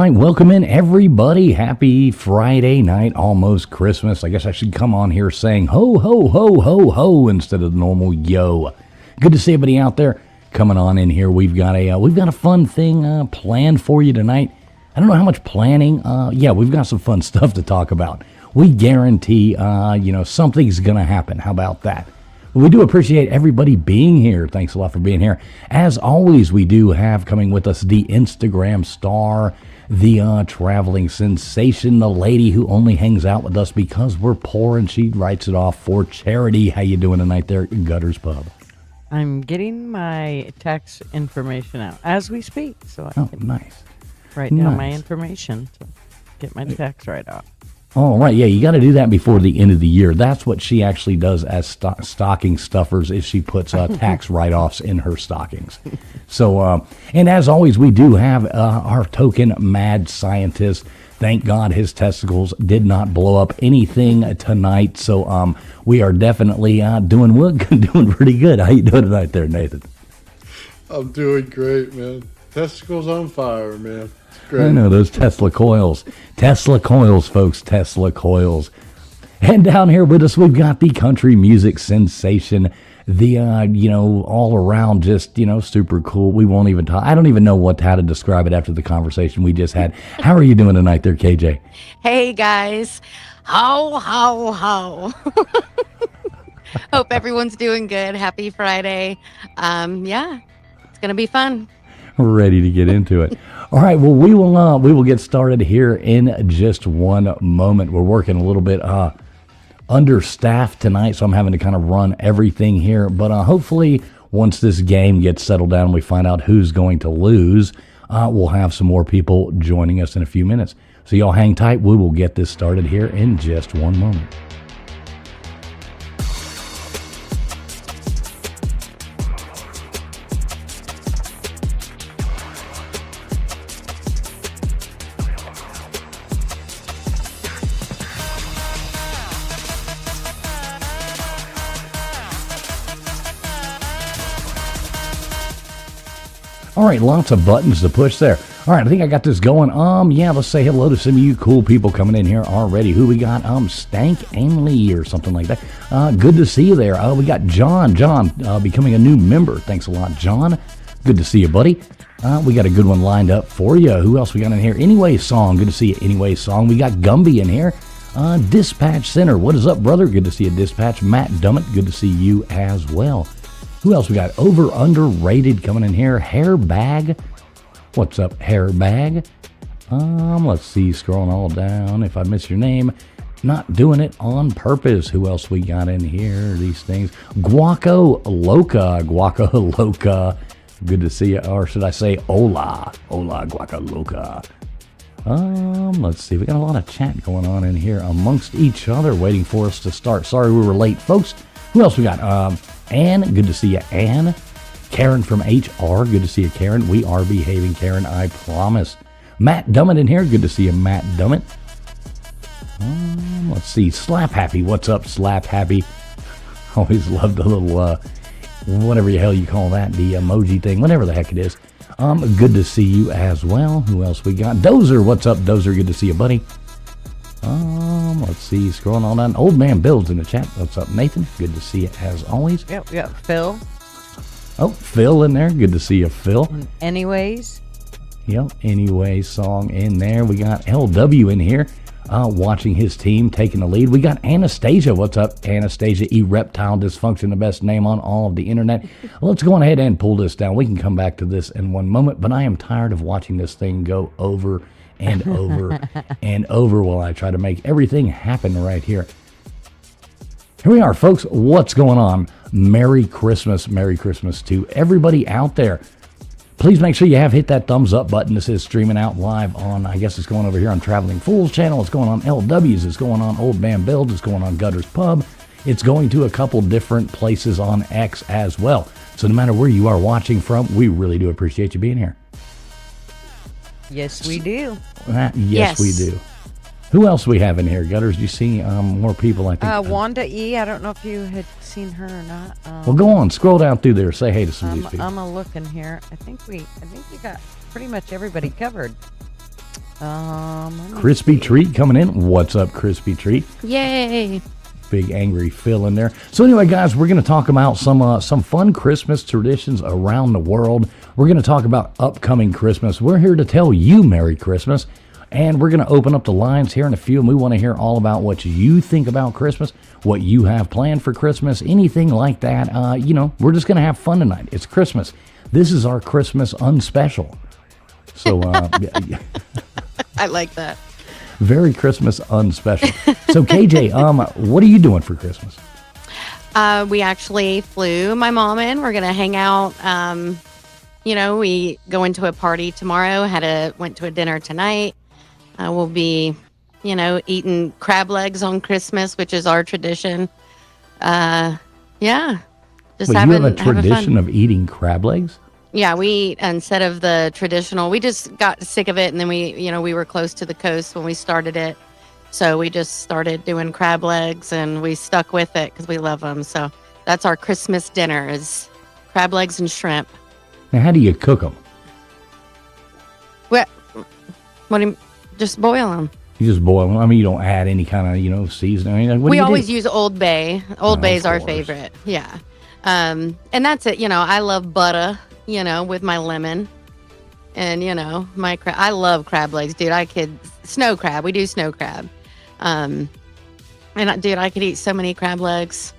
right, welcome in everybody. Happy Friday night, almost Christmas. I guess I should come on here saying ho, ho, ho, ho, ho instead of the normal yo. Good to see everybody out there coming on in here. We've got a fun thing planned for you tonight. I don't know how much planning. We've got some fun stuff to talk about. We guarantee, something's going to happen. How about that? We do appreciate everybody being here. Thanks a lot for being here. As always, we do have coming with us the Instagram star, the traveling sensation, the lady who only hangs out with us because we're poor and she writes it off for charity. How you doing tonight there at Gutters Pub? I'm getting my tax information out as we speak. So I can nice. write down my information to get my tax write-off. Oh, right. Yeah, you got to do that before the end of the year. That's what she actually does as stocking stuffers is she puts tax write-offs in her stockings. So, and as always, we do have our token mad scientist. Thank God his testicles did not blow up anything tonight. So we are definitely doing pretty good. How you doing tonight there, Nathan? I'm doing great, man. Testicles on fire, man. Great. I know, those Tesla coils. Tesla coils, folks, Tesla coils. And down here with us, we've got the country music sensation, the, all around just, super cool. We won't even talk. I don't even know how to describe it after the conversation we just had. How are you doing tonight there, KJ? Hey, guys. Ho, ho, ho. Hope everyone's doing good. Happy Friday. It's going to be fun. Ready to get into it. All right, well, we will get started here in just one moment. We're working a little bit understaffed tonight, so I'm having to kind of run everything here. But hopefully, once this game gets settled down, we find out who's going to lose. We'll have some more people joining us in a few minutes. So y'all hang tight. We will get this started here in just one moment. All right, lots of buttons to push there. All right, I think I got this going. Let's say hello to some of you cool people coming in here already. Who we got? Stank and Lee or something like that. Good to see you there. We got John. John becoming a new member. Thanks a lot, John. Good to see you, buddy. We got a good one lined up for you. Who else we got in here? Anyway Song. Good to see you, Anyway Song. We got Gumby in here. Dispatch Center. What is up, brother? Good to see you, Dispatch. Matt Dummett. Good to see you as well. Who else we got? Over Underrated coming in here. Hair Bag. What's up, Hair Bag? Let's see, scrolling all down. If I miss your name, not doing it on purpose. Who else we got in here? These things. Guaco Loca. Good to see you. Or should I say hola? Hola, Guaco Loca. Let's see. We got a lot of chat going on in here amongst each other, waiting for us to start. Sorry we were late, folks. Who else we got? Ann, good to see you, Ann. Karen from HR, good to see you, Karen. We are behaving, Karen, I promise. Matt Dummett in here, good to see you, Matt Dummett. Let's see, Slap Happy, what's up, Slap Happy? Always love the little, whatever the hell you call that, the emoji thing, whatever the heck it is. Good to see you as well. Who else we got? Dozer, what's up, Dozer? Good to see you, buddy. Let's see, scrolling on down. Old Man Bill's in the chat. What's up, Nathan? Good to see you as always. Yep, Phil. Oh, Phil in there. Good to see you, Phil. And anyways. Yep, Anyway Song in there. We got LW in here, watching his team, taking the lead. We got Anastasia. What's up, Anastasia? Erectile Dysfunction, the best name on all of the internet. Let's go ahead and pull this down. We can come back to this in one moment, but I am tired of watching this thing go over and over and over while I try to make everything happen right here. Here we are, folks. What's going on? Merry Christmas. Merry Christmas to everybody out there. Please make sure you have hit that thumbs up button. This is streaming out live on, I guess it's going over here on Traveling Fools channel. It's going on LW's. It's going on Old Man Build. It's going on Gutters Pub. It's going to a couple different places on X as well. So no matter where you are watching from, we really do appreciate you being here. Yes, we do. Yes, we do. Who else we have in here, Gutters? Do you see more people? I think Wanda E. I don't know if you had seen her or not. Well, go on, scroll down through there. Say hey to some of these people. I'm a looking here. I think you got pretty much everybody covered. Let me Crispy see. Treat coming in. What's up, Crispy Treat? Yay. Big angry Phil in there. So anyway, guys, we're going to talk about some fun Christmas traditions around the world. We're going to talk about upcoming Christmas. We're here to tell you Merry Christmas, and we're going to open up the lines here in a few, and we want to hear all about what you think about Christmas, what you have planned for Christmas, anything like that. We're just going to have fun tonight. It's Christmas. This is our Christmas unspecial. So, I like that. very Christmas unspecial. So, KJ, what are you doing for Christmas? We actually flew my mom in. We're gonna hang out. We go into a party tomorrow. Went to a dinner tonight. We'll be, eating crab legs on Christmas, which is our tradition. Yeah, just Wait, you have a having tradition fun. of eating crab legs? Yeah, we eat instead of the traditional. We just got sick of it, and then we were close to the coast when we started it, so we just started doing crab legs, and we stuck with it because we love them. So that's our Christmas dinner is crab legs and shrimp. Now, how do you cook them? What do you just boil them? You just boil them. I mean, you don't add any kind of seasoning. I mean, what do We you always do? use Old Bay. Old Oh, Bay of is our course. favorite. Yeah. And that's it. I love butter, with my lemon. And, I love crab legs, dude. Snow crab. We do snow crab. Dude, I could eat so many crab legs.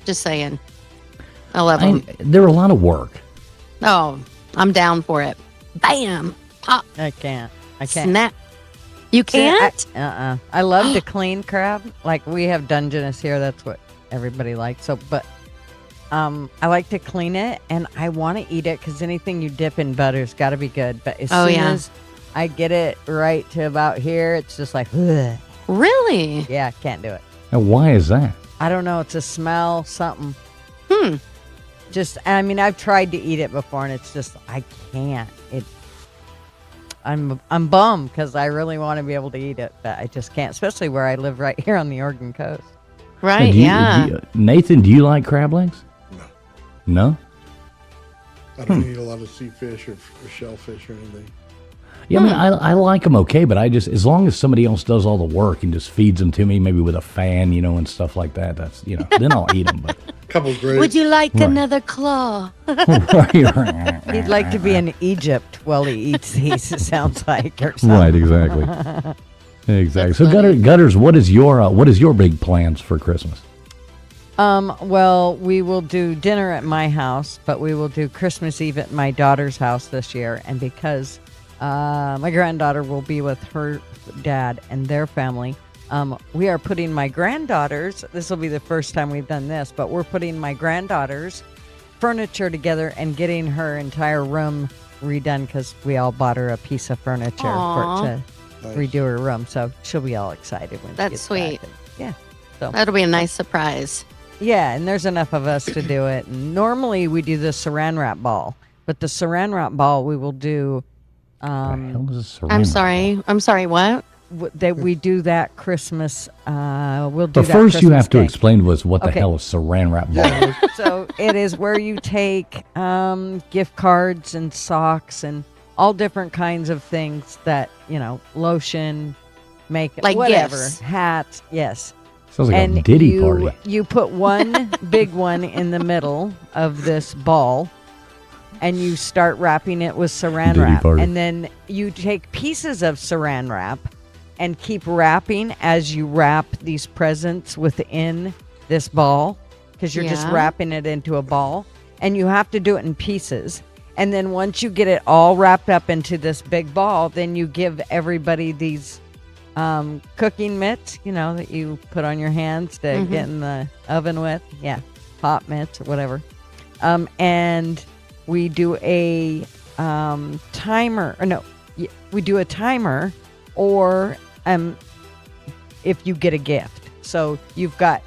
Just saying. I love them. They're a lot of work. Oh, I'm down for it. Bam. Pop. I can't. I can't. Snap. You can't? I love to clean crab. Like we have Dungeness here. That's what everybody likes. So, but I like to clean it, and I want to eat it because anything you dip in butter's got to be good. But as soon as I get it right to about here, it's just like, ugh. Really? Yeah, can't do it. Now, why is that? I don't know. It's a smell, something. Hmm. I've tried to eat it before, and it's just I can't. I'm bummed because I really want to be able to eat it, but I just can't. Especially where I live right here on the Oregon coast. Right. Now, do you- Yeah. do you- Nathan, do you like crab legs? No. I don't eat a lot of sea fish or shellfish or anything. Yeah, I mean, I like them okay, but as long as somebody else does all the work and just feeds them to me, maybe with a fan, and stuff like that, that's, then I'll eat them. But Couple great. Would you like Right. another claw? right, He'd like to be in Egypt while he eats these. It sounds like, or something. right, exactly, exactly. So, Gutters, what is your big plans for Christmas? Well, we will do dinner at my house, but we will do Christmas Eve at my daughter's house this year. And because my granddaughter will be with her dad and their family, we are putting my granddaughters, this will be the first time we've done this, but we're putting my granddaughter's furniture together and getting her entire room redone because we all bought her a piece of furniture Aw. for it to Nice. redo her room. So she'll be all excited when she That's gets sweet. back. Yeah. So That'll be a nice surprise. yeah, and there's enough of us to do it. And normally we do the saran wrap ball, but the saran wrap ball we will do. The hell is a I'm saran sorry. wrap? I'm sorry. What? That we do that Christmas. We'll do But that first, you Christmas have to Day. explain to us what the Okay. hell is saran wrap ball. Yeah, So it is where you take gift cards and socks and all different kinds of things that lotion, makeup, Like whatever, gifts. hats. Yes. Sounds like And a Diddy party. you put one big one in the middle of this ball, and you start wrapping it with saran Diddy wrap. party. And then you take pieces of saran wrap and keep wrapping as you wrap these presents within this ball, because you're just Yeah. wrapping it into a ball. And you have to do it in pieces. And then once you get it all wrapped up into this big ball, then you give everybody these cooking mitts, that you put on your hands to get in the oven with. Yeah, hot mitts or whatever. And we do a timer. Or no, we do a timer, or if you get a gift. So you've got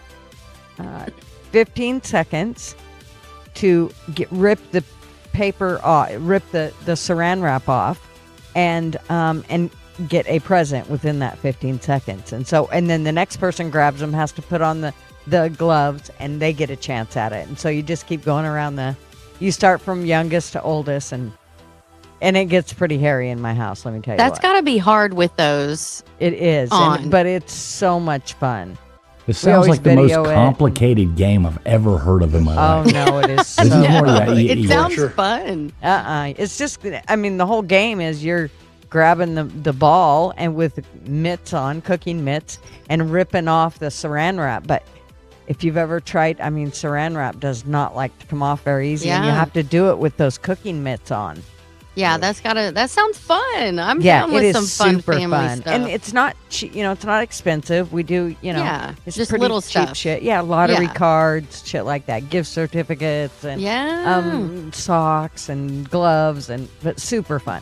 15 seconds to rip the paper off, rip the saran wrap off, and get a present within that 15 seconds. And then the next person grabs them, has to put on the gloves, and they get a chance at it. And so you just keep going around you start from youngest to oldest, and And it gets pretty hairy in my house, let me tell you That's what. got to be hard with those. It is, on. but it's so much fun. This sounds always like the most video it. complicated game I've ever heard of in my Oh, life. no, it is so This is more fun. that It sounds Sure. fun. It's just, I mean, the whole game is you're grabbing the ball and with mitts on, cooking mitts, and ripping off the saran wrap. But if you've ever tried, I mean, saran wrap does not like to come off very easy, and you Yeah. have to do it with those cooking mitts on. Yeah, that sounds fun. I'm Yeah, down it with is some fun super family fun, stuff. and it's not cheap. You know, it's not expensive. We do, you know, Yeah, it's just pretty little cheap stuff. shit. Yeah, lottery Yeah. cards, shit like that, gift certificates, and Yeah. socks and gloves, but super fun.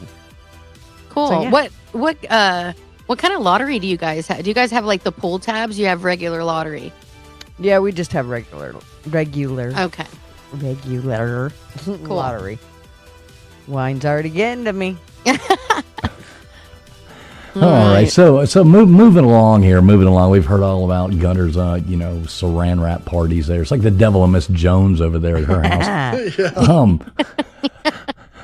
Cool. so, yeah. What kind of lottery do you guys have? Do you guys have like the pull tabs? You have regular lottery. Yeah, we just have regular Okay. lottery. Wine's already getting to me. All right, so moving along here, We've heard all about Gunner's, saran wrap parties there. It's like the devil and Miss Jones over there at her house.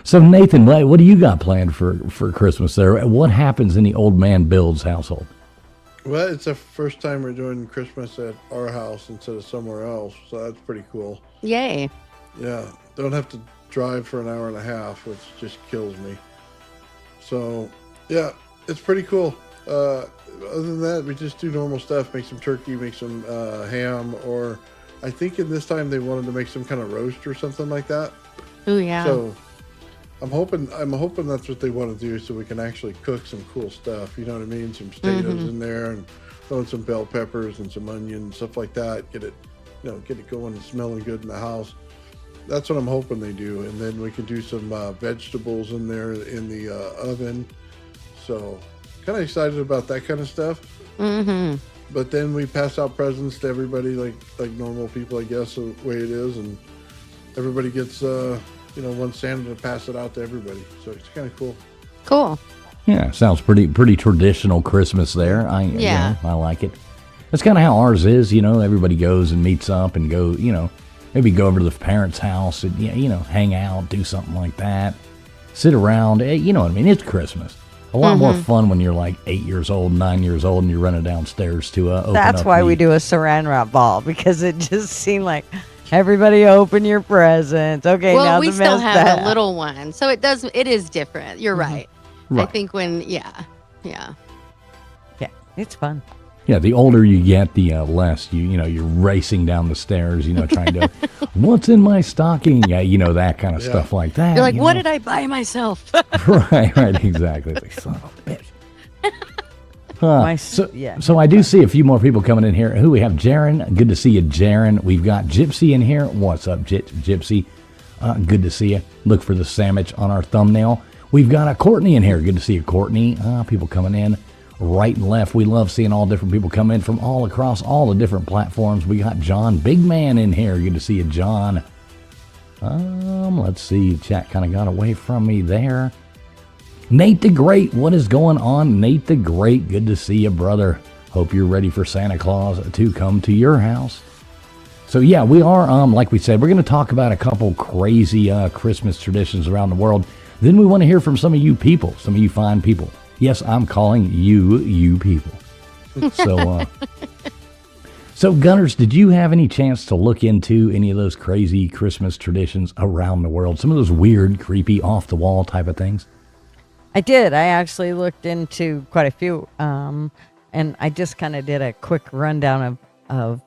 So Nathan, what do you got planned for Christmas there? What happens in the old man Bill's household? Well, it's the first time we're doing Christmas at our house instead of somewhere else, so that's pretty cool. Yay. Yeah, don't have to drive for an hour and a half, which just kills me. So, yeah, it's pretty cool. Other than that, we just do normal stuff, make some turkey, make some ham, or I think in this time they wanted to make some kind of roast or something like that. Oh yeah. So I'm hoping that's what they want to do, so we can actually cook some cool stuff. You know what I mean? Some potatoes in there, and throwing some bell peppers and some onions, stuff like that. Get it going and smelling good in the house. That's what I'm hoping they do, and then we can do some vegetables in there in the oven. So kind of excited about that kind of stuff. Mm-hmm. But then we pass out presents to everybody like normal people, I guess, the way it is, and everybody gets one Santa to pass it out to everybody. So it's kind of cool. Cool. Yeah, sounds pretty traditional Christmas there. I like it. That's kind of how ours is. Everybody goes and meets up and maybe go over to the parents' house and hang out, do something like that, sit around. You know what I mean? It's Christmas. A lot more fun when you're like 8 years old, 9 years old, and you're running downstairs to open That's up why the- we do a saran wrap ball, because it just seemed like everybody open your presents. Okay, Well, now we the still mess have that a little one, so it is different. You're right. I Right. think yeah. Yeah, it's fun. Yeah, the older you get, the less you're racing down the stairs, trying to, what's in my stocking? Yeah, that kind of Yeah. stuff like that. You're like, what did I buy myself? Right, exactly. It's like, son of a bitch. Yeah. So I do see a few more people coming in here. Who we have? Jaron. Good to see you, Jaron. We've got Gypsy in here. What's up, Gypsy? Good to see you. Look for the sandwich on our thumbnail. We've got a Courtney in here. Good to see you, Courtney. People coming in right and left. We love seeing all different people come in from all across all the different platforms. We got John Big Man in here. Good to see you, John. Let's see. Chat kind of got away from me there. Nate the Great, what is going on? Nate the Great, good to see you, brother. Hope you're ready for Santa Claus to come to your house. So yeah, we are, like we said, we're going to talk about a couple crazy Christmas traditions around the world. Then we want to hear from some of you people, some of you fine people. Yes, I'm calling you people. So Gunners, did you have any chance to look into any of those crazy Christmas traditions around the world? Some of those weird, creepy, off-the-wall type of things? I did. I actually looked into quite a few, and I just kind of did a quick rundown of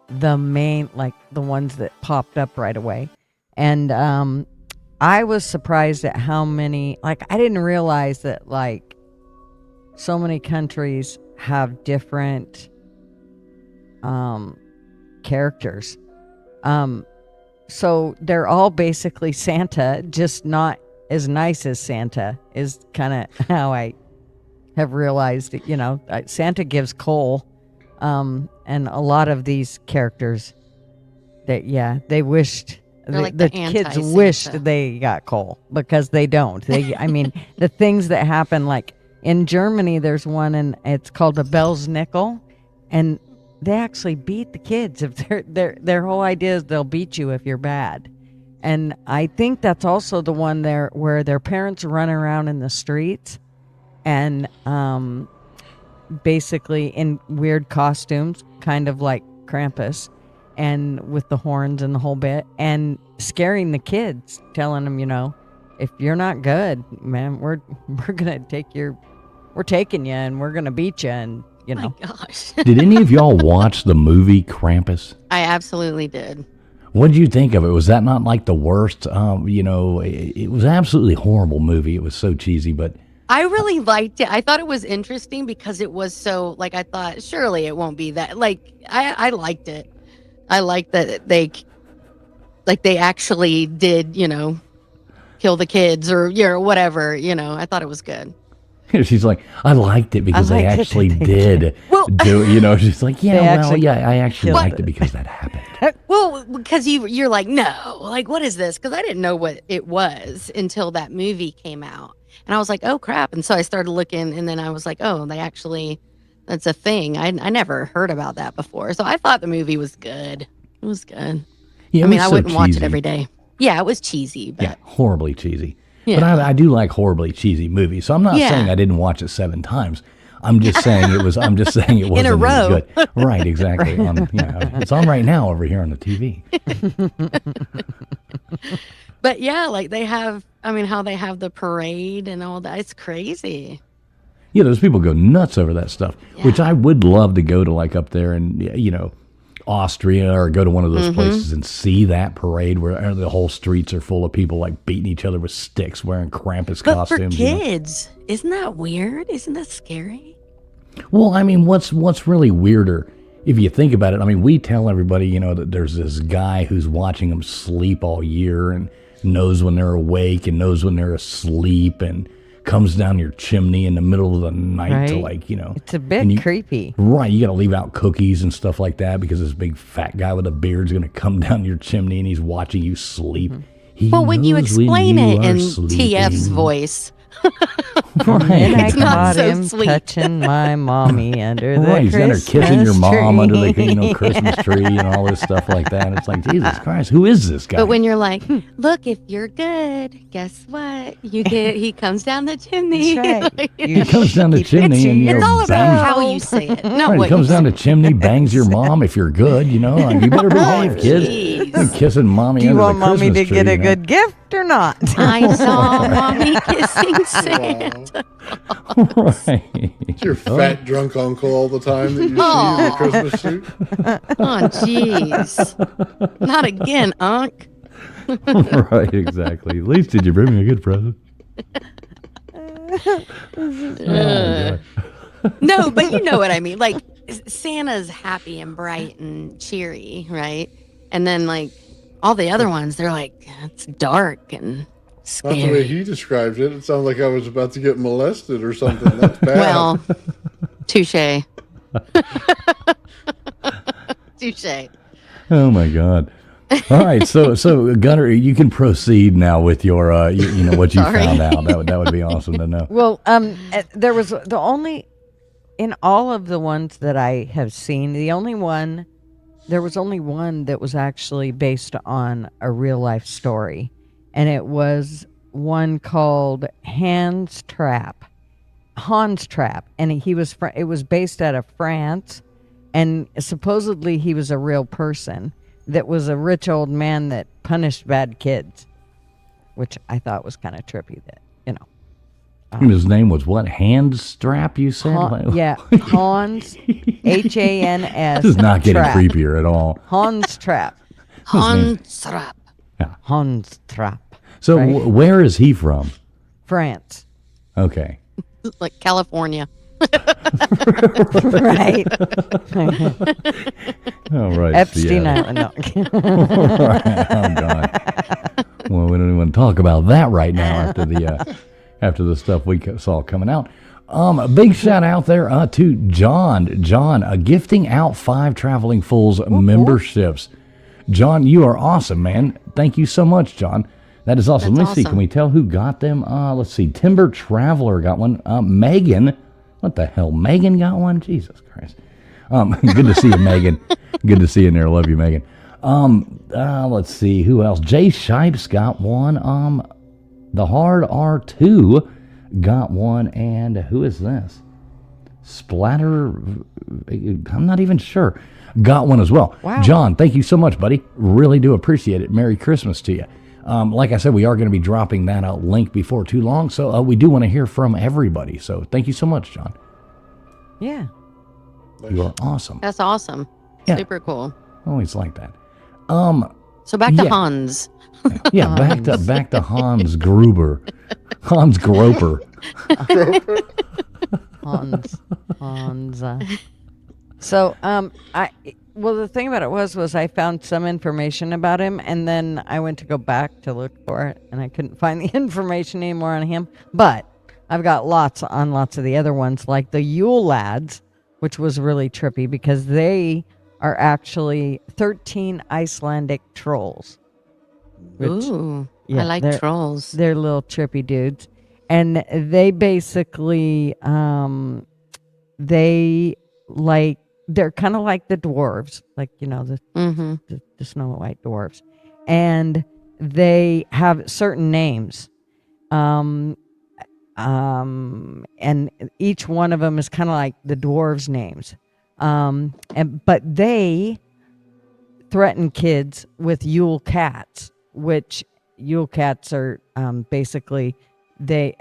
the main, like the ones that popped up right away. And I was surprised at how many, I didn't realize that, so many countries have different characters. So they're all basically Santa, just not as nice as Santa, is kind of how I have realized it. Santa gives coal, and a lot of these characters they wished They're like the the kids anti-Santa. wished they got coal, because they don't. I mean, the things that happen, like in Germany, there's one, and it's called the Bell's Nickel, and they actually beat the kids. If their whole idea is they'll beat you if you're bad. And I think that's also the one there where their parents run around in the streets and basically in weird costumes, kind of like Krampus, and with the horns and the whole bit, and scaring the kids, telling them, if you're not good, man, we're taking you and we're gonna beat you, and My gosh. Did any of y'all watch the movie Krampus? I absolutely did. What did you think of it? Was that not like the worst? It was an absolutely horrible movie. It was so cheesy, but I really liked it. I thought it was interesting because it was so, like, I thought, surely it won't be that. Like, I liked it. I liked that they actually did, kill the kids or, whatever, I thought it was good. she's like, I liked it because they actually did do it. She's like, I actually liked it because that happened. Well, because you're like, no, like, what is this? Because I didn't know what it was until that movie came out. And I was like, oh, crap. And so I started looking, and then I was like, oh, that's a thing. I never heard about that before. So I thought the movie was good. It was good. Yeah, I wouldn't watch it every day. Yeah, it was cheesy. But... Yeah, horribly cheesy. Yeah. But I do like horribly cheesy movies. So I'm not saying I didn't watch it 7 times. I'm just saying it wasn't in a row. as good. Right, exactly. It's on right now over here on the TV. But yeah, like they have, how they have the parade and all that. It's crazy. Yeah, those people go nuts over that stuff, which I would love to go to, like up there in, Austria, or go to one of those places and see that parade where the whole streets are full of people like beating each other with sticks, wearing Krampus costumes. But for kids, isn't that weird? Isn't that scary? Well, what's really weirder, if you think about it, we tell everybody, that there's this guy who's watching them sleep all year and knows when they're awake and knows when they're asleep and comes down your chimney in the middle of the night to It's a bit creepy. Right, you got to leave out cookies and stuff like that because this big fat guy with a beard's going to come down your chimney and he's watching you sleep. Well, when you explain it in TF's voice... And I It's not caught so him sweet. touching my mommy under the He's got her Christmas kissing your mom under the tree. Christmas tree and all this stuff like that. And it's like, Jesus Christ, who is this guy? But when you're like, look, if you're good, guess what? He comes down the chimney. That's right. He comes down the chimney and It's all about bangs. how you say it, not Right, what he comes you down say. the chimney, bangs your mom if you're good. You better behave, kids. Jeez. You're kissing mommy Do you under want the mommy Christmas to get tree, a good gift or not? I saw mommy kissing Santa. Right. It's your fat drunk uncle all the time that you see in the Christmas suit. Oh, jeez. Not again, Unc. Right, exactly. At least did you bring me a good present? Oh, God. No, but you know what I mean. Like, Santa's happy and bright and cheery, right? And then, like, all the other ones, they're like, it's dark and Not scary. the way he described it. It sounded like I was about to get molested or something. That's bad. Well, touche. Touche. Oh my God! All right, so Gunnar, you can proceed now with your, what you Sorry. found out. That would be awesome to know. Well, there was in all of the ones that I have seen, there was only one that was actually based on a real life story, and it was one called Hans Trap, and it was based out of France, and supposedly he was a real person that was a rich old man that punished bad kids, which I thought was kind of trippy. That His name was what? Handstrap, you said? yeah, Hans, Hans. This is not getting Trap. creepier at all. Hans Trap. Hanstrap. Hans Trap. So Right. where is he from? France. Okay. Like California. Right. All right. Epstein Seattle. Island. No. Oh God. Well, we don't even want to talk about that right now after the stuff we saw coming out. A big shout out there to John. John, gifting out 5 Traveling Fools memberships. John, you are awesome, man. Thank you so much, John. That is awesome. That's Let me see. awesome. Can we tell who got them? Let's see. Timber Traveler got one. Megan. What the hell? Megan got one? Jesus Christ. Good to see you, Megan. Good to see you in there. Love you, Megan. Let's see who else. Jay Shipes got one. The Hard R2 got one, and who is this? Splatter. I'm not even sure. Got one as well. Wow. John, thank you so much, buddy. Really do appreciate it. Merry Christmas to you. Like I said, we are going to be dropping that link before too long, so we do want to hear from everybody. So thank you so much, John. Yeah. You are awesome. That's awesome. Yeah. Super cool. Always like that. So back to Yeah. Hans. Yeah, back to Hans Gruber. Hans Groper. Hans. So, the thing about it was I found some information about him, and then I went to go back to look for it, and I couldn't find the information anymore on him. But I've got lots of the other ones, like the Yule Lads, which was really trippy because they are actually 13 Icelandic trolls. Which, Ooh, yeah, I like they're- trolls. They're little trippy dudes. And they basically, they're kind of like the dwarves, like, Mm-hmm. the Snow White dwarves. And they have certain names. And each one of them is kind of like the dwarves' names. But they threaten kids with Yule cats, which Yule cats are basically the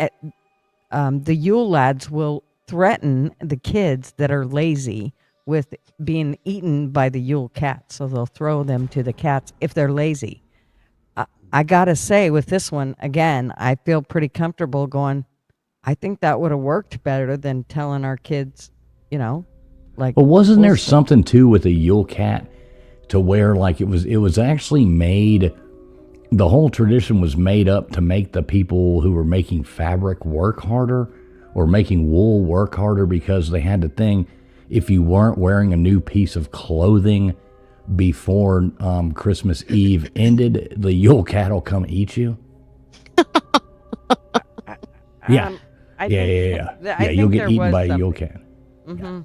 Yule Lads will threaten the kids that are lazy with being eaten by the Yule cat. So they'll throw them to the cats if they're lazy. I gotta say, with this one, again, I feel pretty comfortable going, I think that would have worked better than telling our kids, like. But wasn't there bullshit. something too with a Yule cat to where like it was actually made, the whole tradition was made up to make the people who were making fabric work harder or making wool work harder, because they had the thing, if you weren't wearing a new piece of clothing before Christmas Eve ended, the Yule cat will come eat you. Yeah. I Yeah. think You'll get there eaten was by a something. Yule cat. Mm-hmm.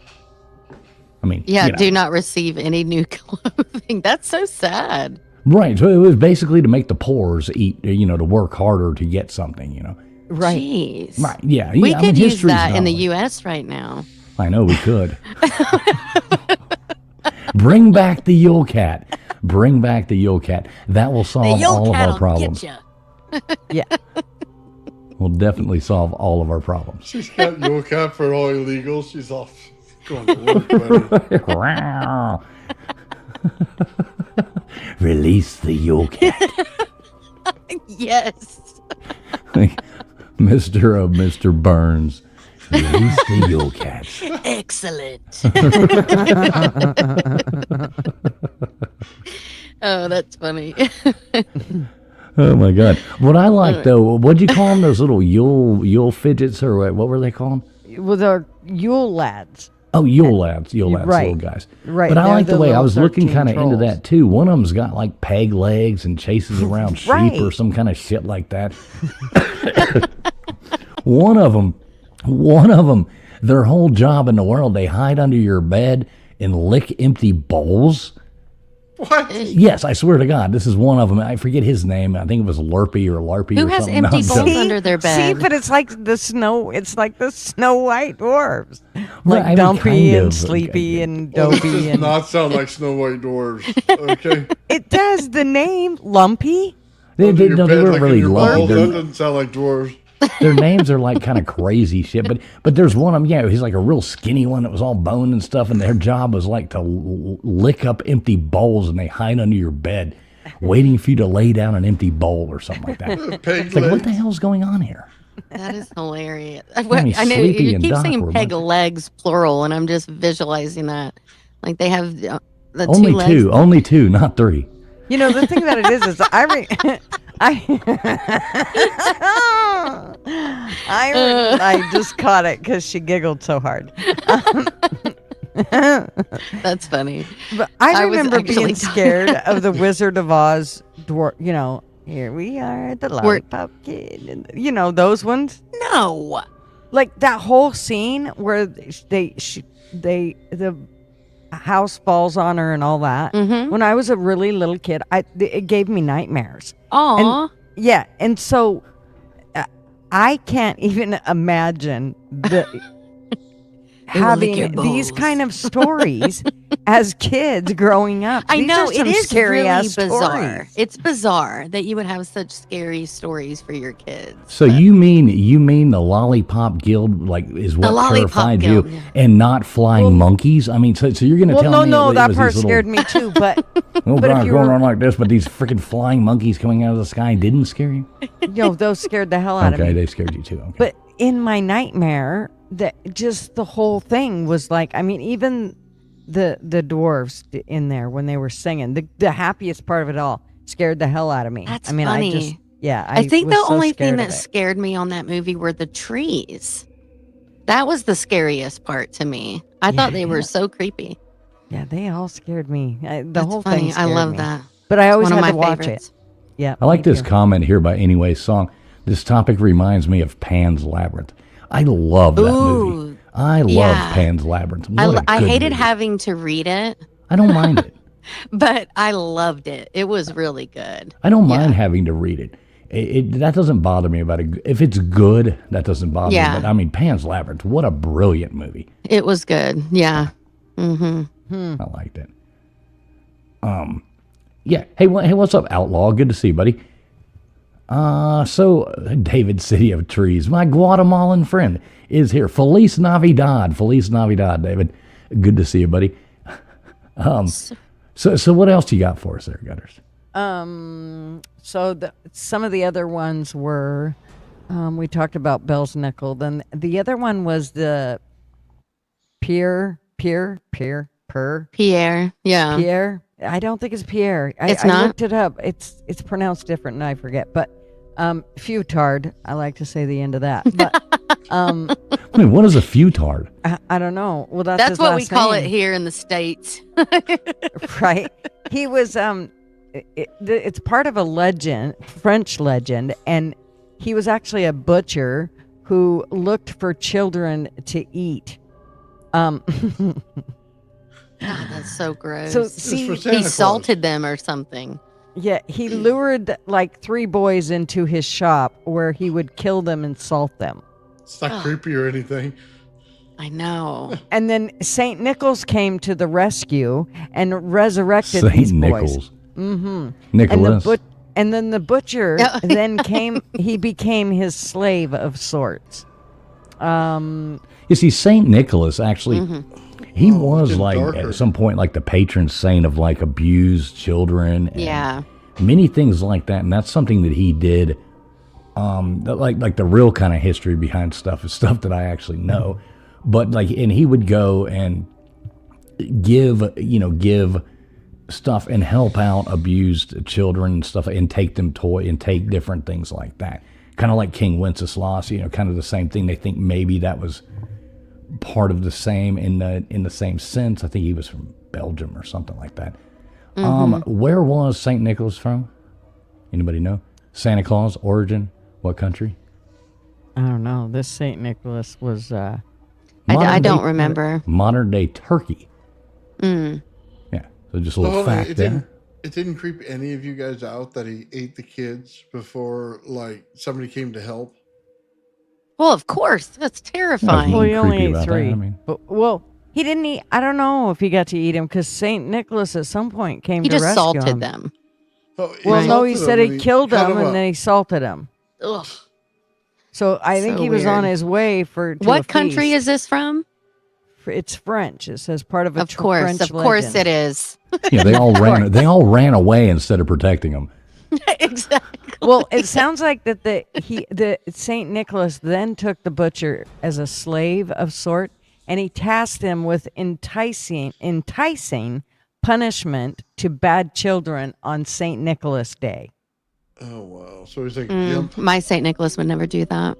I mean, Yeah, you know. do not receive any new clothing. That's so sad. Right. So it was basically to make the poors eat, to work harder to get something, Right. Jeez. Right. Yeah. We yeah, I could mean, use history's that in the knowledge. U.S. right now. I know we could. Bring back the Yule cat. Bring back the Yule cat. That will solve all of our problems. Yeah. Will definitely solve all of our problems. She's got Yule cat for all illegals. She's off going to work, buddy. Release the Yule cat. Yes. Mr. Burns. Release the Yule cat. Excellent. Oh, that's funny. Oh my God! What I like though, what'd you call them? Those little Yule fidgets, or what were they called? Well, they're Yule Lads. Oh, Yule lads, Right. little guys. Right, But I they're like the the way I little was looking 13 kind of into trolls. that too. One of them's got like peg legs and chases around sheep Right. or some kind of shit like that. One of them, their whole job in the world, they hide under your bed and lick empty bowls. What? Yes, I swear to God, this is one of them. I forget his name. I think it was Lurpy or Larpy Who or has something. empty I'm bowls joking. under their See, bed? but it's like the Snow White dwarves. Right, Like I mean, Dumpy kind and of. Sleepy and Well, this Dopey. does And not sound like Snow White dwarves. Okay. it does, the name Lumpy. They, Under your no, they bed, weren't like in really your lumpy. balls, They're- that doesn't sound like dwarves. Their names are like kind of crazy shit, but there's one of them, yeah, he's like a real skinny one that was all bone and stuff, and their job was like to lick up empty bowls, and they hide under your bed, waiting for you to lay down an empty bowl or something like that. Peg It's like, what legs. the hell's going on here? That is hilarious. mean, I know Sleepy you and keep Doc were saying a peg bunch of- legs plural, and I'm just visualizing that. Like they have the Only two legs. two, only two, not three. You know, the thing that it is I just caught it because she giggled so hard. That's funny. But I I was remember actually being scared of the Wizard of Oz dwarf. Here we are, the lollipop kid, and those ones. No. Like that whole scene where the house falls on her and all that. Mm-hmm. When I was a really little kid, it gave me nightmares. Aw. Yeah, and so I can't even imagine having these kind of stories as kids growing up. I These know, are some it is scary really ass bizarre. stories. It's bizarre that you would have such scary stories for your kids. So you mean the Lollipop Guild is what Lollipop terrified Guild, you, yeah. and not flying monkeys? I mean, so you're going to Well, tell me no, it that was part these scared me too. But Oh but if God, you going were- on like this, but these freaking flying monkeys coming out of the sky didn't scare you? those scared the hell out of me. Okay, they scared you too. Okay. But in my nightmare, just the whole thing was like, I mean, even the dwarves in there when they were singing, the happiest part of it all scared the hell out of me. That's I mean, funny. I think was the so only thing scared that of it. scared me on that movie were the trees. That was the scariest part to me. I thought they were so creepy. Yeah, they all scared me. The That's whole funny. thing I scared love me. that. But I always One of had my to watch favorites. it. Yeah, I like me this too. comment here by Anyway's song. This topic reminds me of Pan's Labyrinth. I love that movie. I love yeah. Pan's Labyrinth. What a I good hated movie. having to read it, I don't mind it. but I loved it. It was really good. I don't mind having to read it. That doesn't bother me about it. If it's good, that doesn't bother Yeah. me. But I mean, Pan's Labyrinth, what a brilliant movie. It was good. Yeah. Mm-hmm. I liked it. Yeah. Hey, what's up, Outlaw? Good to see you, buddy. So David, City of Trees, my Guatemalan friend, is here. Feliz Navidad, David. Good to see you, buddy. So what else you got for us there, Gutters? So some of the other ones were, we talked about Bell's Nickel. Then the other one was the Pierre. Yeah. I don't think it's Pierre. It's I not? looked it up. It's pronounced different, and I forget. But Futard. I like to say the end of that. But I mean, what is a futard? I don't know. Well, that's That's his what we last call name. it here in the States. Right. He was it's part of a legend, French legend, and he was actually a butcher who looked for children to eat. God, that's so gross. So It's see, for Santa He Claus. salted them or something. yeah, he lured like 3 boys into his shop where he would kill them and salt them. It's not creepy or anything. I know. And then St. Nicholas came to the rescue and resurrected Saint these boys. Nicholas. Mm-hmm. Nicholas. And then the butcher Yeah. then came. He became his slave of sorts. You see, Saint Nicholas actually, he was it's like darker. at some point like the patron saint of like abused children. And Yeah. many things like that, and that's something that he did. That like the real kind of history behind stuff is stuff that I actually know. But like, and he would go and give stuff and help out abused children and stuff, and take them and take different things like that. Kind of like King Wenceslas, kind of the same thing. They think maybe that was part of the same in the same sense. I think he was from Belgium or something like that. Where was Saint Nicholas from? Anybody know? Santa Claus origin? What country? I don't know. This Saint Nicholas was. I Modern don't day- remember. Modern day Turkey. Yeah. So just a little Oh, fact there. It didn't creep any of you guys out that he ate the kids before like somebody came to help. Well, of course. That's terrifying. Well, he Creepy only ate about that, 3. I mean. But he didn't eat. I don't know if he got to eat him because Saint Nicholas at some point came He to just rescue salted him. them. Oh, Well, no, he salted said them he killed cut them and up. then he salted them. Ugh. So I think So he was on weird. his way to What a country feast. is this from? It's French. It says part of a Of course. French Of course legend. it is. Yeah, they all ran. They all ran away instead of protecting them. Exactly. Well, it sounds like that the Saint Nicholas then took the butcher as a slave of sort, and he tasked him with enticing punishment to bad children on Saint Nicholas Day. Oh wow! So he's like, My St. Nicholas would never do that.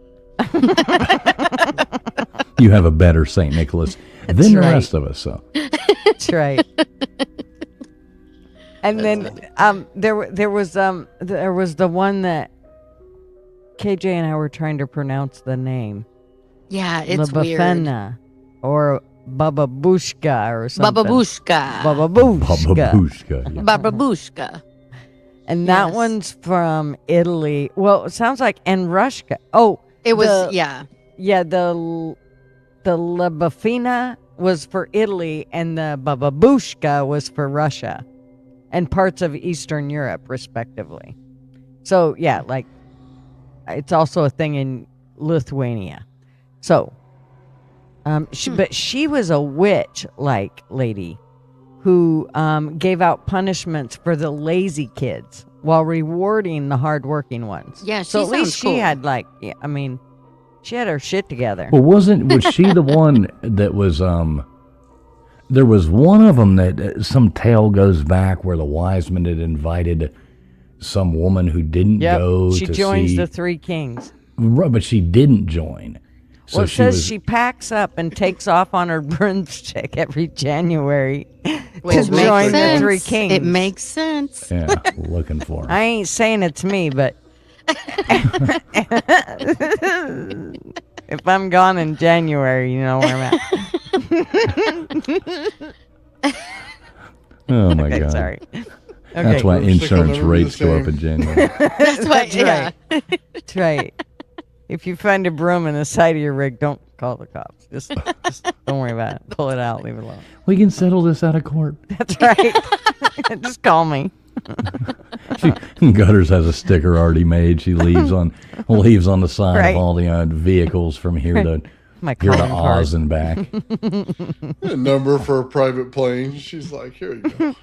You have a better Saint Nicholas than the right. rest of us. So That's right. And then there was the one that KJ and I were trying to pronounce the name. Yeah, it's weird. Labafena or Bababushka or something. Bababushka. Bababushka. Babushka. Yeah. Bababushka. And that Yes. one's from Italy. Well, it sounds like Enrushka. Oh, It was, the- yeah. Yeah, the La Bafina was for Italy, and the Bababushka was for Russia and parts of Eastern Europe, respectively. So, yeah, like, it's also a thing in Lithuania. So, but she was a witch-like lady who gave out punishments for the lazy kids while rewarding the hardworking ones. Yeah, so she at least sounds she cool. had she had her shit together. Well, was she the one that was, there was one of them that some tale goes back where the wise men had invited some woman who didn't go she to joins see. the three kings. Right, but she didn't join. So Well, it says was, she packs up and takes off on her broomstick every January Which to makes join the sense. three kings. It makes sense. yeah, looking for her. I ain't saying it's me, but if I'm gone in January, you know where I'm at. Oh my Okay, God. sorry. Okay, That's why Broomstick will insurance never be the rates go up same. in January. That's why, That's yeah. right. That's right. If you find a broom in the side of your rig, don't call the cops. Just don't worry about it. Pull it out. Leave it alone. We can settle this out of court. That's right. Just call me. Gutters has a sticker already made. She leaves on the side Right. of all the vehicles from here to My here to calling card. Oz and back. A number for a private plane. She's like, here you go.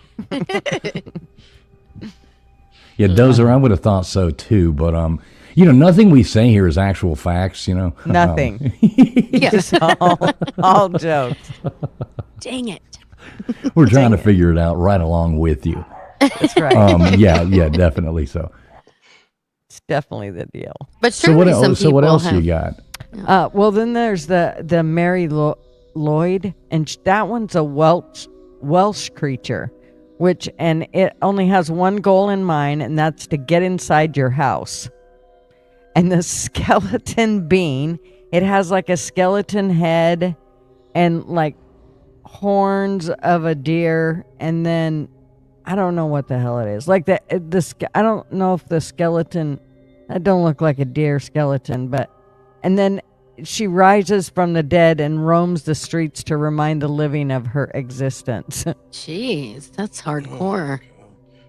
Yeah, Dozer, I would have thought so too, but nothing we say here is actual facts. Nothing. Yeah. Just all jokes. Dang it. We're trying to figure it out right along with you. That's right. Yeah, definitely so. It's definitely the deal. But So surely what some else? people So what else have, you got? Well, then there's the Mary Lloyd, and that one's a Welsh creature, and it only has one goal in mind, and that's to get inside your house. And the skeleton being, it has like a skeleton head and like horns of a deer, and then I don't know what the hell it is. Like I don't know if the skeleton, that don't look like a deer skeleton, and then she rises from the dead and roams the streets to remind the living of her existence. Jeez, that's hardcore.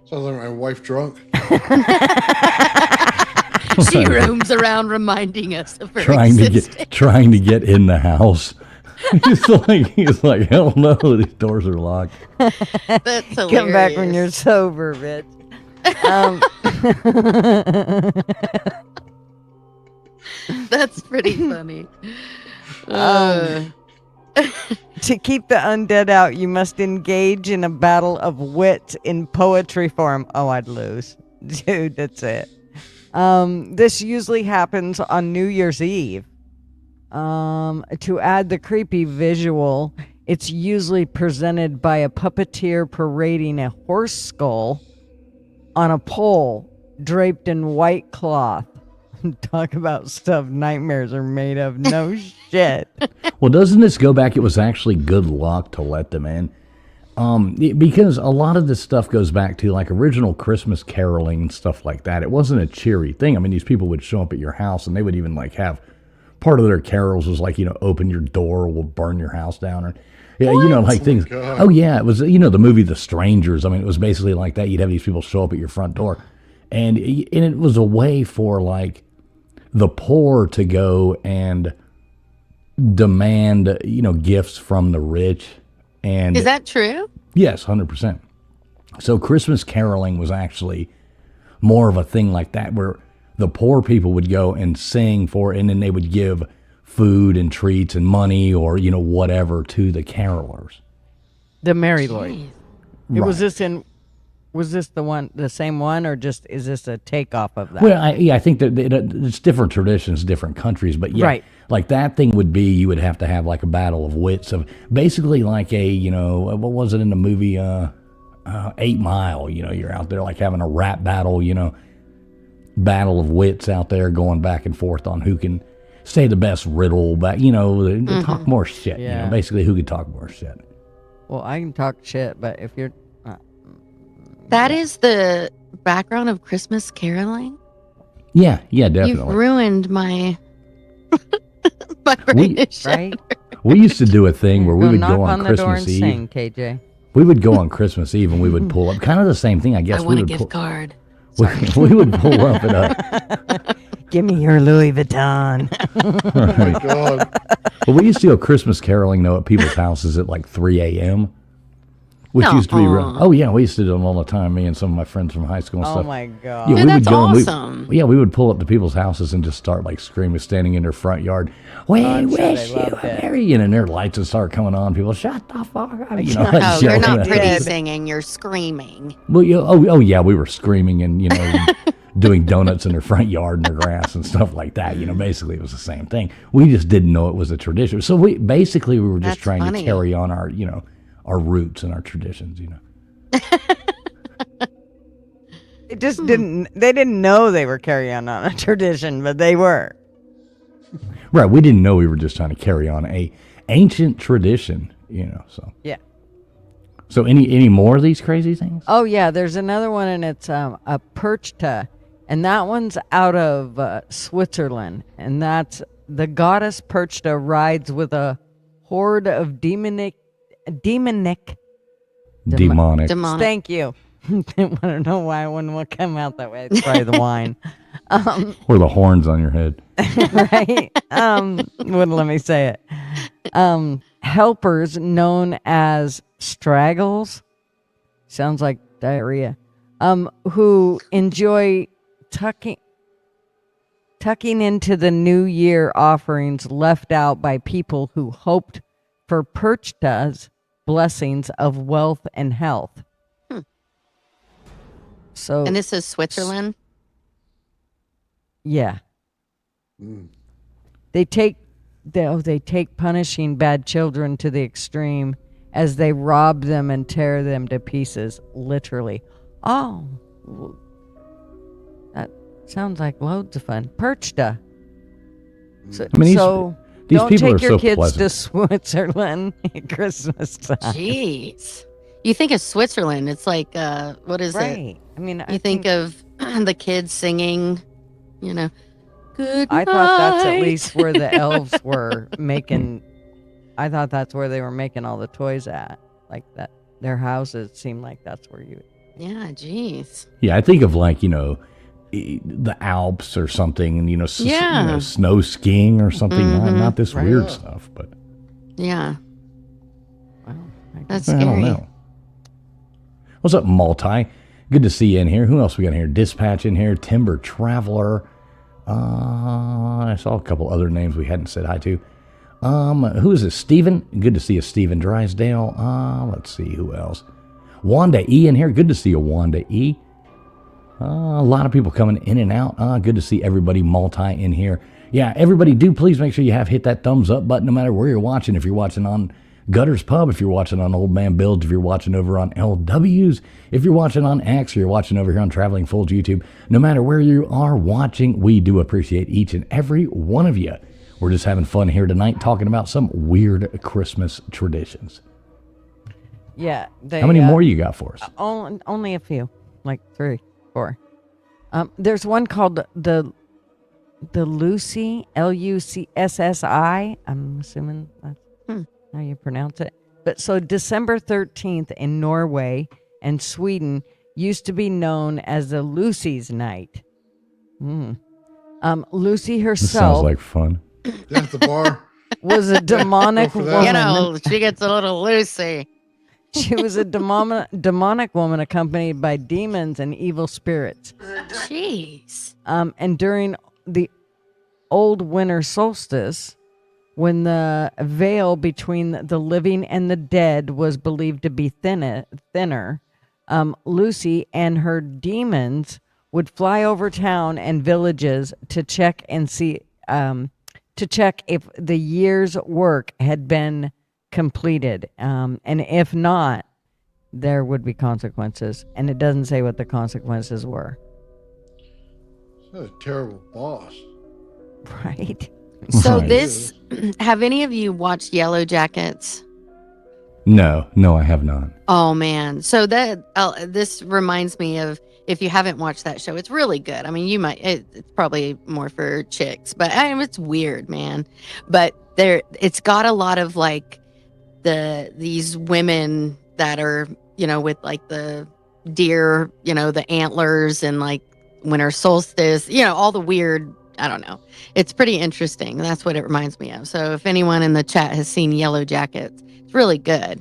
Sounds like my wife drunk. She roams around reminding us of her trying existence. to get in the house. he's like, hell no, these doors are locked. That's hilarious. Come back when you're sober, bitch. That's pretty funny. To keep the undead out, you must engage in a battle of wits in poetry form. Oh, I'd lose. Dude, that's it. This usually happens on New Year's Eve. To add the creepy visual, it's usually presented by a puppeteer parading a horse skull on a pole draped in white cloth. Talk about stuff nightmares are made of. No shit. Well, doesn't this go back? It was actually good luck to let them in. Because a lot of this stuff goes back to like original Christmas caroling and stuff like that. It wasn't a cheery thing. I mean, these people would show up at your house and they would even like have part of their carols was like, open your door or we'll burn your house down. Or, yeah, like things. God. Oh, yeah. It was, the movie The Strangers. I mean, it was basically like that. You'd have these people show up at your front door. And it was a way for like the poor to go and demand, gifts from the rich. And Is that true? yes, 100%. So Christmas caroling was actually more of a thing like that, where the poor people would go and sing for it, and then they would give food and treats and money or, whatever to the carolers. The Mary Lloyd. Jeez. Right. Was this the same one, or just is this a takeoff of that? Well, I think that it's different traditions, different countries, but yeah, Right. like that thing would be, you would have to have like a battle of wits of basically like a, what was it in the movie, 8 Mile, you're out there like having a rap battle, battle of wits out there going back and forth on who can. say the best riddle, but they talk more shit. Yeah. Basically, who could talk more shit? Well, I can talk shit, but if you're That is the background of Christmas caroling. Yeah, You've definitely. ruined my my We- rendition. right, We used to do a thing where we Go would knock go on the door and Christmas Eve. sing, KJ. We would go on Christmas Eve and we would pull up. Kind of the same thing, I guess. I want we a would gift pull, card. we would pull up at Give me your Louis Vuitton. Oh my God. But we used to go Christmas caroling though at people's houses at like 3 a.m. Which used to be real. Oh yeah, we used to do them all the time. Me and some of my friends from high school and Oh stuff. my God. Yeah, Dude, we would that's go and awesome. we would pull up to people's houses and just start like screaming, standing in their front yard. We I'm sure wish they you loved a it. merry, and their lights would start coming on. People, shut the fuck up. Oh, that you're shit not like that. pretty did. singing. You're screaming. Well, yeah, we were screaming and doing donuts in their front yard in their grass and stuff like that. Basically it was the same thing. We just didn't know it was a tradition. So we were just That's trying funny. to carry on our our roots and our traditions. It just didn't. They didn't know they were carrying on a tradition, but they were. Right. We didn't know we were just trying to carry on a ancient tradition. So Yeah. so any more of these crazy things? Oh yeah, there's another one, and it's a Perchta, and that one's out of Switzerland, and that's the goddess Perchta rides with a horde of demonic. Demonic. Demonic. Thank you. I don't know why one will come out that way. It's probably the wine, Or the horns on your head. right? Wouldn't let me say it. Helpers known as straggles, sounds like diarrhea, who enjoy tucking into the new year offerings left out by people who hoped for Perchta's blessings of wealth and health. So, And this is Switzerland. yeah, they take punishing bad children to the extreme as they rob them and tear them to pieces, literally. Oh, that sounds like loads of fun. Perchta. So, I mean, these don't people take are your so kids pleasant. to Switzerland at Christmas time. Jeez. You think of Switzerland, it's like, what is it? Right. I mean, You think of the kids singing, good I thought that's at night." least where the elves were making. I thought that's where they were making all the toys at. Like that, their houses seemed like that's where you. Yeah, jeez. Yeah, I think of like, the Alps or something, and Yeah. snow skiing or something. Not this Right. weird stuff, but Yeah, Well, that's I scary. don't know. What's up, Multi? Good to see you in here. Who else we got in here? Dispatch in here. Timber Traveler. I saw a couple other names we hadn't said hi to. Who is this? Steven? Good to see you, Steven Drysdale. Let's see who else. Wanda E in here. Good to see you, Wanda E. A lot of people coming in and out. Good to see everybody Multi in here. Yeah, everybody do please make sure you hit that thumbs up button no matter where you're watching. If you're watching on Gutters Pub, if you're watching on Old Man Builds, if you're watching over on LW's, if you're watching on X, or you're watching over here on Traveling Fools YouTube, no matter where you are watching, we do appreciate each and every one of you. We're just having fun here tonight talking about some weird Christmas traditions. Yeah. They, How many more you got for us? Only a few, like 3, 4. There's one called the Lucy, Lucssi. I'm assuming that's how you pronounce it. But so December 13th in Norway and Sweden used to be known as the Lucy's Night. Lucy This herself sounds like fun. Yeah, at the bar. was a demonic Go for that. woman. She gets a little Lucy. She was a demonic woman accompanied by demons and evil spirits. Jeez. And during the old winter solstice, when the veil between the living and the dead was believed to be thinner, Lucy and her demons would fly over town and villages to check and see, to check if the year's work had been completed, and if not, there would be consequences. And it doesn't say what the consequences were. What a terrible boss. Right? So Right. this, have any of you watched Yellow Jackets? No, I have not. Oh man. So that this reminds me of, if you haven't watched that show, it's really good. I mean, it's probably more for chicks, but it's weird, man. But it's got a lot of like these women that are, with like the deer, the antlers and like winter solstice, all the weird, I don't know. It's pretty interesting. That's what it reminds me of. So if anyone in the chat has seen Yellow Jackets, it's really good.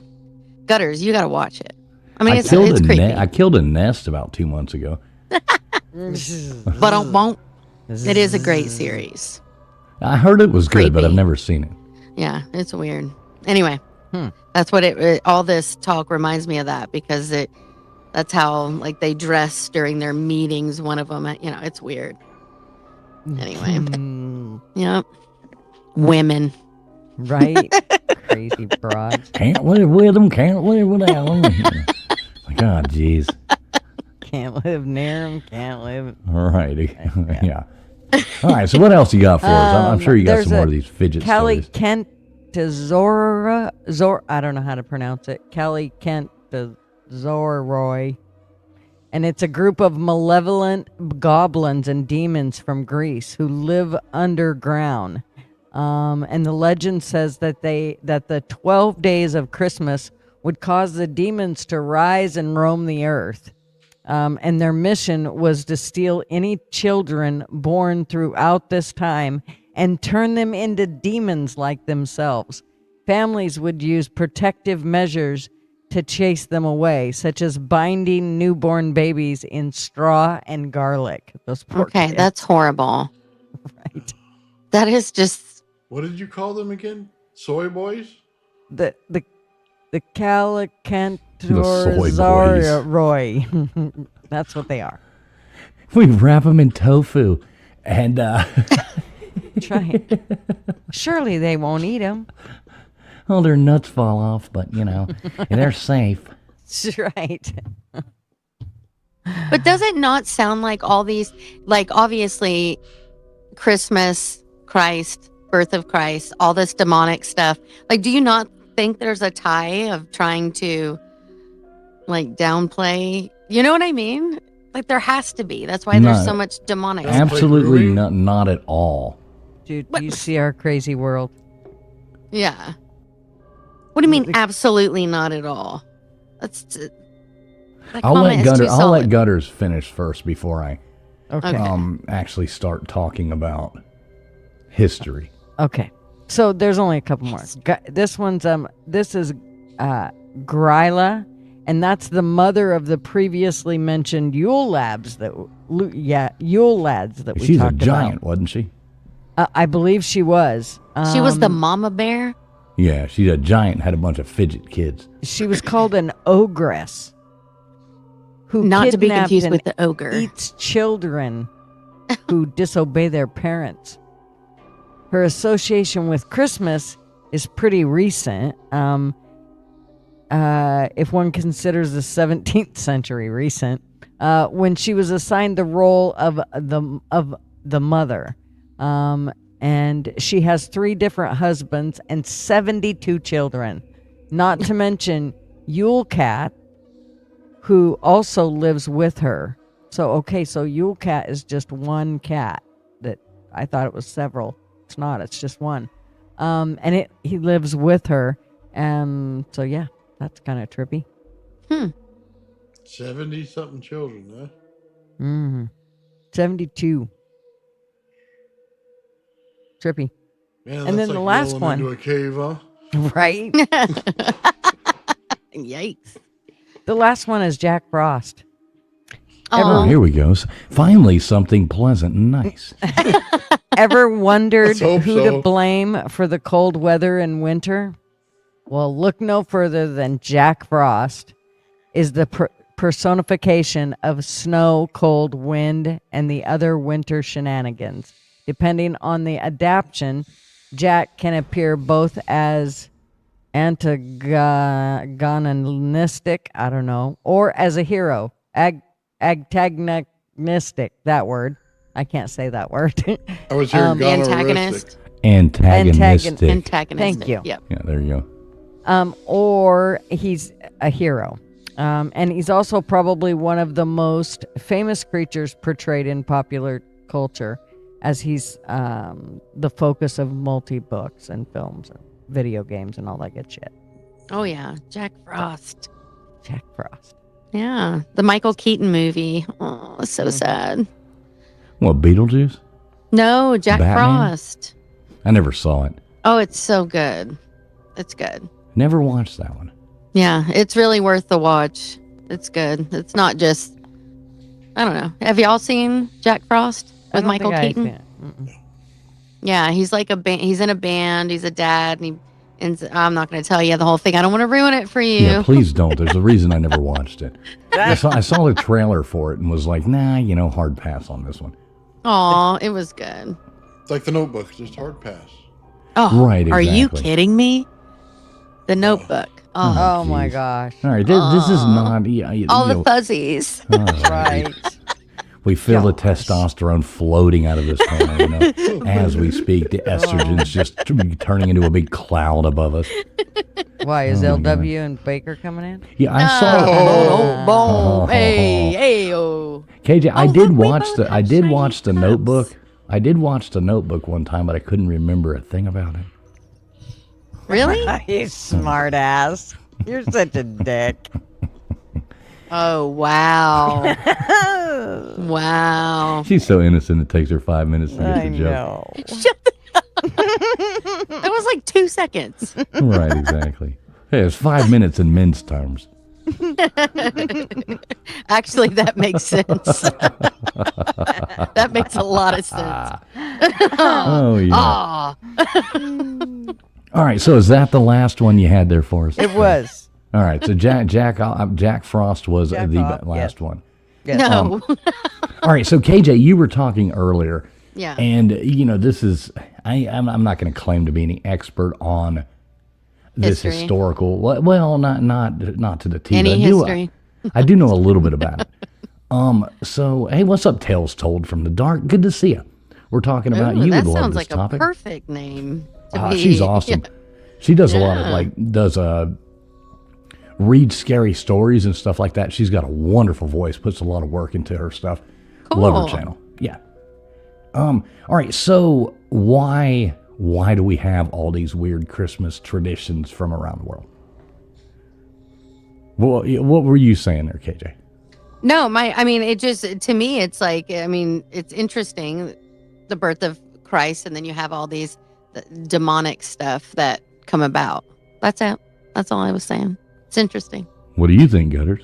Gutters, you got to watch it. I mean, it's creepy. I killed a nest about 2 months ago. But I won't. It is a great series. I heard it was good, but I've Creepy. never seen it. Yeah, it's weird. Anyway, that's what all this talk reminds me of, that because that's how like they dress during their meetings. One of them, it's weird. Anyway, yep, women. Right? Crazy broads. Can't live with them, can't live without them. God, jeez. Can't live near them, can't live. All right. Yeah. All right, so what else you got for us? I'm sure you got some more of these fidget Kelly stories. Kent I don't know how to pronounce it. Kelly Kent Zorroy. And it's a group of malevolent goblins and demons from Greece who live underground. And the legend says that the 12 days of Christmas would cause the demons to rise and roam the earth. And their mission was to steal any children born throughout this time and turn them into demons like themselves. Families would use protective measures to chase them away, such as binding newborn babies in straw and garlic. Those poor kids. That's horrible. Right. That is just. What did you call them again? Soy boys? The Calicantor soy Zarroy. That's what they are. We wrap them in tofu, and Try it. Surely they won't eat them. well, their nuts fall off, but they're safe. That's right. But does it not sound like all these, like obviously Christmas, Christ, birth of Christ, all this demonic stuff? Like, do you not think there's a tie of trying to like downplay? You know what I mean? Like there has to be. That's why there's so much demonic stuff. Absolutely not at all. Dude, do you see our crazy world? Yeah. What do you mean absolutely not at all? That I'll comment is too let solid. Gutters finish first before I Okay. actually start talking about history. Okay. So there's only a couple more. This one's this is Gryla, and that's the mother of the previously mentioned Yule lads that Yule lads that we She's a talked giant, about. wasn't she? I believe she was. She was the mama bear? Yeah, she's a giant and had a bunch of fidget kids. She was called an ogress. Who Not to be kidnapped confused and with the ogre. eats children who disobey their parents. Her association with Christmas is pretty recent. If one considers the 17th century recent, when she was assigned the role of the mother. And she has 3 different husbands and 72 children. Not to mention Yule Cat, who also lives with her. So Yule Cat is just one cat. That I thought it was several. It's not. It's just one. And he lives with her. So yeah, that's kind of trippy. 70-something children, huh? 72. Trippy. Man, And that's then the like last rolling one. into a cave, huh? Right? Yikes. The last one is Jack Frost. Oh, here we go. Finally, something pleasant and nice. Ever wondered Let's hope who so. to blame for the cold weather in winter? Well, look no further than Jack Frost is the personification of snow, cold, wind, and the other winter shenanigans. Depending on the adaptation, Jack can appear both as antagonistic, I don't know, or as a hero, antagonistic, that word. I can't say that word. I was hearing The antagonist. Antagonistic. Antagonistic. Thank you. Yep. Yeah, there you go. Or he's a hero. And he's also probably one of the most famous creatures portrayed in popular culture, as he's the focus of multi-books and films and video games and all that good shit. Oh yeah, Jack Frost. Jack Frost. Yeah, the Michael Keaton movie. Oh, it's so sad. What, Beetlejuice? No, Jack Batman? Frost. I never saw it. Oh, it's so good. It's good. Never watched that one. Yeah, it's really worth the watch. It's good. It's not just, I don't know. Have y'all seen Jack Frost I with don't Michael think I've Keaton? seen it. Mm-mm. Yeah, he's like he's in a band. He's a dad, and I'm not going to tell you the whole thing. I don't want to ruin it for you. Yeah, please don't. There's a reason I never watched it. I saw the trailer for it and was like, nah, hard pass on this one. Aw, it was good. It's like The Notebook, just hard pass. Oh, Right, Are you exactly. kidding me? The Notebook. Oh, Oh my geez. gosh. All right, this is not... all the fuzzies. all right. Right. We feel the Gosh. testosterone floating out of this panel, as we speak. The estrogen's just turning into a big cloud above us. Why is Oh, my LW and Baker coming in? Yeah, I saw... Oh, boom. Hey, hey, oh. KJ, I Oh, did look, we watch both the I have did shiny watch the cups. Notebook. I did watch the Notebook one time, but I couldn't remember a thing about it. Really? You smart ass. You're such a dick. Oh, wow. Wow. She's so innocent it takes her 5 minutes to get I the joke. know. Shut the That was like 2 seconds. Right, exactly. Hey, it's 5 minutes in men's terms. Actually, that makes sense. That makes a lot of sense. Oh yeah. Ah. All right, so is that the last one you had there for us? It was. All right, so Jack Frost was Jack the Frost, last yes. one. Yes. No. All right, so KJ, you were talking earlier, Yeah. and this is I'm not going to claim to be any expert on this History. historical. Well, not to the T. Any but I do, history. I do know a little bit about it. So hey, what's up, Tales Told from the Dark? Good to see you. We're talking about Ooh, you. that Would love sounds this like topic. a perfect name. To be. She's awesome. She does a lot of Yeah. read scary stories and stuff like that. She's got a wonderful voice, puts a lot of work into her stuff. Love Cool. her channel. Yeah. All right, so why do we have all these weird Christmas traditions from around the world? Well, what were you saying there, KJ? No, it just, to me, it's like, it's interesting, the birth of Christ, and then you have all these demonic stuff that come about. That's it. That's all I was saying. It's interesting. What do you think, Gutters?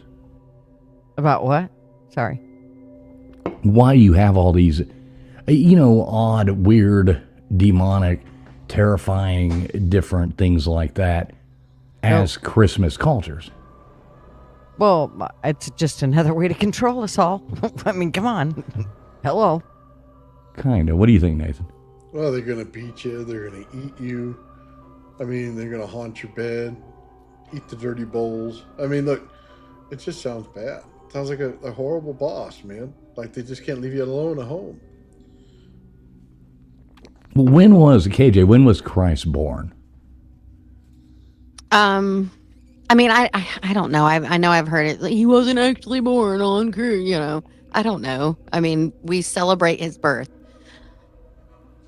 About what? Sorry. Why you have all these, odd, weird, demonic, terrifying, different things like that as Christmas cultures? Well, it's just another way to control us all. I mean, come on. Hello. Kind of. What do you think, Nathan? Well, they're going to beat you. They're going to eat you. I mean, they're going to haunt your bed, eat the dirty bowls. I mean, look, it just sounds bad. Sounds like a horrible boss, man. Like they just can't leave you alone at home. Well, when was Christ born? I don't know. I know I've heard it. He wasn't actually born on, I don't know. I mean, we celebrate his birth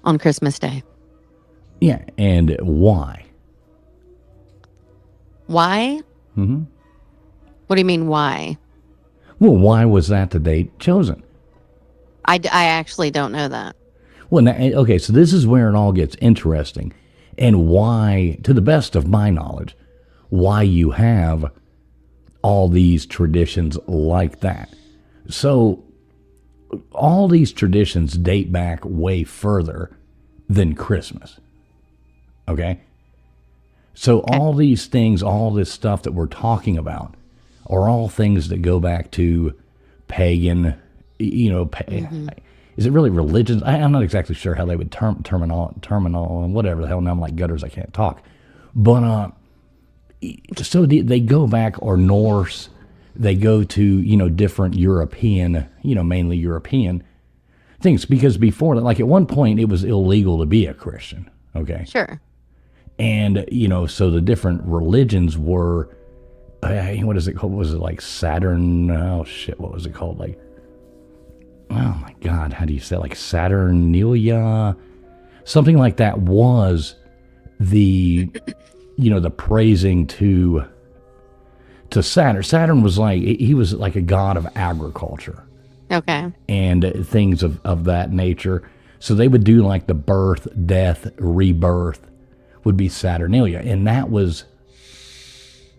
on Christmas Day. Yeah, and why? Why? Mm-hmm. What do you mean, why? Well, why was that the date chosen? I actually don't know that. Well, now, okay, so this is where it all gets interesting, and why, to the best of my knowledge, why you have all these traditions like that. So, all these traditions date back way further than Christmas. Okay? So, all these things, all this stuff that we're talking about, are all things that go back to pagan, is it really religions? I'm not exactly sure how they would terminal, and whatever the hell. Now I'm like Gutters, I can't talk. But, so they go back, or Norse, they go to, different European, mainly European things. Because before that, like at one point, it was illegal to be a Christian. Okay. Sure. And, so the different religions were, what is it called? Was it like Saturn? Oh, shit. What was it called? Like, oh my God. How do you say it? Like Saturnalia? Something like that was the, the praising to Saturn. Saturn was like, he was like a god of agriculture. Okay. And things of that nature. So they would do like the birth, death, rebirth would be Saturnalia. And that was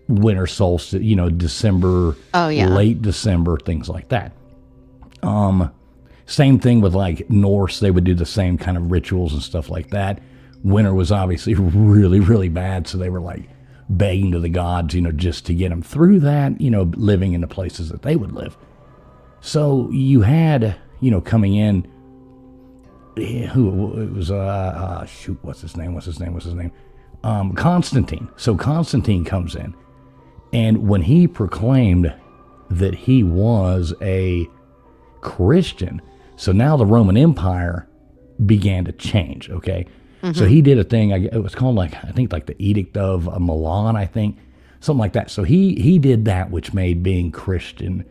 winter solstice, December, late December, things like that. Same thing with like Norse. They would do the same kind of rituals and stuff like that. Winter was obviously really, really bad. So they were like begging to the gods, just to get them through that, living in the places that they would live. So you had, coming in, who it was, what's his name? Constantine. So Constantine comes in, and when he proclaimed that he was a Christian, so now the Roman Empire began to change, okay? So he did a thing, it was called I think the Edict of Milan, I think, something like that. So he did that, which made being Christian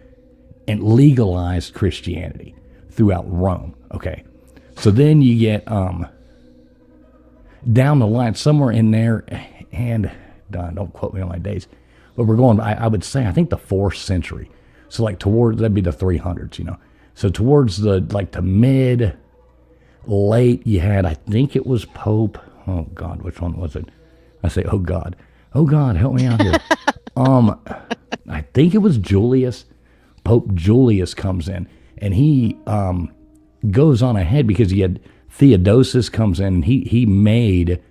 and legalized Christianity throughout Rome, okay? So then you get down the line, somewhere in there, and don't quote me on my dates, but we're going, I would say, I think the 4th century. So that'd be the 300s, So towards the late, you had, I think it was Pope, oh God, which one was it? I say, oh God, help me out here. I think it was Julius. Pope Julius comes in, and he goes on ahead because he had Theodosius comes in, and he made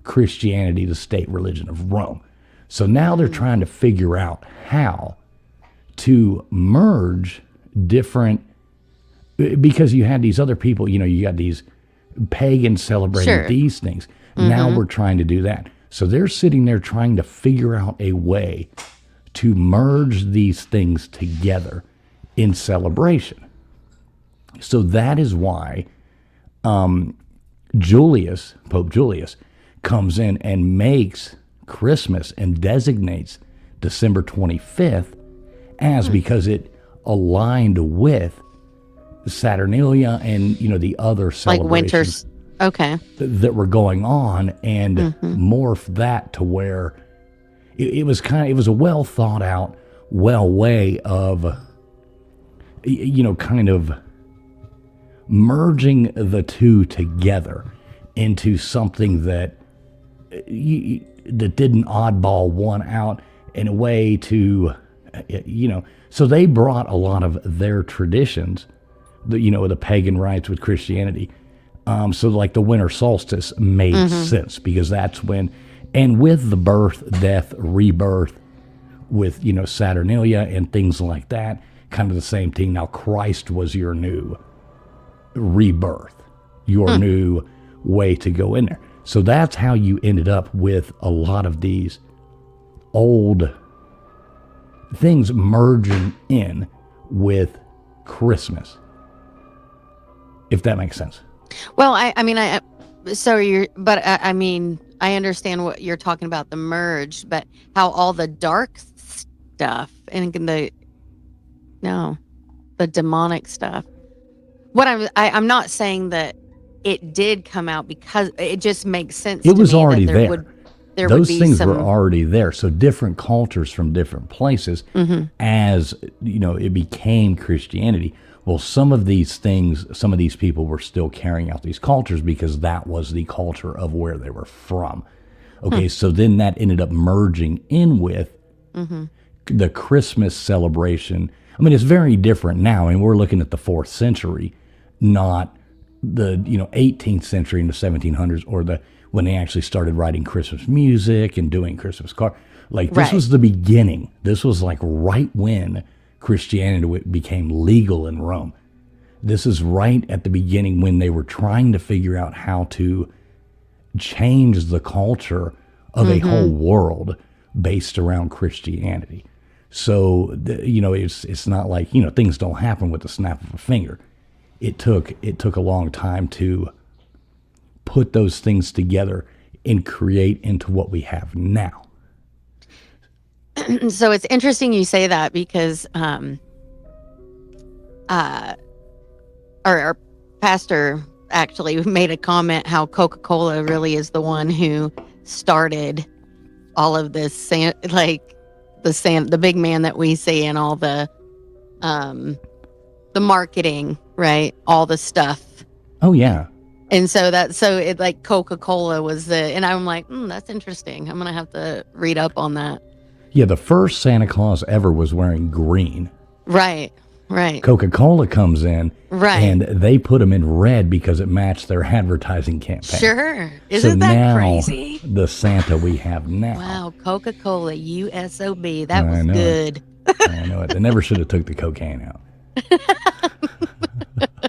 Christianity the state religion of Rome. So now they're trying to figure out how to merge different, because you had these other people, you got these pagans celebrating these things. Now we're trying to do that. So they're sitting there trying to figure out a way to merge these things together in celebration. So that is why Pope Julius comes in and makes Christmas and designates December 25th as because it aligned with Saturnalia and the other celebrations that were going on, and morphed that to where it was a well thought out way of kind of merging the two together into something that didn't oddball one out in a way to so they brought a lot of their traditions, the pagan rites with Christianity. So like the winter solstice made sense because that's when, and with the birth, death, rebirth with, Saturnalia and things like that, kind of the same thing. Now Christ was your new rebirth, your new way to go in there. So that's how you ended up with a lot of these old things merging in with Christmas, if that makes sense. Well, I understand what you're talking about, the merge, but how all the dark stuff and the demonic stuff. What I'm not saying that it did come out, because it just makes sense. It was already there. Those things were already there. So different cultures from different places, as it became Christianity. Well, some of these things, some of these people were still carrying out these cultures because that was the culture of where they were from. Okay, so then that ended up merging in with the Christmas celebration. I mean, it's very different now, and we're looking at the 4th century, not the 18th century and the 1700s, or when they actually started writing Christmas music and doing Christmas cards. Like this was the beginning. This was like right when Christianity became legal in Rome. This is right at the beginning when they were trying to figure out how to change the culture of a whole world based around Christianity. So, it's not like, things don't happen with the snap of a finger. It took a long time to put those things together and create into what we have now. So it's interesting you say that because our pastor actually made a comment how Coca-Cola really is the one who started all of this, like the big man that we see and all the marketing, right? All the stuff. Oh yeah. And so it like Coca-Cola was and I'm like, that's interesting. I'm going to have to read up on that. Yeah, the first Santa Claus ever was wearing green. Right. Coca-Cola comes in, right, and they put them in red because it matched their advertising campaign. Sure. Isn't that now, crazy? The Santa we have now. Wow, Coca-Cola, USOB. That was know good. I know it. They never should have took the cocaine out.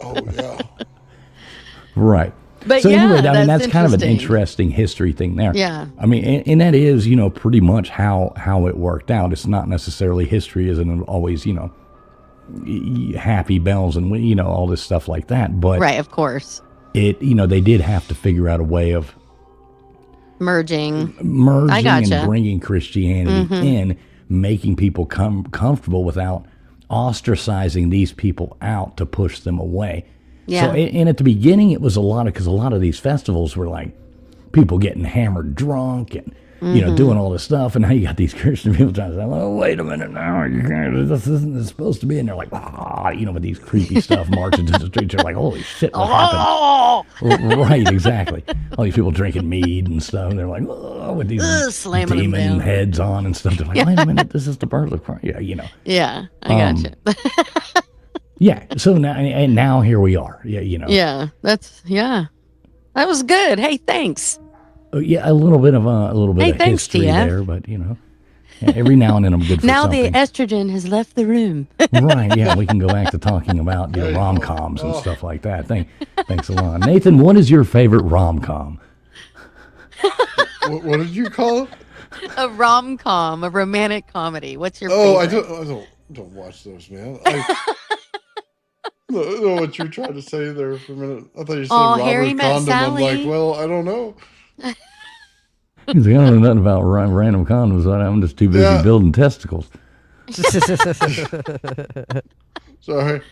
Oh, yeah. Right. But so yeah, anyway, I mean, that's kind of an interesting. interesting history thing there. Yeah. I mean, and that is, pretty much how it worked out. It's not necessarily history isn't always, happy bells and, all this stuff like that. But right, of course. they did have to figure out a way of merging I gotcha. and bringing Christianity in, making people comfortable without ostracizing these people out to push them away. Yeah. So, and at the beginning, it was because a lot of these festivals were like people getting hammered drunk and, doing all this stuff. And now you got these Christian people trying to say, oh, wait a minute now, you can't, this isn't supposed to be. And they're like, with these creepy stuff marching to the streets. You're like, holy shit, what happened? Right, exactly. All these people drinking mead and stuff. And they're like, with these slamming demon them down. heads on and stuff. They're like, wait a minute, this is the birth of Christ. Yeah, Yeah, I gotcha. Yeah. So now here we are. Yeah, Yeah, that was good. Hey, thanks. Yeah, a little bit of thanks, history TF. there, but every now and then I'm good for now something. the estrogen has left the room. Right? Yeah, we can go back to talking about rom-coms and stuff like that. Thanks a lot, Nathan. What is your favorite rom-com? What did you call it? A rom-com, a romantic comedy. What's your favorite? I don't watch those, man. I don't know what you were trying to say there for a minute. I thought you said Robert Harry Met Condom. Sally. I'm like, well, I don't know. He's like, I don't know nothing about random condoms. I'm just too busy building testicles. Sorry.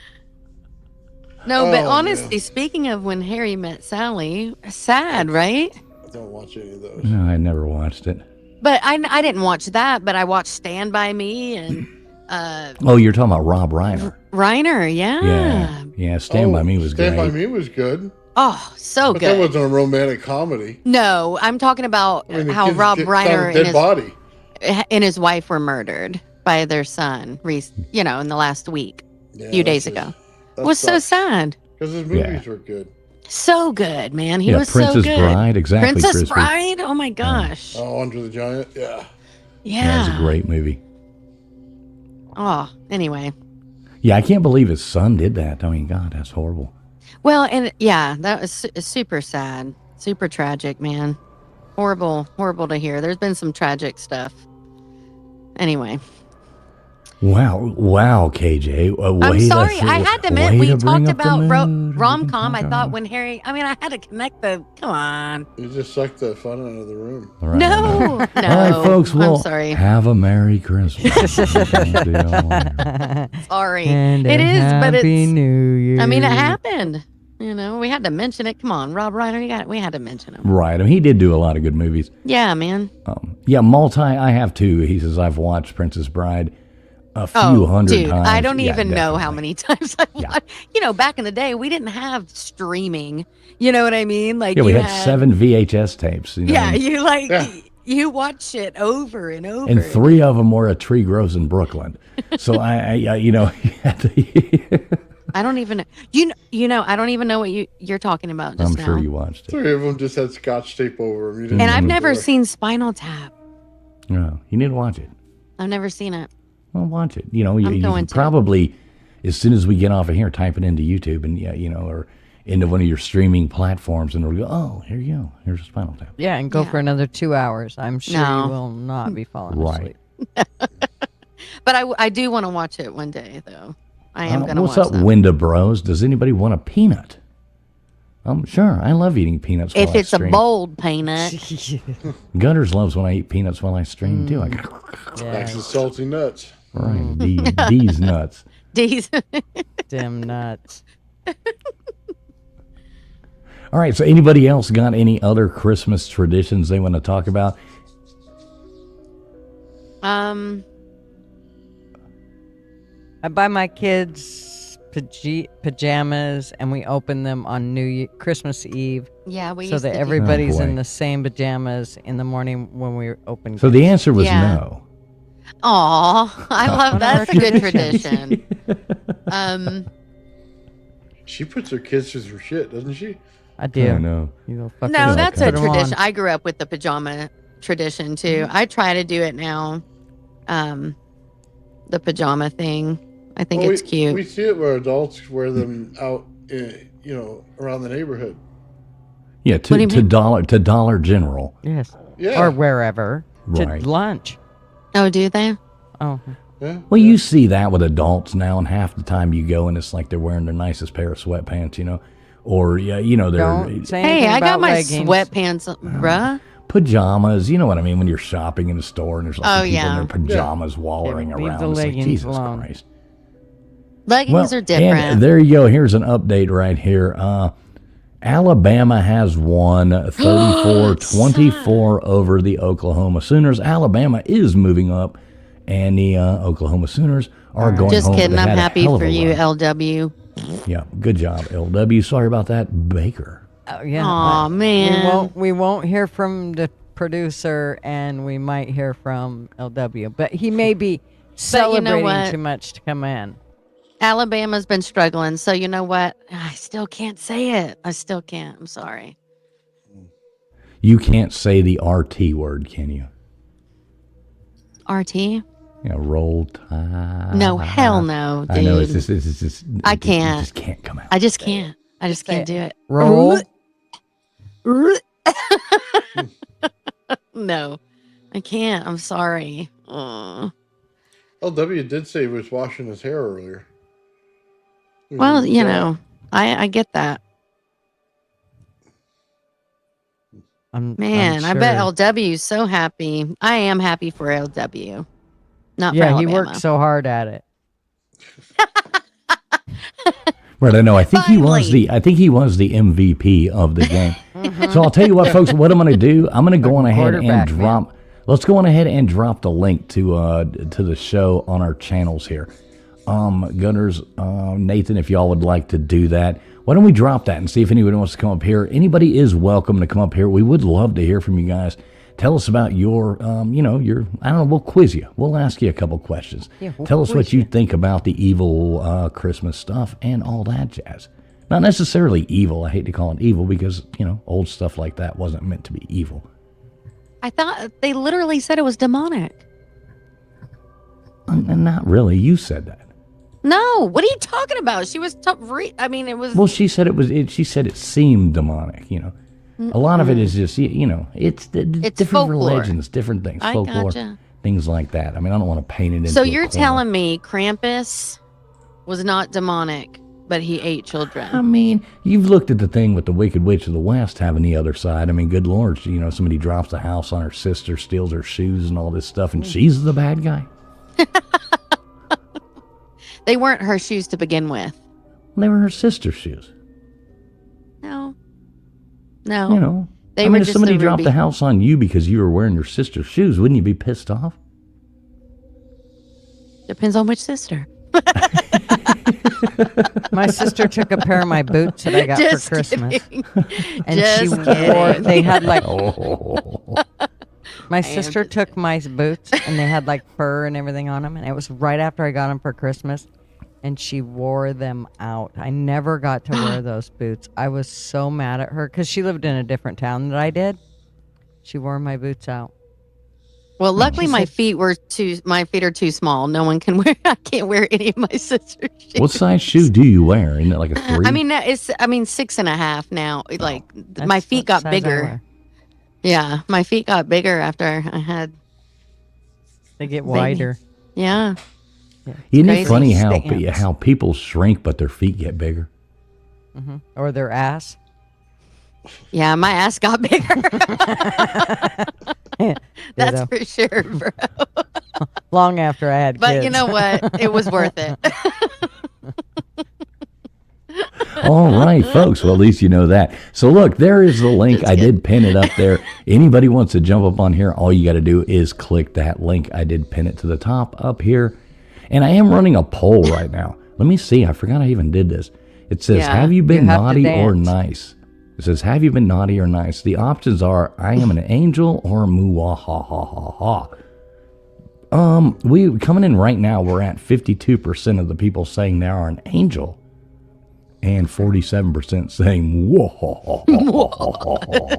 No, but honestly, speaking of When Harry Met Sally, sad, right? I don't watch any of those. No, I never watched it. But I didn't watch that, but I watched Stand By Me and oh, you're talking about Rob Reiner. Reiner, yeah. Yeah, Stand By Me was great. Stand By Me was good. Oh, so But good. that wasn't a romantic comedy. No, I'm talking about I mean, the how kids Rob found Reiner a dead body. and his wife were murdered by their son, in the last week, a few days ago. It was so sad. Because his movies were good. So good, man. He was Princess so good. Bride, exactly. Princess Crispy. Bride? Oh my gosh. Oh, Under the Giant? Yeah. Yeah, it was a great movie. Oh, anyway. Yeah, I can't believe his son did that. I mean, God, that's horrible. Well, and that was super sad, super tragic, man. Horrible to hear. There's been some tragic stuff. Anyway. Wow, KJ. I'm sorry. I had to admit, we talked about rom-com. rom-com. I thought I had to connect come on. You just sucked the fun out of the room. Right, No. All right, folks. Well, I'm sorry. have a Merry Christmas. Sorry. And It is, but Happy it's. New Year. I mean, it happened. We had to mention it. Come on, Rob Reiner. We had to mention him. Right. I mean, he did do a lot of good movies. Yeah, man. I have too. He says, I've watched Princess Bride a few hundred times. I don't even know definitely. how many times I've watched. Back in the day, we didn't have streaming. You know what I mean? Like, we had 7 VHS tapes. Yeah, you watch it over and over. And 3 of them were A Tree Grows in Brooklyn. So I I don't even know. I don't even know what you're talking about just I'm now. sure you watched it. 3 of them just had Scotch tape over them. And I've never seen Spinal Tap. No, you need to watch it. I've never seen it. Well, watch it. You can going to. probably, as soon as we get off of here, type it into YouTube and or into one of your streaming platforms, and it'll go, oh, here you go. Here's a Spinal Tap. Yeah, and go for another 2 hours. I'm sure No. you will not be falling Right. asleep. But I do want to watch it one day, though. I am going to watch What's up, that. Winda Bros? Does anybody want a peanut? Sure. I love eating peanuts while If I it's a stream. bold peanut. Gutters loves when I eat peanuts while I stream, too. Back to the salty nuts. Right. These nuts. These. Dim nuts. All right. So anybody else got any other Christmas traditions they want to talk about? I buy my kids pajamas, and we open them on Christmas Eve, Yeah, we so used that to do everybody's Oh, boy. in the same pajamas in the morning when we open. So the gifts. answer was Yeah. no. Aw, I love that's a good tradition. tradition. She puts her kids through her shit, doesn't she? I do. I know. You little fuckers. No, that's a Put 'em on. tradition. I grew up with the pajama tradition too. I try to do it now. The pajama thing. I think Well, it's cute. We see it where adults wear them out, around the neighborhood. Yeah, What do you to mean? Dollar General. Yes. Yeah. Or wherever. Right. To lunch. Oh, do they? Oh. Yeah. Well, you see that with adults now, and half the time you go and it's like they're wearing their nicest pair of sweatpants, or they're Don't say anything Hey, I got about my leggings. sweatpants, bruh. pajamas. You know what I mean when you're shopping in the store and there's like Oh, people yeah. in their pajamas wallowing Yeah, leave around. the It's like, leggings Jesus alone. Christ. Leggings are different. And there you go. Here's an update right here. Alabama has won 34-24 over the Oklahoma Sooners. Alabama is moving up, and the Oklahoma Sooners are going Just home. kidding. They I'm had a happy hell of for a you, run. LW. Yeah, good job, LW. Sorry about that, Baker. Oh, yeah. Aw, man. We won't hear from the producer, and we might hear from LW, but he may be celebrating what? too much to come in. Alabama's been struggling, so you know what? I still can't say it. I still can't. I'm sorry. You can't say the RT word, can you? RT? Yeah, roll tide. No, hell no, dude. I know it's just I it can't. just can't come out. I just can't. I just Say can't it. do it. Roll. No, I can't. I'm sorry. LW did say he was washing his hair earlier. Well, I get that. Man, I bet sure. LW is so happy. I am happy for LW. Not for Yeah, he Alabama. worked so hard at it. Right, I know. I think he was Finally. the MVP of the game. So I'll tell you what, folks. What I'm going to do, I'm going to go on ahead and Quarterback, drop. Let's go on ahead and drop the link to the show on our channels here. Gunners, Nathan, if y'all would like to do that, why don't we drop that and see if anybody wants to come up here? Anybody is welcome to come up here. We would love to hear from you guys. Tell us about your, I don't know, we'll quiz you. We'll ask you a couple questions. Yeah, we'll Tell us what quiz you you. think about the evil Christmas stuff and all that jazz. Not necessarily evil. I hate to call it evil because, old stuff like that wasn't meant to be evil. I thought they literally said it was demonic. And not really. You said that. No, what are you talking about? She was it was. Well, she said she said it seemed demonic, A lot of it is just, it's different folklore. religions, different things, I folklore, gotcha. things like that. I mean, I don't want to paint it into So a you're corner. telling me Krampus was not demonic, but he ate I children? mean, you've looked at the thing with the Wicked Witch of the West having the other side. I mean, good Lord, somebody drops a house on her sister, steals her shoes and all this stuff, and she's the bad guy. They weren't her shoes to begin with. They were her sister's shoes. No. They I were mean, if just somebody the dropped ruby. a house on you because you were wearing your sister's shoes, wouldn't you be pissed off? Depends on which sister. My sister took a pair of my boots that I got Just for Christmas, kidding. and she Just wore. kidding. They had like Oh. my am sister just took my boots, and they had like fur and everything on them, and it was right after I got them for Christmas, and she wore them out. I never got to wear those boots. I was so mad at her because she lived in a different town than I did. She wore my boots out. Well, luckily She my said- feet are too small. No one can wear. I can't wear any of my sister's shoes. What size shoe do you wear? Isn't it like a 3? I mean, it's 6.5 now. Like That's my feet what got size I bigger. wear. Yeah, my feet got bigger after I had. They get wider. Yeah. Isn't it crazy. funny Stance. how people shrink but their feet get bigger? Or their ass. Yeah, my ass got bigger. That's Ditto. for sure, bro. Long after I had But kids. you know what? It was worth it. All right, folks. Well, at least you know that. So look, there is the link. Just I kidding. did pin it up there. Anybody wants to jump up on here, all you got to do is click that link. I did pin it to the top up here. And I am running a poll right now. Let me see. I forgot I even did this. It says, Yeah, have you been you have to naughty or dance. nice? It says, have you been naughty or nice? The options are, I am an angel or moo ha ha ha ha. We coming in right now, we're at 52% of the people saying they are an angel. And 47% saying, whoa, ha, ha, ha, ha.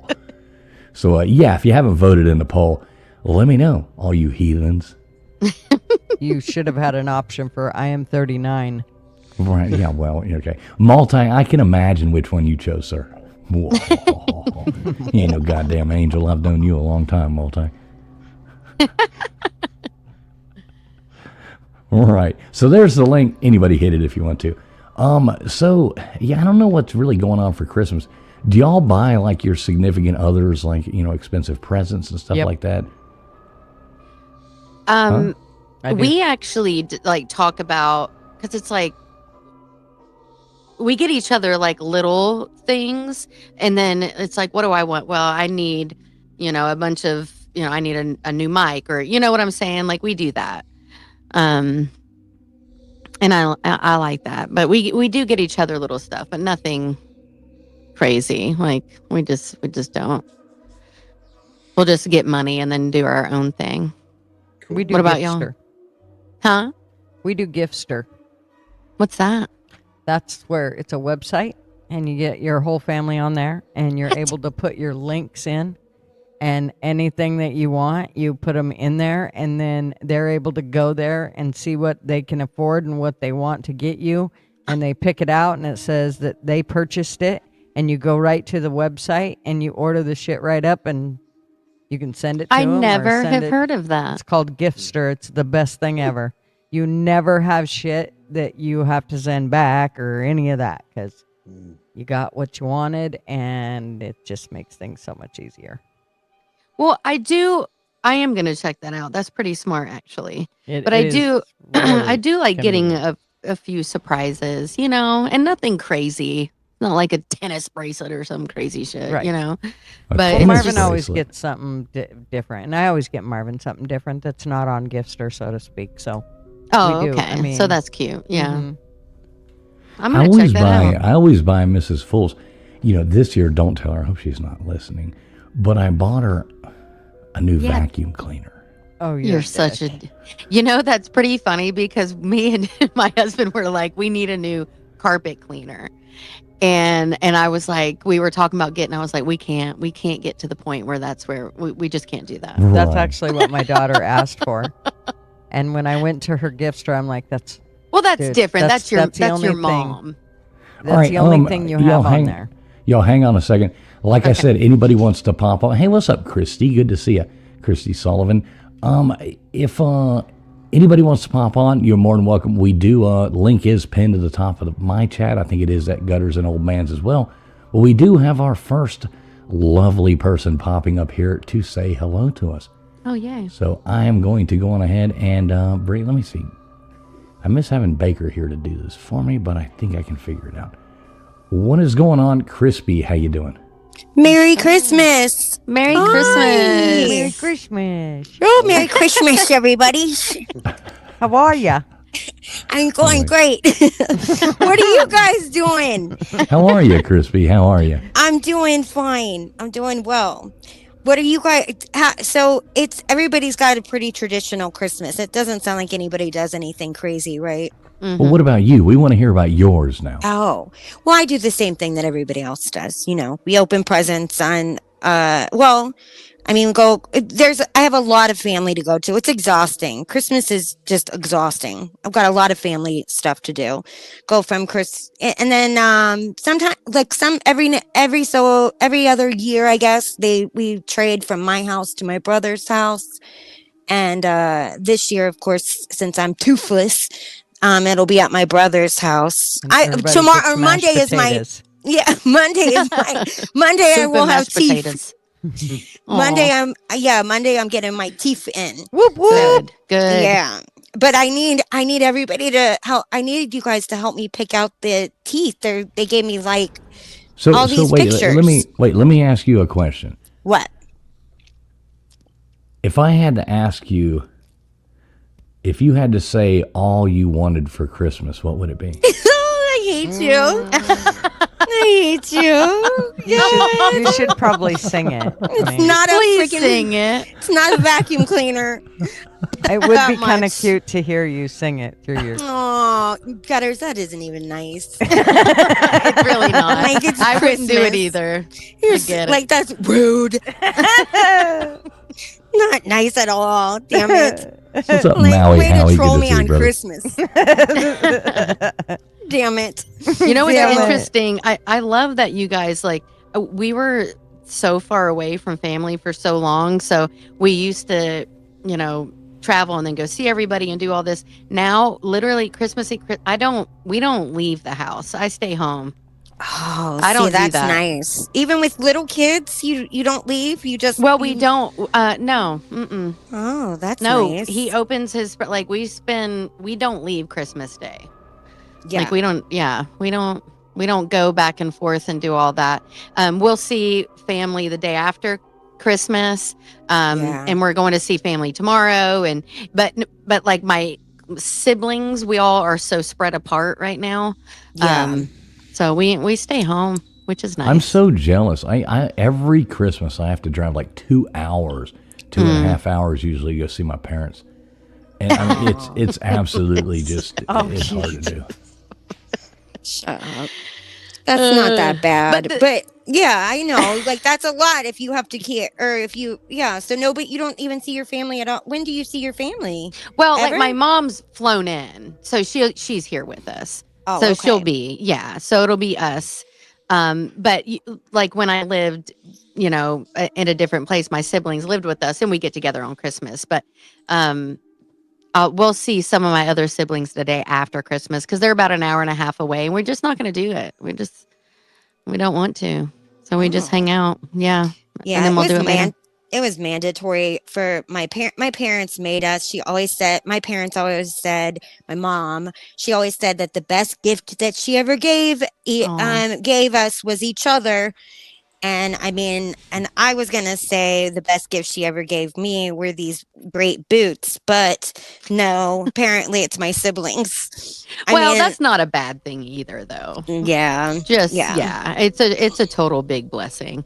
So, yeah, if you haven't voted in the poll, let me know, all you heathens. You should have had an option for I am 39. Right, yeah, well, okay. Multi, I can imagine which one you chose, sir. Whoa, ha, ha, ha. You ain't no goddamn angel. I've known you a long time, Multi. All right, so there's the link. Anybody hit it if you want to. So, yeah, I don't know what's really going on for Christmas. Do y'all buy, like, your significant others, like, expensive presents and stuff Yep. like that? I do. We actually like talk about, because it's like we get each other like little things, and then it's like, what do I want? Well, I need, a bunch of, I need a new mic, or you know what I'm saying? Like we do that. And I like that, but we do get each other little stuff, but nothing crazy. Like we just don't. We'll just get money and then do our own thing. We do What about y'all? Giftster. Huh? We do Giftster. What's that? That's where it's a website and you get your whole family on there and you're able to put your links in and anything that you want, you put them in there and then they're able to go there and see what they can afford and what they want to get you. And they pick it out and it says that they purchased it and you go right to the website and you order the shit right up and you can send it to I them. never have heard of that. It's called Giftster. It's the best thing ever. You never have shit that you have to send back or any of that because you got what you wanted and it just makes things so much easier. Well, I am going to check that out. That's pretty smart, actually. But I do, I do like getting convenient. a few surprises, and nothing crazy. Not like a tennis bracelet or some crazy shit, Right. A But Well, it's tennis Marvin just- always bracelet. gets something different, and I always get Marvin something different that's not on Giftster, so to speak. So, Oh, we do. okay. I mean, so that's cute. Yeah. mhm. I'm going to check that out. I always buy Mrs. Fools. This year, don't tell her. I hope she's not listening. But I bought her a new Yeah. vacuum cleaner. Oh, You're such a, that's pretty funny because me and my husband were like, we need a new carpet cleaner. And I was like, we were talking about I was like, we can't get to the point where that's where we just can't do that. That's Right. actually what my daughter asked for. And when I went to her gift store, I'm like, that's Well, that's Dude, different. that's That's the your only mom. that's All right, the only thing you y'all have hang- on there. Y'all hang on a second. Like I said, anybody wants to pop on. Hey, what's up, Christy? Good to see you, Christy Sullivan. If anybody wants to pop on, you're more than welcome. We do. Link is pinned to the top of my chat. I think it is at Gutters and Old Man's as well. Well, we do have our first lovely person popping up here to say hello to us. Oh, yay. So I am going to go on ahead and Bree, let me see. I miss having Baker here to do this for me, but I think I can figure it out. What is going on, Crispy? How you doing? Merry Christmas. Merry Hi. Christmas. Merry Christmas. Oh, Merry Christmas, everybody. How are ya? I'm going great. What are you guys doing? How are you, Crispy? How are you? I'm doing fine. I'm doing well. What are you guys? So everybody's got a pretty traditional Christmas. It doesn't sound like anybody does anything crazy, right? Mhm. Well, what about you? We want to hear about yours now. Oh, well, I do the same thing that everybody else does. We open presents on, I have a lot of family to go to. It's exhausting. Christmas is just exhausting. I've got a lot of family stuff to do. Go from and then, sometimes like every other year, I guess we trade from my house to my brother's house. And, this year, of course, since I'm toothless, it'll be at my brother's house. Everybody Tomorrow gets or mashed Monday is my potatoes. Yeah, Monday is my Monday. I Soup will and have mashed teeth. potatoes. Monday, Aw, Monday I'm getting my teeth in. Whoop whoop. good. Yeah, but I need everybody to help. I need you guys to help me pick out the teeth. They gave me like So all so these wait, pictures. let me ask you a question. What? If I had to ask you, if you had to say all you wanted for Christmas, what would it be? I hate you. I hate you. You should probably sing it. I mean, Not a Please freaking. sing it. It's not a vacuum cleaner. it would that be kind of much. cute to hear you sing it through your. Oh, gutters, that isn't even nice. It's really not. Like, it's I wouldn't do it Christmas. either. You're I get it. like, that's rude. Not nice at all. Damn it. What's up, Like, Maui way Howie? to troll Good to me see you, on brother. Christmas. Damn it. You know what's Damn it. interesting? I love that you guys we were so far away from family for so long. So we used to, travel and then go see everybody and do all this. Now, literally Christmas Eve, we don't leave the house. I stay home. Oh, I don't do that's that. nice. Even with little kids, you don't leave. You just We don't. No. Mm-mm. Oh, that's No. nice. He opens his we don't leave Christmas Day. yeah. Like we don't go back and forth and do all that. We'll see family the day after Christmas, Yeah. and we're going to see family tomorrow. But like my siblings, we all are so spread apart right now. Yeah. So we stay home, which is nice. I'm so jealous. I every Christmas I have to drive like 2 hours, 2.5 hours usually to go see my parents, and I mean, it's absolutely just it's hard to do. Shut up. That's not that bad. But yeah, I know. Like that's a lot if you have to care or if you so no, but you don't even see your family at all. When do you see your family? Well, Ever? like my mom's flown in, so she's here with us. Oh, So okay. she'll be, so it'll be us. But like when I lived, in a different place, my siblings lived with us and we get together on Christmas. But we'll see some of my other siblings the day after Christmas because they're about an hour and a half away and we're just not going to do it. We don't want to. So we just hang out. Yeah. Yeah, And then we'll do it later. it was mandatory for my parents made us. My parents always said, my mom, she always said that the best gift that she ever gave us was each other. And I mean, and I was going to say the best gift she ever gave me were these great boots, but no, apparently it's my siblings. That's not a bad thing either though. Yeah. It's a total big blessing.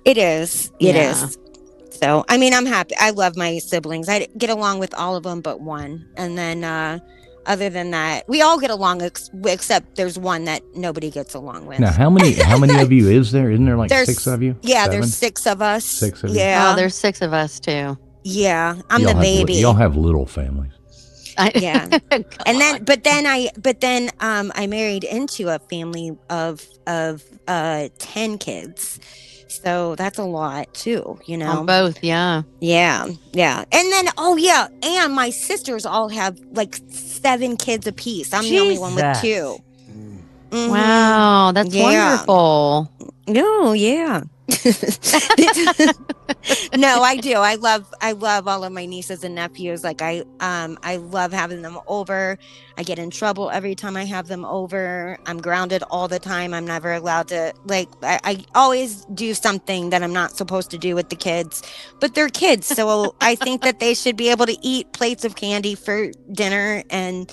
It is. It Yeah. is. So, I mean, I'm happy. I love my siblings. I get along with all of them but one. And then, other than that, we all get along except there's one that nobody gets along with. Now, how many of you is there? Isn't there like There's 6 of you? Yeah, 7? there's 6 of us. 6 of you? Yeah. Oh, there's 6 of us too. Yeah. I'm Y'all the baby. Y'all have little families. Yeah. God. And then I married into a family of 10 kids. So that's a lot too, On both, yeah. Yeah. And then and my sisters all have like 7 kids apiece. I'm the only one with Jesus. 2. Mhm. Wow, that's Yeah. wonderful. No, yeah. No, I do. I love all of my nieces and nephews. Like I love having them over. I get in trouble every time I have them over. I'm grounded all the time. I'm never allowed to I always do something that I'm not supposed to do with the kids. But they're kids, so I think that they should be able to eat plates of candy for dinner and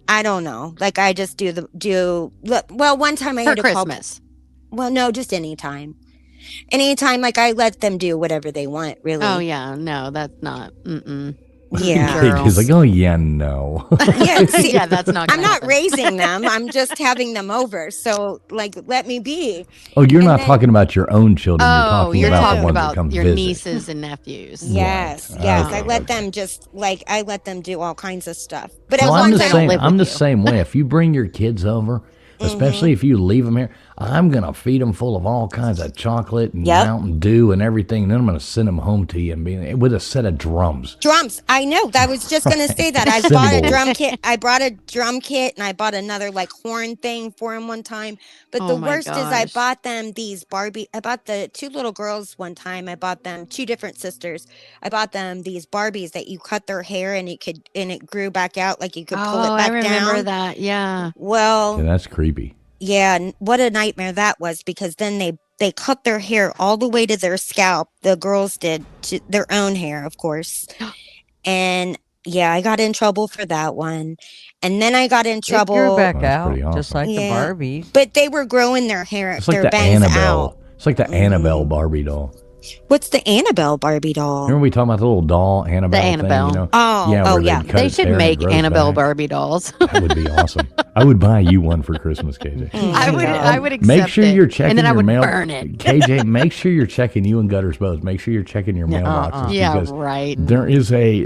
I don't know. Like I just one time I For ate a couple. Christmas. Well, no, just anytime. Anytime, like I let them do whatever they want, really. Oh yeah, no, that's not. Mm-mm. Yeah. Girls. He's like, oh yeah, no. Yeah, see, Yeah, that's not. I'm gonna not happen. raising them. I'm just having them over. So, like, let me be. Oh, you're And not then- talking about your own children. Oh, You're you're talking about talking the ones that about come your visit. nieces and nephews. Yes, Right. yes. Okay, I let okay. them just I let them do all kinds of stuff. But Well, as I'm long the as I don't same. live I'm the with you. same way. If you bring your kids over, especially if you leave them here, I'm going to feed them full of all kinds of chocolate and Yep. Mountain Dew and everything. And then I'm going to send them home to you and be with a set of drums. Drums. I know. I was just gonna say that. I bought a Cymbals. drum kit. I brought a drum kit, and I bought another like horn thing for him one time. But Oh the my worst is, I gosh. bought them these Barbie. I bought the two little girls one time. I bought them two different sisters. I bought them these Barbies that you cut their hair and it grew back out, like you could pull Oh, it I back remember down. that. Yeah. Well, Yeah, that's creepy. yeah, what a nightmare that was, because then they cut their hair all the way to their scalp. The girls did, to their own hair, of course. And yeah, I got in trouble for that one. And then I got in It grew trouble. back Well, that's out, pretty just awesome. like Yeah. the Barbies. But they were growing their hair, It's like their the bangs Annabelle. out. It's like the Annabelle Barbie doll. What's the Annabelle Barbie doll? Remember we talking about the little doll Annabelle Annabelle. thing? You know? Oh, yeah, oh, where yeah. they'd cut They its hair should and it make grows Annabelle back. Barbie dolls. That would be awesome. I would buy you one for Christmas, KJ. I would accept Make sure it. you're checking and then your I would mail. burn it. KJ, make sure you're checking, you and Gutters both. Make sure you're checking your mailboxes Yeah, because right. there is a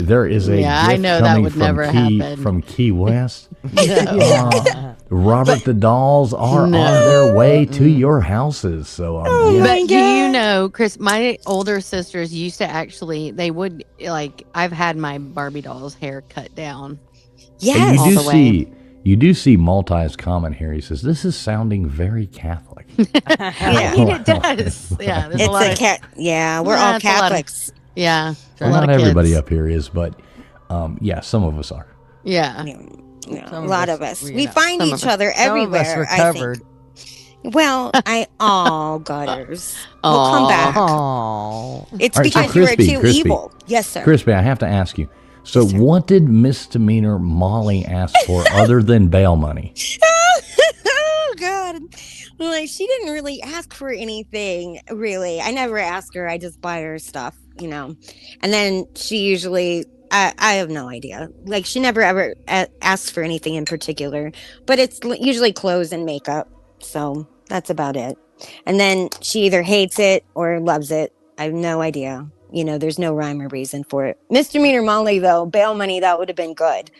Yeah, I gift know that coming would from never happen. from Key West. No. Robert the dolls are on No. their way to your houses. So yeah. my But do you God. know, Chris, my older sisters used to actually, they would, like, I've had my Barbie doll's hair cut down. Yes. all you the do way. see you do see Multi's comment here. He says this is sounding very Catholic. I mean, it does. Yeah, there's It's a lot a of, cat. Yeah, we're Yeah, all it's a lot of- Catholics. yeah, a Well, lot not of everybody kids. up here is, but yeah, some of us are. Yeah. Yeah, Some a of lot us, of us. you We know, find some of each us- other Some of us everywhere. I recovered. think. Well, Gutters. We'll come Aw. back. Oh, It's All right, so because you were Crispy, too Crispy. evil. Yes, sir. Crispy, I have to ask you. So, Yes, sir. what did misdemeanor Molly ask for other than bail money? Oh God. Like, she didn't really ask for anything, really. I never ask her. I just buy her stuff, you know. And then she usually, I have no idea. Like, she never ever asks for anything in particular, but it's usually clothes and makeup. So that's about it. And then she either hates it or loves it. I have no idea. You know, there's no rhyme or reason for it. Misdemeanor Molly, though, bail money, that would have been good.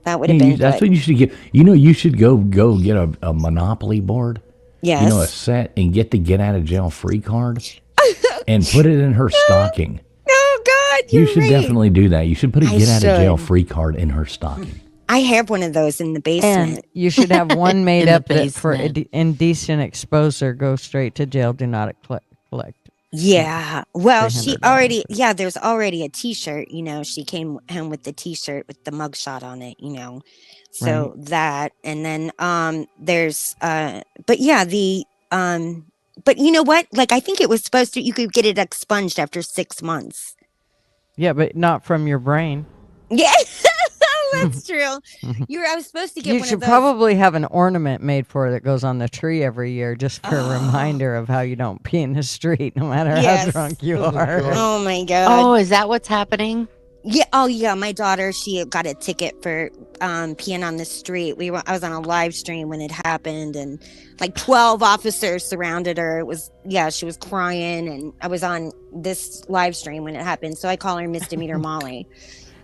That would have been That's good. what you should get. You know, you should go get a Monopoly board. Yes. You know, a set and get the get out of jail free card and put it in her stocking. Oh God, You you're should right. definitely do that. You should put a I get out of jail should. free card in her stocking. I have one of those in the basement. and you should have one made In the up that for basement. indecent exposure, go straight to jail. Do not collect. Yeah. Well, she $300. already, yeah, there's already a t-shirt, you know, she came home with the t-shirt with the mugshot on it, you know. So that, and then there's but yeah, but you know what? Like, I think it was supposed to, you could get it expunged after 6 months. Yeah, but not from your brain. Yeah. That's true. I was supposed to get You one should of those. probably have an ornament made for it that goes on the tree every year, just for a reminder of how you don't pee in the street, no matter how Yes. drunk you are. Oh my God. Oh, is that what's happening? Yeah. Oh, yeah. My daughter, she got a ticket for peeing on the street. I was on a live stream when it happened, and like 12 officers surrounded her. It was, yeah, she was crying, and I was on this live stream when it happened. So I call her Misdemeanor Molly.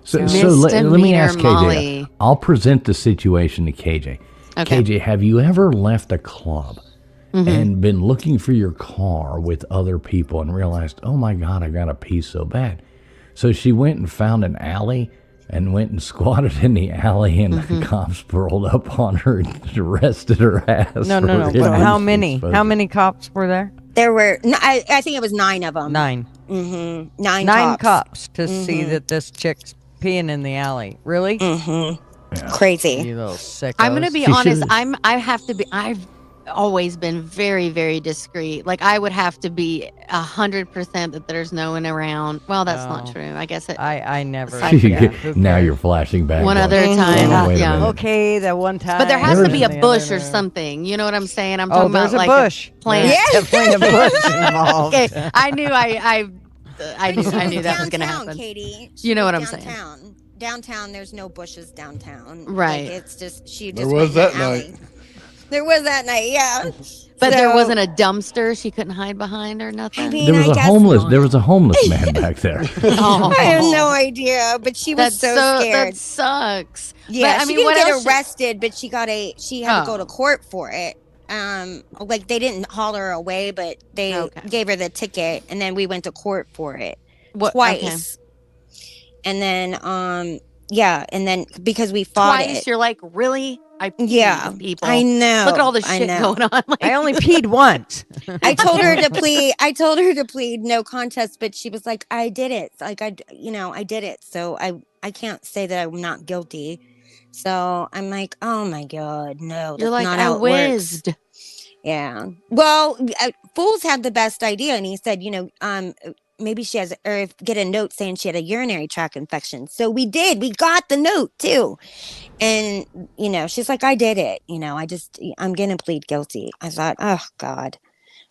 So let me Misdemeanor ask KJ. Molly. I'll present the situation to KJ. Okay. KJ, have you ever left a club and been looking for your car with other people and realized, oh my God, I got to pee so bad? So she went and found an alley and went and squatted in the alley, and the cops rolled up on her and arrested her ass. No. for But indecent how many? exposure. How many cops were there? There were, I think it was 9 of them. 9. Mm-hmm. 9 Nine cops to see that this chick's peeing in the alley. Really? Crazy. You little sickos. I'm gonna be She honest. should've- I've always been very, very discreet. Like, I would have to be 100% that there's no one around. Well, that's not No. true. I guess it. I never. Aside from yeah, that. who Now cares? you're flashing back. One going, other time, "Oh, wait a yeah. minute." Okay, that one time. But there has to There's- be a and the bush other- or something. You know what I'm saying? I'm Oh, talking there's about a like bush. plant. There's definitely a bush involved. Okay, I knew I knew that was gonna Downtown, happen. Katie. You know She what was I'm saying. downtown. Downtown, there's no bushes downtown. Right. Like, it's just, she There just was went in that the alley. There was that night, yeah. But there So, wasn't a dumpster she couldn't hide behind or nothing. I mean, There was I a guess homeless. not. There was a homeless man back there. Oh. I have no idea, but she was That's so scared. That sucks. Yeah, but, I she mean, didn't what get else? arrested, but she had to go Oh. to court for it. like they didn't haul her away, but they Okay. gave her the ticket, and then we went to court for it What? twice. And then yeah, and then because we fought Twice. it. You're like, really? I peed, Yeah, people. I know. Look at all the I shit know. going on. Like, I only peed once. I told her to plead. I told her to plead no contest, but she was like, "I did it. Like I did it. So I can't say that I'm not guilty." So I'm like, "Oh my god, no, you're that's like, not I how it works." whizzed. Yeah. Well, Fools had the best idea, and he said, maybe she has, or get a note saying she had a urinary tract infection. So we did. We got the note too. And, she's like, I did it. I'm going to plead guilty. I thought, oh, God,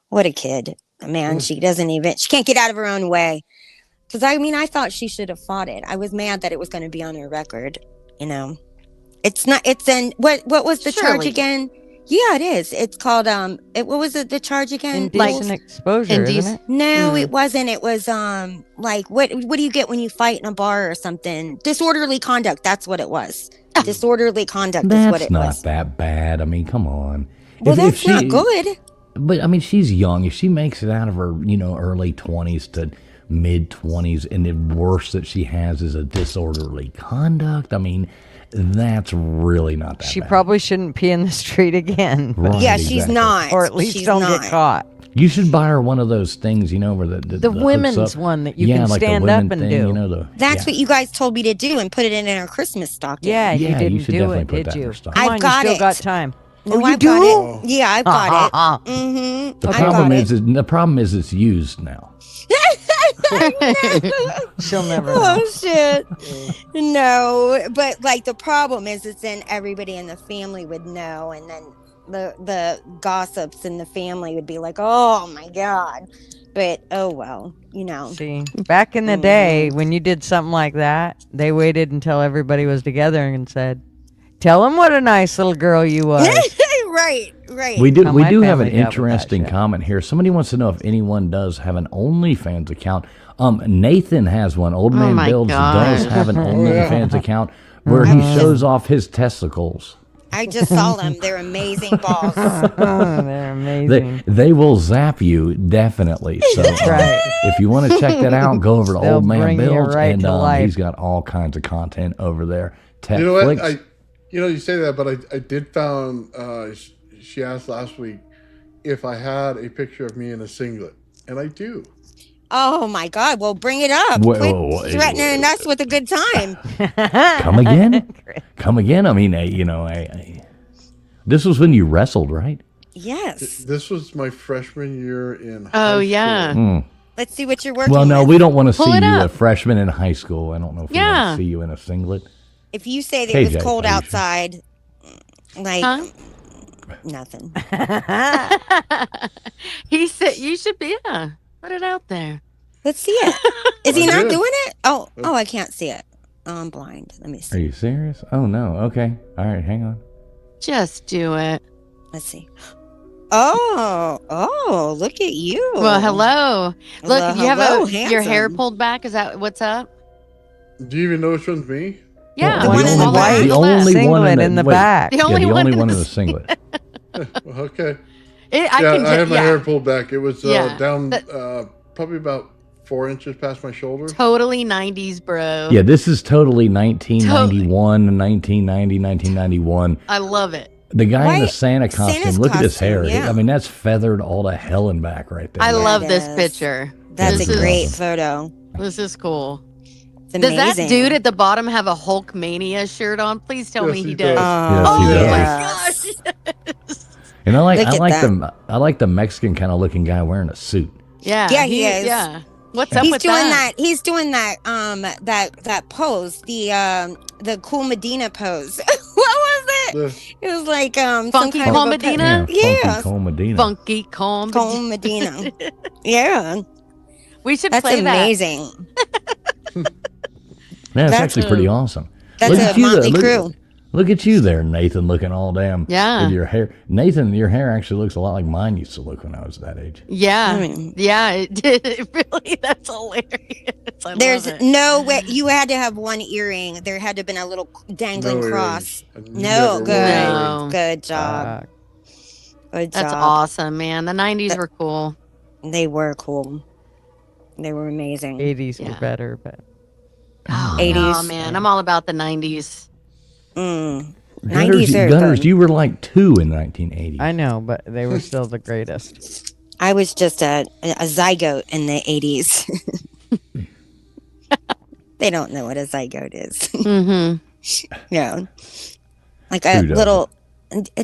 what a kid. Man, she can't get out of her own way. Because, I thought she should have fought it. I was mad that it was going to be on her record. It's not, what was the charge Surely. again? Yeah, it is. It's called, what was the charge again? Indecent exposure, isn't it? No, it wasn't. It was like what do you get when you fight in a bar or something? Disorderly conduct. That's what it was. Disorderly conduct is what That's it not was. that bad. I mean, come on. Well, that's not good. But I mean, she's young. If she makes it out of her, early 20s to mid 20s, and the worst that she has is a disorderly conduct, I mean, that's really not that She bad. probably shouldn't pee in the street again. Right, Yeah, she's exactly. not. Or at least She's don't not. get caught. You should buy her one of those things, where the The hooks women's up. one that you Yeah, can like the stand up women and thing, do. That's what you guys told me to do and put it in our Christmas stocking. Yeah, you Yeah, you didn't should do definitely it, put did that in you? your stock. Come I've on, got you it. still got time. Oh, you I've do? got it. Yeah, I've got it. Mm-hmm. The problem is it's used now. She'll never know. Oh shit. No, but like the problem is then everybody in the family would know, and then the gossips in the family would be like, oh my god. But oh well, See, back in the day when you did something like that, they waited until everybody was together and said, "Tell them what a nice little girl you was." right. We do How we my do have an family dealt with that interesting shit. comment here. Somebody wants to know if anyone does have an OnlyFans account. Nathan has one. Old Man my Builds God. does have an OnlyFans account where he shows off his testicles. I just saw them. They're amazing balls. Oh, they're amazing. They will zap you definitely. So right. if you want to check that out, go over to They'll Old Man bring you Builds, right and to life. he's got all kinds of content over there. You know what? Netflix. You say that, but I did found. She asked last week if I had a picture of me in a singlet, and I do. Oh my god! Well, bring it up. Wait, Quit wait. threatening us with a good time. Come again? Come again? I mean, this was when you wrestled, right? Yes. This was my freshman year in high Oh, school. yeah. Let's see what you're working Well, no, with. we don't want to see Pull it you a up. freshman in high school. I don't know if we want Yeah. to see you in a singlet. If you say that it KJ, was cold are you sure? outside, like Huh? nothing. He said you should be. Yeah, put it out there. Let's see it. Is he I not did. doing it? Oh, I can't see it. Oh, I'm blind. Let me Are see. you serious? Oh, no. Okay. All right. Hang on. Just do it. Let's see. Oh, look at you. Well, hello. Look, Well, you have hello, your hair handsome. pulled back. Is that what's up? Do you even know which one's me? Yeah, The one in the all back. on The left. only one Singlet in the wait, back. The only yeah, the one only in one the in the singlet. Okay. I Yeah, can. I had my yeah, hair pulled back. It was Yeah, down that- probably about 4 inches past my shoulder. totally 90s, bro. Yeah, this is totally 1991, 1990, 1991. I love it. The guy in the Right. Santa costume, Santa's look at his costume, hair. yeah. I mean, that's feathered all to hell and back right there. I Yeah, love it this is. picture. That's This a is- great photo. This is cool. It's Does amazing. that dude at the bottom have a Hulk Mania shirt on? Please tell Yes, me he he does. does. Yes, Oh he does. my yes. gosh. And I like Look at I like the Mexican kind of looking guy wearing a suit. Yeah. Yeah, he is. Yeah. What's up He's with doing that? He's doing that. That pose. The cool Medina pose. What was it? The- It was like some Funky kind Cole of a Medina? Yeah, Yes. Funky Cole Medina. Funky calm. Cole Medina. Yeah, We should that's play amazing. Yeah, it's That's actually pretty awesome. That's Look a at you, motley look- crew. Look at you there, Nathan, looking all damn Yeah. with your hair. Nathan, your hair actually looks a lot like mine used to look when I was that age. that. Yeah. I mean- Yeah, it did. It really, that's hilarious. I There's love it. no way you had to have one earring. There had to have been a little dangling No cross. earrings. I No, never good, wore No. good job. Good That's job. awesome, man. The 90s were cool. They were cool. They were amazing. 80s were Yeah. better, but Oh, 80s. no, man. I'm all about the 90s. Mm. Gutters, 90s are Gutters, good. you were like 2 in 1980. I know, but they were still the greatest. I was just a zygote in the 80s. They don't know what a zygote is. Mm-hmm. Yeah. Like a Who doesn't? little,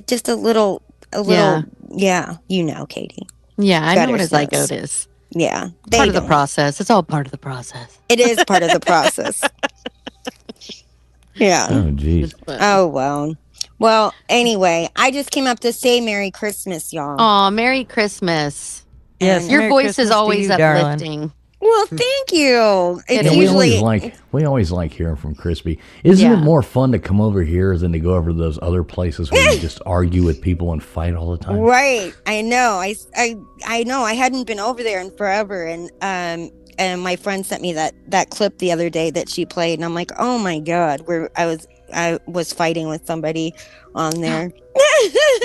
just a little, Yeah. yeah, you know, Katie. Yeah, I know what a Gutters knows. zygote is. Yeah. They Part of the don't. process. It's all part of the process. It is part of the process. Yeah. Oh, jeez. It's fun. Oh, well. Well, anyway, I just came up to say Merry Christmas, y'all. Aw, Merry Christmas. Yes, Your Merry voice Christmas is to always you, darling. uplifting. Well, thank you. It's Yeah, Yeah, usually we always like hearing from Crispy. Isn't Yeah. it more fun to come over here than to go over to those other places where you just argue with people and fight all the time? right. I know. I know. I hadn't been over there in forever, and my friend sent me that clip the other day that she played, and I'm like, oh my god, where I was fighting with somebody on there.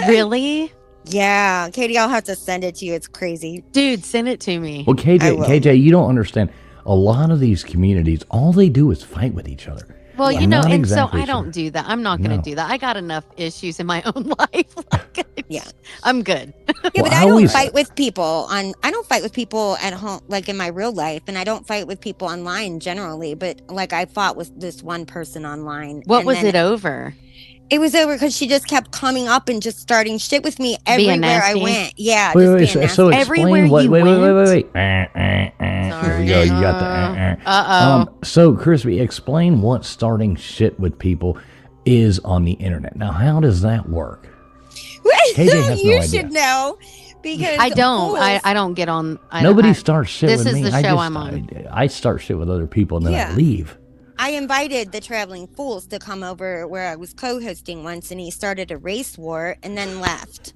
Really? Yeah, Katie, I'll have to send it to you. It's crazy. Dude, send it to me. Well, I KJ, will. KJ, you don't understand. A lot of these communities, all they do is fight with each other. Well, Yeah. you know, Not and exactly so I don't sure. do that. I'm not going to No. do that. I got enough issues in my own life. Yeah. I'm good. Yeah, Well, but I I don't always- fight with people I don't fight with people at home, like in my real life, and I don't fight with people online generally. But like I fought with this one person online. What and was then it over? It was over because she just kept coming up and just starting shit with me Being everywhere I nasty? went. Yeah, Wait, just wait, being so, nasty. so Everywhere explain what. you Wait, wait, wait, went? wait, wait. Here we go. You got the. Uh-oh. So, Crispy, explain what starting shit with people is on the internet. Now, how does that work? KJ has no you idea. should know because I don't. fools- I don't get on. Nobody I, starts shit this with is me. the I show just, I'm on. I start shit with other people and then I Yeah. leave. I invited the traveling fools to come over where I was co-hosting once, and he started a race war and then left.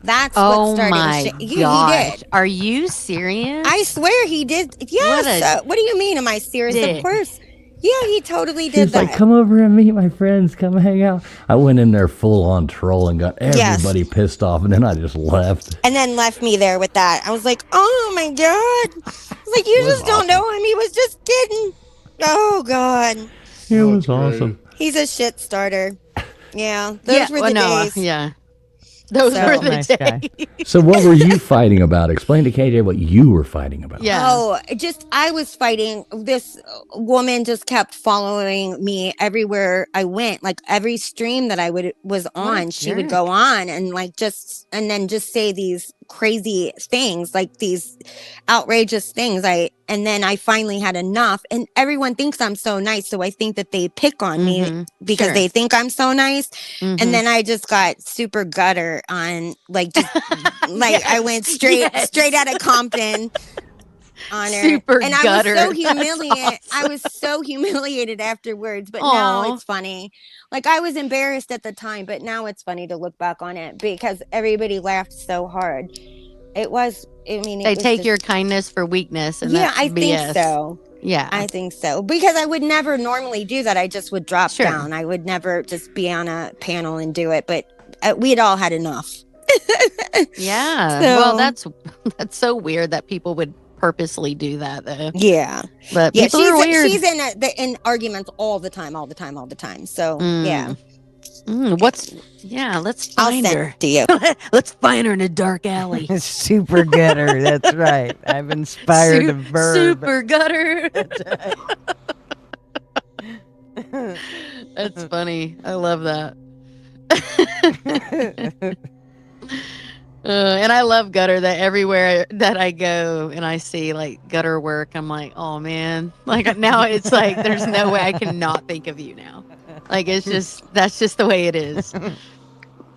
That's Oh what started. my He gosh. did. Are you serious? I swear he did. Yes. What do you mean? Am I serious? dick. Of course. Yeah, he totally did He's that. like, come over and meet my friends. Come hang out. I went in there full on troll and got Yes. everybody pissed off, and then I just left. And then left me there with that. I was like, oh my god. I was like, you was just don't know him. He was just kidding. Oh god. It Oh, was great. awesome. He's a shit starter. Yeah. Those were well, the no, days. Yeah. Those So- were the Nice days. guy. So, what were you fighting about? Explain to KJ what you were fighting about. Yeah. Oh, I was fighting. This woman just kept following me everywhere I went. Like every stream that I was a on, she would jerk. go on and then just say these crazy things, like these outrageous things. And then I finally had enough. And everyone thinks I'm so nice, so I think that they pick on me Mhm. because Sure. they think I'm so nice. Mhm. And then I just got super gutter on like just like I went straight out of Compton on her. Super and I gutter. was so That's humiliated. I was so humiliated afterwards, but now Aw. it's funny. Like I was embarrassed at the time, but now it's funny to look back on it because everybody laughed so hard. It was it They was take just- your kindness for weakness. And Yeah, that's I think BS. so. Yeah. I think so. Because I would never normally do that. I just would drop Sure. down. I would never just be on a panel and do it, but we had all had enough. Yeah. So- Well, that's so weird that people would purposely do that though. Yeah. But Yeah, people are weird. she's in arguments all the time. So yeah, Let's I'll find send her. it to you. Let's find her in a dark alley. Super gutter. That's right. I've inspired a verb. Super gutter. That's funny. I love that. And I love gutter that everywhere that I go and I see like gutter work, I'm like, oh man. Like now it's like there's no way I cannot think of you now. Like that's just the way it is.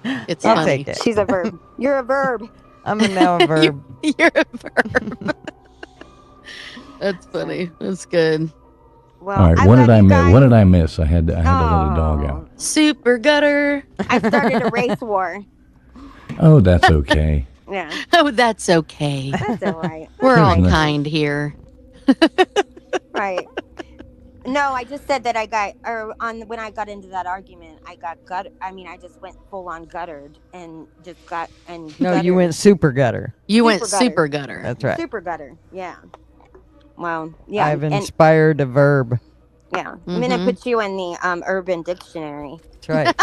It's I'll funny. take it. She's a verb. You're a verb. I'm now a verb. You're a verb. That's funny. That's good. Well, All right, I what love did I you miss? guys. What did I miss? I had to let a dog Oh, out. Super gutter. I started a race war. Oh, that's okay. Yeah, Oh, that's okay. that's all right. We're all Isn't it? kind here. Right. No, I just said that I got, or on when I got into that argument, I got I mean, I just went full on guttered and just got and No, you guttered, went super gutter. You went super gutter, super gutter. That's right. super gutter. Yeah. Well, yeah, I've and inspired a verb. yeah, I'm gonna put you in the Urban Dictionary. That's right.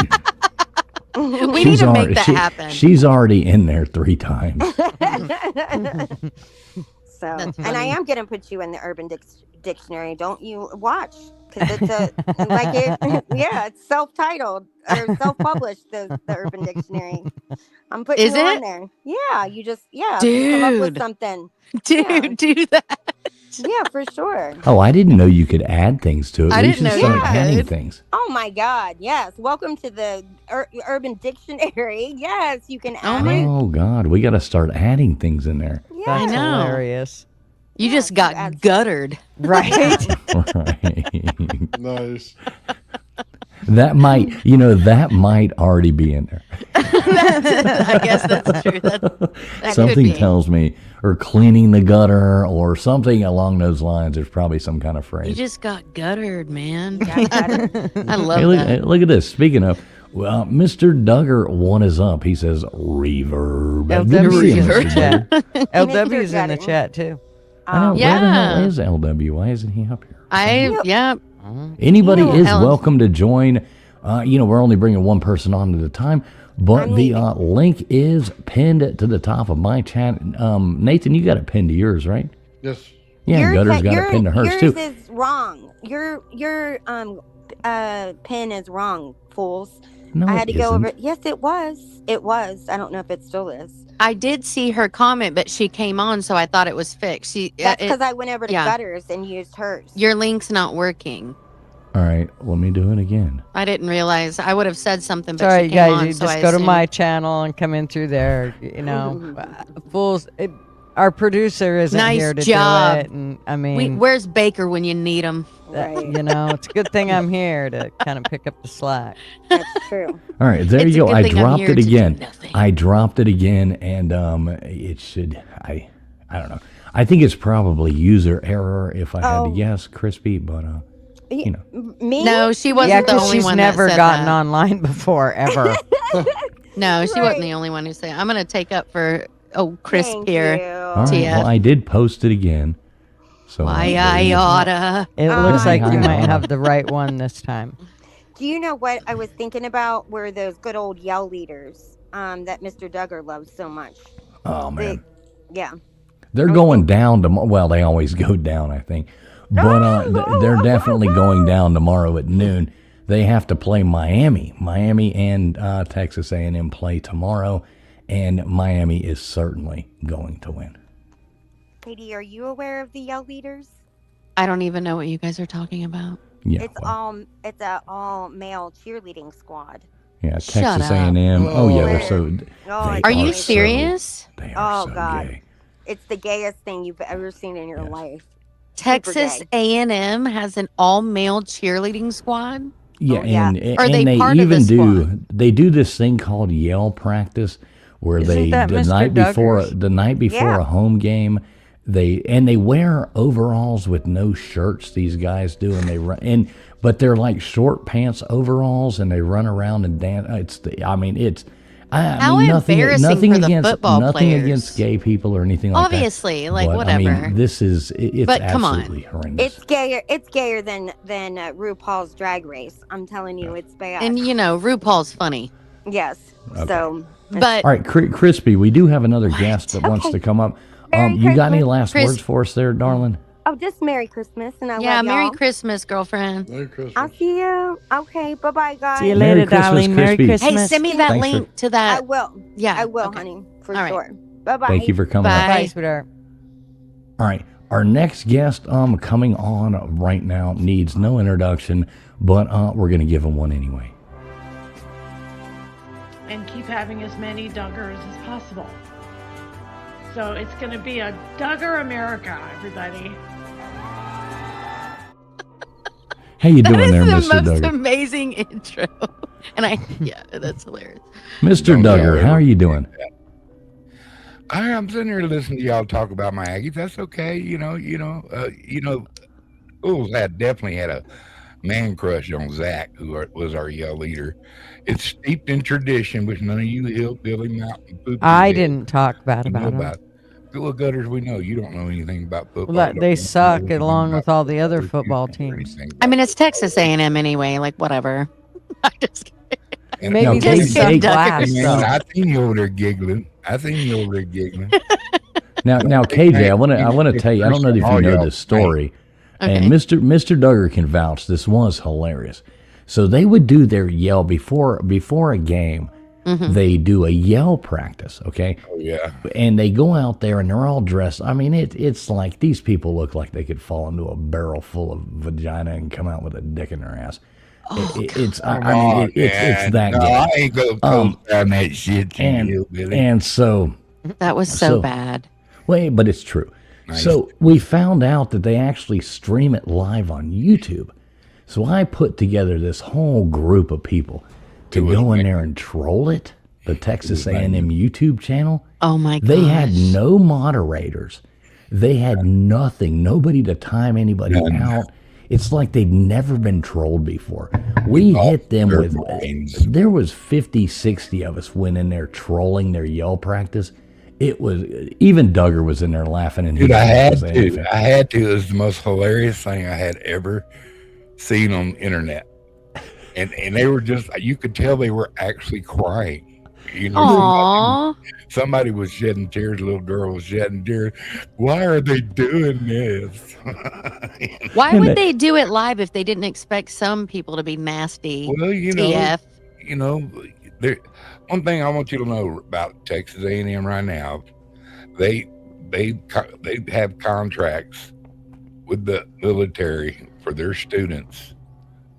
We need to make that happen. She's already in there 3 times. So, That's and I funny. am gonna put you in the Urban Dictionary. Don't you watch? Because it's a like it, yeah, it's self-titled or self-published. The Urban Dictionary. I'm putting Is you on it? there. Yeah, you just come up with Dude. something. Dude, Yeah. do that. Yeah, for sure. Oh, I didn't know you could add things to it. I We didn't should know you start could. adding things. Oh my God! Yes, welcome to the Urban Dictionary. Yes, you can Oh add my- it. Oh God, we got to start adding things in there. Yeah, That's know. hilarious. You Yeah, just you got add- guttered. Right? Right. Nice. That might already be in there. I guess that's true. That could Something be. tells me, or cleaning the gutter, or something along those lines. There's probably some kind of You phrase. just got guttered, man. Yeah, guttered. I love Hey, look, that. look at this. Speaking of, well, Mr. Duggar one is up. He says reverb. Good to see you, LW's in Mr. the Duggar. chat. LW's in the Gutter. chat too. I know, where the Yeah. hell is LW? Why isn't he up here? Yeah. Anybody You know, is Ellen- welcome to join. We're only bringing one person on at a time, but I'm the leaving. link is pinned to the top of my chat. Nathan, you got it pinned to yours, right? Yes. Yeah, Gutter's got it your- pinned to hers yours too. is wrong. Your pin is wrong, fools. No, I had it to go isn't. over. Yes, it was. It was. I don't know if it still is. I did see her comment, but she came on, so I thought it was fixed. That's because I went over to yeah. Gutters and used hers. Your link's not working. All right, let me do it again. I didn't realize. I would have said something, It's but all right, she you came guys. on, You so just I go to assumed- my channel and come in through there. Fools. Our producer isn't Nice here to job. do it, and I mean, Where's Baker when you need him? Right. it's a good thing I'm here to kind of pick up the slack. That's true. All right, there It's you a go. good I thing I'm dropped here it to do again. nothing. I dropped it again, and it should. I don't know. I think it's probably user error if I had to Oh. guess, Crispy. But you know, Me? No, she wasn't Yeah, the because only she's one never that said gotten that. online before ever. No, she Right. wasn't the only one who said. I'm gonna take up for Chris Thank here. you. all right. TF. Well, I did post it again. So Why there I you go. oughta. It Oh, looks like my you God. might have the right one this time. Do you know what I was thinking about? Were those good old yell leaders that Mr. Duggar loves so much? Oh man, Yeah. they're going down tomorrow. Well, they always go down, I think. But they're definitely going down tomorrow at noon. They have to play Miami. Miami and Texas A&M play tomorrow, and Miami is certainly going to win. Katie, are you aware of the yell leaders? I don't even know what you guys are talking about. Yeah, It's a all male cheerleading squad. yeah. Shut Texas up. A&M. Oh yeah, they're so. Oh, They Are are you so- serious? They are Oh, so God. gay. It's the gayest thing you've ever seen in your Yes. life. Texas gay. A&M has an all-male cheerleading squad. Yeah, Oh, yeah. and Are they they part of even the do squad? they do this thing called yell practice where Isn't they that the Mr. night before Duggar's? Yeah. a home game they wear overalls with no shirts. These guys do, and they run but they're like short pants overalls, and they run around and dance. I mean How nothing embarrassing for the against football nothing players. against gay people or anything like that. Obviously, like, But, whatever. I mean, this is it's But come on. absolutely horrendous. It's gayer. It's gayer than RuPaul's Drag Race. I'm telling you, it's bad. And RuPaul's funny. yes. Okay. So But All right, Crispy, we do have another guest that wants to come up. Merry You got any Christmas. last Chris- words for us there, darling? oh, just Merry Christmas, and I yeah, love Merry y'all. Christmas, girlfriend. Merry Christmas. I'll see you. Okay, bye bye, guys. See you Merry later, Christmas, darling. Merry Crispy. Christmas. Hey, send me that Thanks for- link to that. I will. Yeah, I will, okay. honey, for All right. sure. Bye bye. Thank you for coming Bye. up. Bye, sweetheart. All right, our next guest coming on right now needs no introduction, but we're going to give him one anyway. And keep having as many Duggars as possible. So it's going to be a Duggar America, everybody. How you That doing is there, the Mr. most Duggar? amazing intro. And yeah, that's hilarious. Mr. Duggar, how are you doing? I'm sitting here listening to y'all talk about my Aggies. That's okay. schools definitely had a man crush on Zach, who was our yell leader. It's steeped in tradition, which none of you hillbilly mountain poopy I heads didn't talk bad you know about them. about. Well, Gutters, we know you don't know anything about football. Well, You they don't know suck anything along about with all the other sports, you football don't know teams. anything I mean, about it's Texas A&M anyway. Like whatever. I just kidding. And Maybe now, they Just suck kidding, last, man, though. I seen you over there giggling. Now, KJ, I want to tell you. I don't know if you know this story, and Okay. Mr. Duggar can vouch. This was hilarious. So they would do their yell before a game. They do a yell practice, okay? Oh yeah. And they go out there and they're all dressed. I mean, it's like these people look like they could fall into a barrel full of vagina and come out with a dick in their ass. It's that no, good. I ain't gonna coast down that shit, you hillbilly. And so, That was so bad. wait, but it's true. Nice. So we found out that they actually stream it live on YouTube. So I put together this whole group of people to go in there and troll it, the Texas A&M YouTube channel. Oh my god. They had no moderators. They had nothing, nobody to time anybody out. It's like they'd never been trolled before. We hit them their with, brains. there was 50, 60 of us went in there trolling their yell practice. It was, even Duggar was in there laughing. And Dude, he I had wasn't saying anything. to. I had to. It was the most hilarious thing I had ever seen on the internet. And they were just, you could tell they were actually crying. You know, Aww. somebody was shedding tears. A little girl was shedding tears. Why are they doing this? Why And would they do it live if they didn't expect some people to be nasty? Well, TF. One thing I want you to know about Texas A&M right now, they have contracts with the military for their students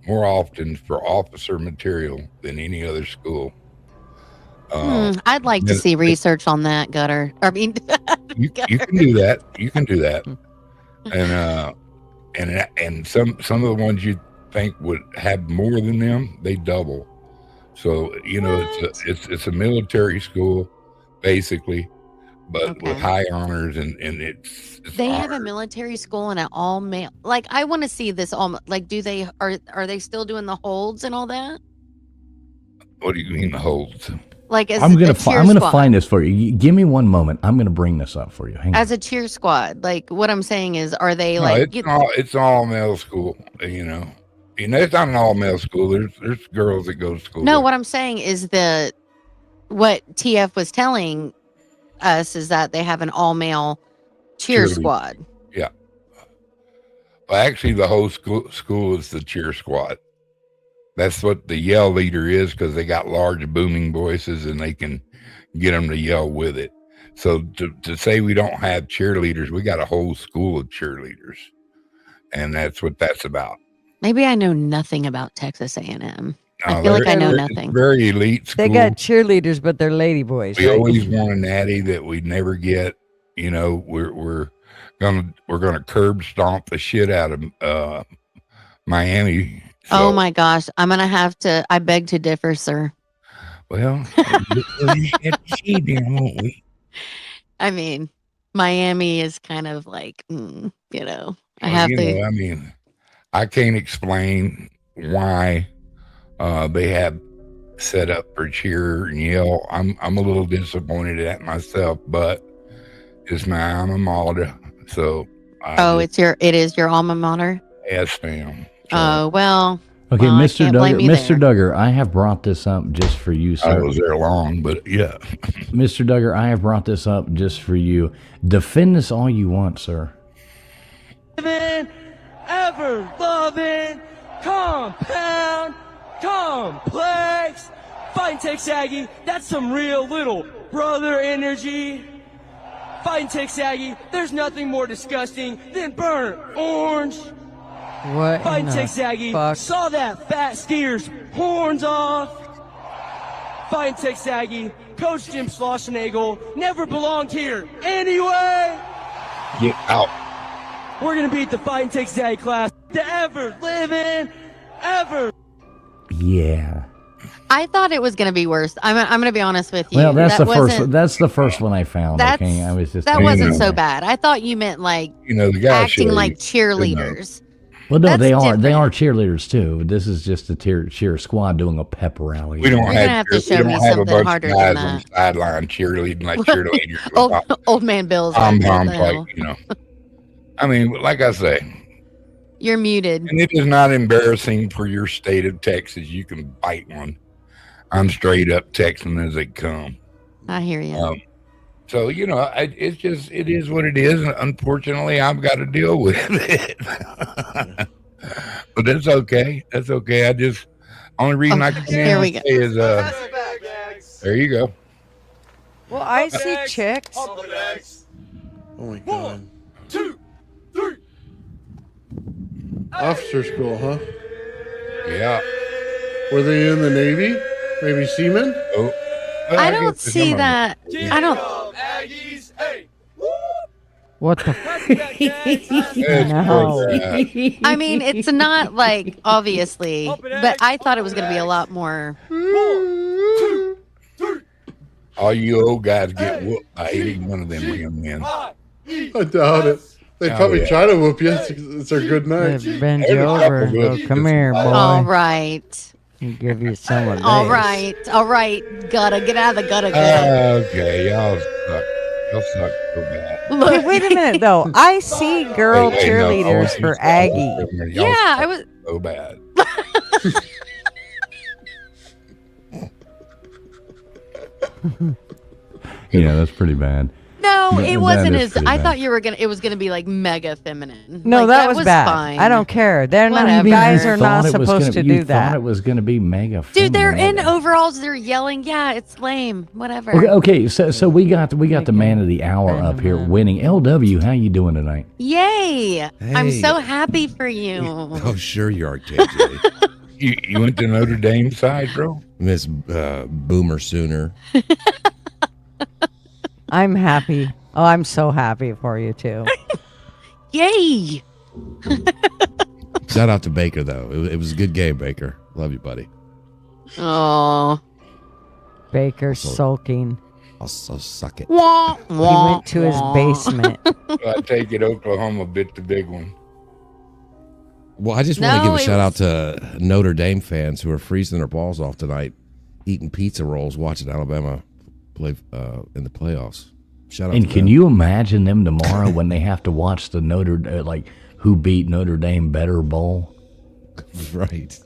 more often for officer material than any other school. I'd like to see research on that, Gutter. I mean, You can do that. You can do that. And some of the ones you think would have more than them, they double. So it's a military school basically, but with high honors and it's they have a honors. military school and an all male. Like, I want to see this all. Like, are they still doing the holds and all that? What do you mean the holds? Like, as I'm gonna a cheer I'm gonna squad. find this for you. Give me one moment. I'm gonna bring this up for you. Hang on. As a cheer squad. Like, what I'm saying is, are they No, like? it's all male school. It's not an all male school. There's girls that go to school. No, there. what I'm saying is what TF was telling us is that they have an all male cheer Cheerleading. squad. Well, actually, the whole school is the cheer squad. That's what the yell leader is, because they got large booming voices and they can get them to yell with it. So to say we don't have cheerleaders, we got a whole school of cheerleaders, and that's what that's about. Maybe I know nothing about Texas A&M. I No, feel like I know it's nothing. Very elite school. They got cheerleaders, but they're lady boys. We right? always want a natty that we never get. We're gonna curb stomp the shit out of Miami. Oh my gosh. I'm going to have to, I beg to differ, sir. Well, we have to see then, won't we? I mean, Miami is kind of like, I Well, have to. I mean, I can't explain why they have set up for cheer and yell. I'm a little disappointed at myself, but it's my alma mater, so It is your alma mater. yes, ma'am. Oh, well. Okay, well, I Mr. can't blame Duggar, you Mr. there. Duggar, I have brought this up just for you, I sir. was there long, but yeah. Mr. Duggar, I have brought this up just for you. Defend this all you want, sir. Ever loving, compound, complex. Fighting Texas Aggie, that's some real little brother energy. Fighting Texas Aggie, there's nothing more disgusting than burnt orange. What? Fighting in the Texas Aggie, fuck? saw that fat steer's horns off. Fighting Texas Aggie, Coach Jim Schlossnagel never belonged here anyway. Get out. We're gonna beat the Fighting Texas Aggie class. The ever living, ever. Yeah. I thought it was going to be worse. I'm going to be honest with you. Well, that's That the first. wasn't- That's the first one I found. That's, Okay, I was just that telling wasn't you. so bad. I thought you meant like The guy acting showed like you, cheerleaders. Well, no, That's they are different. cheerleaders too. This is just a cheer squad doing a pep rally. We don't You're gonna have have to we show me don't have a something bunch of harder than guys on the that. sideline cheerleading like cheerleaders with Old man Bill's pom like, what the poms, like hell? I mean, like I say, You're muted. and it is not embarrassing for your state of Texas. You can bite one. I'm straight up Texan as they come. I hear you. So it is what it is. And unfortunately, I've got to deal with it. But that's okay. That's okay. Only reason I can Here we go. say is there you go. Well, I see chicks. Oh my god. 2, 3. Officer school, huh? Yeah. Were they in the Navy? Maybe seamen? Oh. Well, I guess don't there's see some of them. that. I don't. Aggies, hey. Woo! What the? It's No. bad. I mean, it's not like obviously, but I thought it was going to be a lot more. 1, 2, 3. All you old guys get whooped by 81 of them young men. I doubt it. They Oh, probably yeah. try to whoop you. It's their good night. Bend There's you a over. couple and Go, good- come here, boy. All right. I'll give you some of this. All right. All right. Gotta get out of the gutter. Okay, y'all suck. Y'all suck so bad. Okay, wait a minute though. I see girl Wait, no, cheerleaders oh, for you suck. Aggie. Y'all Yeah, suck I was. so bad. Yeah, that's pretty bad. No, That- it that wasn't is as. pretty I bad. thought it was gonna be like mega feminine. No, Like, that was bad. Fine. I don't care. They're not. Whatever. Guys You are not supposed to do You thought that. it was going to be mega. Dude, they're feminine, in overalls. They're yelling. Yeah, it's lame. Whatever. Okay, so we got the man of the hour up here winning. LW, how you doing tonight? Yay! I'm Hey. so happy for you. Oh, sure you are, KJ. You went to Notre Dame side, bro? Miss Boomer Sooner. I'm happy. Oh, I'm so happy for you too. Yay! Shout out to Baker, though. It was a good game, Baker. Love you, buddy. Oh. Baker sulking. I'll suck it. Wah, He wah, went to his wah. basement. I take it Oklahoma bit the big one. Well, I just want to No, give a it shout out to Notre Dame fans who are freezing their balls off tonight, eating pizza rolls, watching Alabama play in the playoffs. Shout out And to can them. you imagine them tomorrow when they have to watch the who beat Notre Dame better bowl? Right.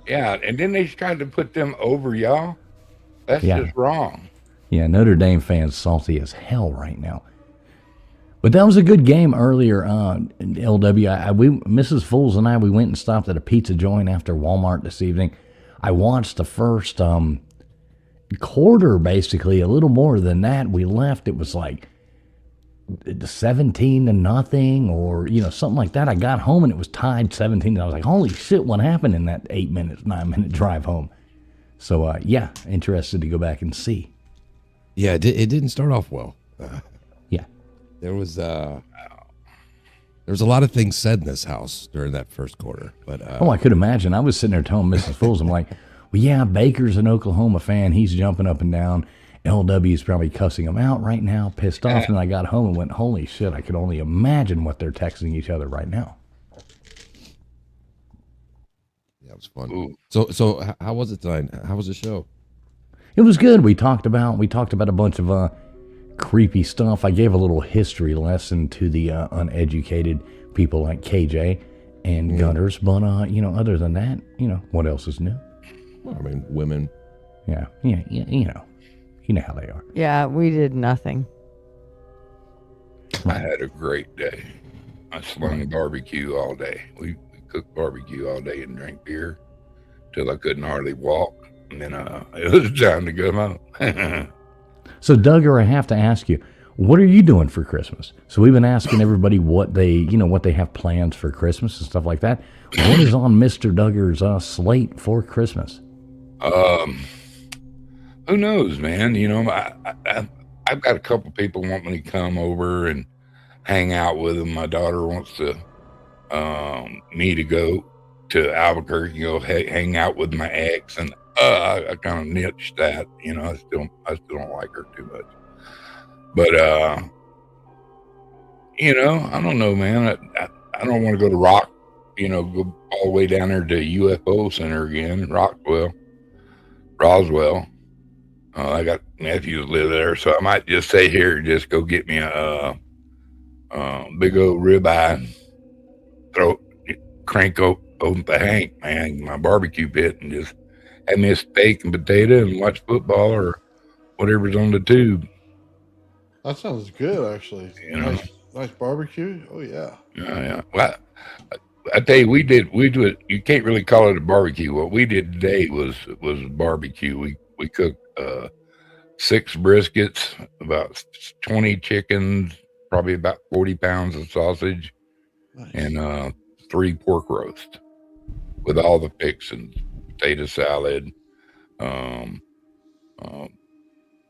Yeah, and then they tried to put them over y'all. That's Yeah. just wrong. Yeah, Notre Dame fans salty as hell right now. But that was a good game earlier. In LW, Mrs. Fools and I, we went and stopped at a pizza joint after Walmart this evening. I watched the first quarter, basically, a little more than that. We left. It was like 17-0, or something like that. I got home and it was tied 17. I was like, holy shit, what happened in that 9-minute drive home? So yeah, interested to go back and see. Yeah, it didn't start off well. Yeah. There was a lot of things said in this house during that first quarter. But Oh, I could imagine. I was sitting there telling Mrs. Fools, I'm like, well, yeah, Baker's an Oklahoma fan. He's jumping up and down. LW's probably cussing him out right now, pissed off. And I got home and went, holy shit, I could only imagine what they're texting each other right now. yeah, it was fun. Ooh. So how was it tonight? How was the show? It was good. We talked about a bunch of creepy stuff. I gave a little history lesson to the uneducated people like KJ and Gunners. But, other than that, what else is new? I mean, women. Yeah, you know how they are. Yeah, we did nothing. I had a great day. I slung barbecue all day. We cooked barbecue all day and drank beer till I couldn't hardly walk. And then it was time to go home. So, Duggar, I have to ask you, what are you doing for Christmas? So we've been asking everybody what they have plans for Christmas and stuff like that. What is on Mr. Duggar's slate for Christmas? Who knows, man? I've got a couple people want me to come over and hang out with them. My daughter wants to me to go to Albuquerque, hang out with my ex, and I kind of niched that. I still don't like her too much, but I don't know, man. I don't want to go to go all the way down there to UFO Center again, Roswell. I got nephews live there, so I might just stay here and just go get me a big old ribeye, crank open the Hank, man, my barbecue pit, and just have me a steak and potato and watch football or whatever's on the tube. That sounds good, actually. Nice barbecue. Oh yeah. Yeah. Well, I tell you, we do it. You can't really call it a barbecue. What we did today was barbecue. We cooked 6 briskets, about 20 chickens, probably about 40 pounds of sausage, nice. And 3 pork roasts with all the fixings, potato salad,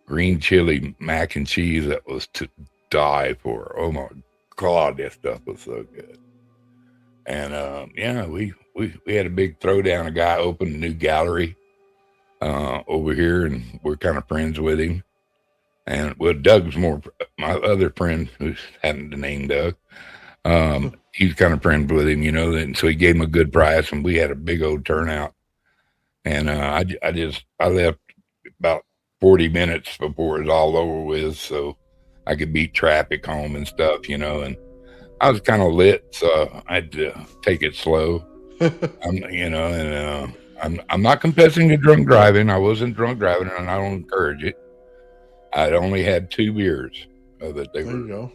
green chili mac and cheese that was to die for. Oh my God, that stuff was so good. And we had a big throwdown. A guy opened a new gallery over here, and we're kind of friends with him. And Doug's my other friend who's having the name Doug. He's kind of friends with him, and so he gave him a good price, and we had a big old turnout. And I left about 40 minutes before it was all over with, so I could beat traffic home and stuff, and I was kind of lit, so I had to take it slow. I'm not confessing to drunk driving. I wasn't drunk driving, and I don't encourage it. I'd only had 2 beers that they there were. You go.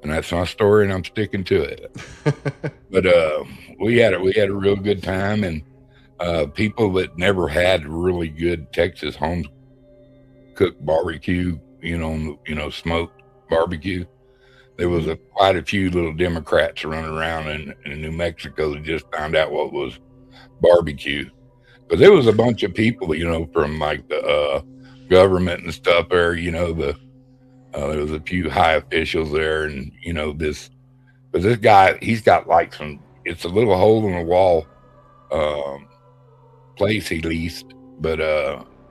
And that's my story, and I'm sticking to it. But we had a real good time, and people that never had really good Texas home cooked barbecue, smoked barbecue. There was quite a few little Democrats running around in New Mexico that just found out what was barbecue, because there was a bunch of people, from like the government and stuff there. There was a few high officials there, and this guy, he's got like it's a little hole in the wall place he leased, but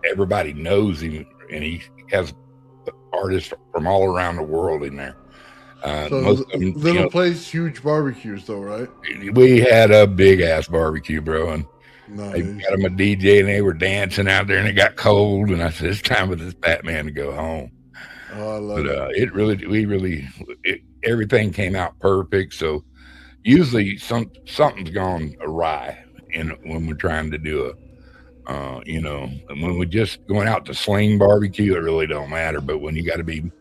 everybody knows him, and he has artists from all around the world in there. So little place, huge barbecues though, right? We had a big ass barbecue, bro, and nice. They got him a DJ, and they were dancing out there, and it got cold, and I said, it's time for this Batman to go home. Oh, I love it. Everything came out perfect. So usually something's gone awry when we're trying to do and when we're just going out to sling barbecue, it really don't matter. But when you got to be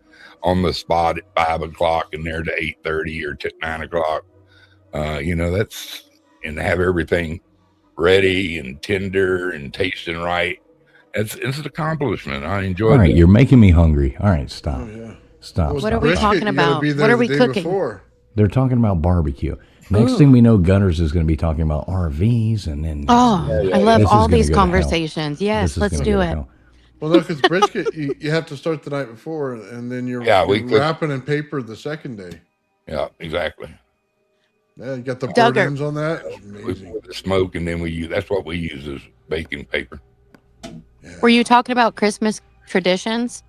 on the spot at 5 o'clock and there to 8:30 or 9 o'clock, that's, and have everything ready and tender and tasting right. It's an accomplishment. I enjoy it. All right, you're making me hungry. All right, stop. Oh, yeah. Stop. What are we talking about? What are we cooking? Before. They're talking about barbecue. Next thing we know, Gunners is going to be talking about RVs, and then I love all these conversations. Yes, let's do it. Well, no, because brisket, you have to start the night before, and then you're wrapping in paper the second day. Yeah, exactly. Yeah, you got the burnt ends on that. We put the smoke, and then that's what we use as baking paper. Yeah. Were you talking about Christmas traditions?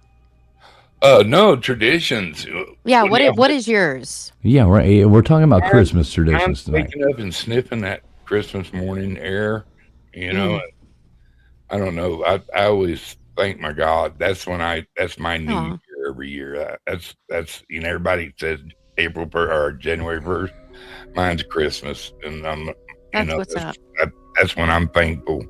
No, traditions. Yeah, what is yours? Yeah, right. We're talking about Christmas traditions tonight. Waking up and sniffing that Christmas morning air, I don't know. I always thank my God. That's my new year every year. That's everybody says April 1st or January 1st. Mine's Christmas, and that's what's up. That's when I'm thankful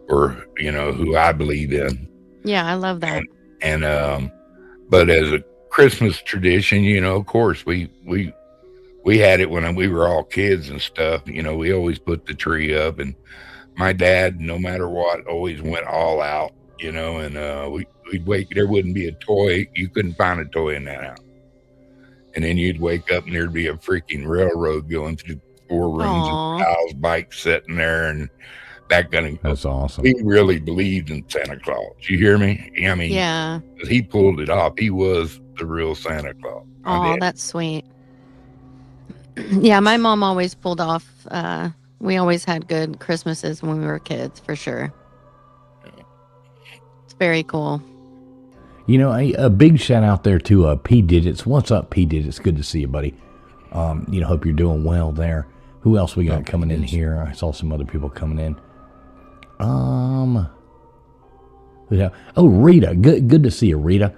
for who I believe in. Yeah, I love that. And but as a Christmas tradition, of course we had it when we were all kids and stuff. We always put the tree up, and my dad, no matter what, always went all out. And we'd wake. There wouldn't be a toy. You couldn't find a toy in that house. And then you'd wake up, and there'd be a freaking railroad going through 4 rooms, and Kyle's bike sitting there, and that kind of. That's awesome. He really believed in Santa Claus. You hear me? I mean, yeah. He pulled it off. He was the real Santa Claus. Oh, that's sweet. Yeah, my mom always pulled off. We always had good Christmases when we were kids, for sure. Yeah. It's very cool. A big shout out there to P Digits. What's up, P Digits? Good to see you, buddy. Hope you're doing well there. Who else we got coming in here? I saw some other people coming in. Yeah. Oh, Rita. Good to see you, Rita.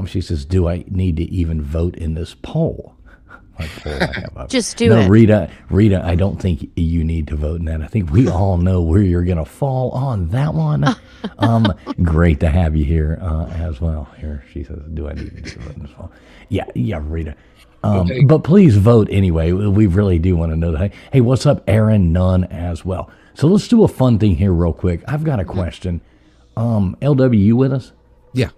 She says, do I need to even vote in this poll? What poll I have up? Just do no, it. Rita, I don't think you need to vote in that. I think we all know where you're going to fall on that one. Great to have you here as well. Here, she says, do I need to vote in this poll? Yeah, Rita. But please vote anyway. We really do want to know that. Hey, what's up, Aaron Nunn as well? So let's do a fun thing here real quick. I've got a question. LW, you with us? Yeah.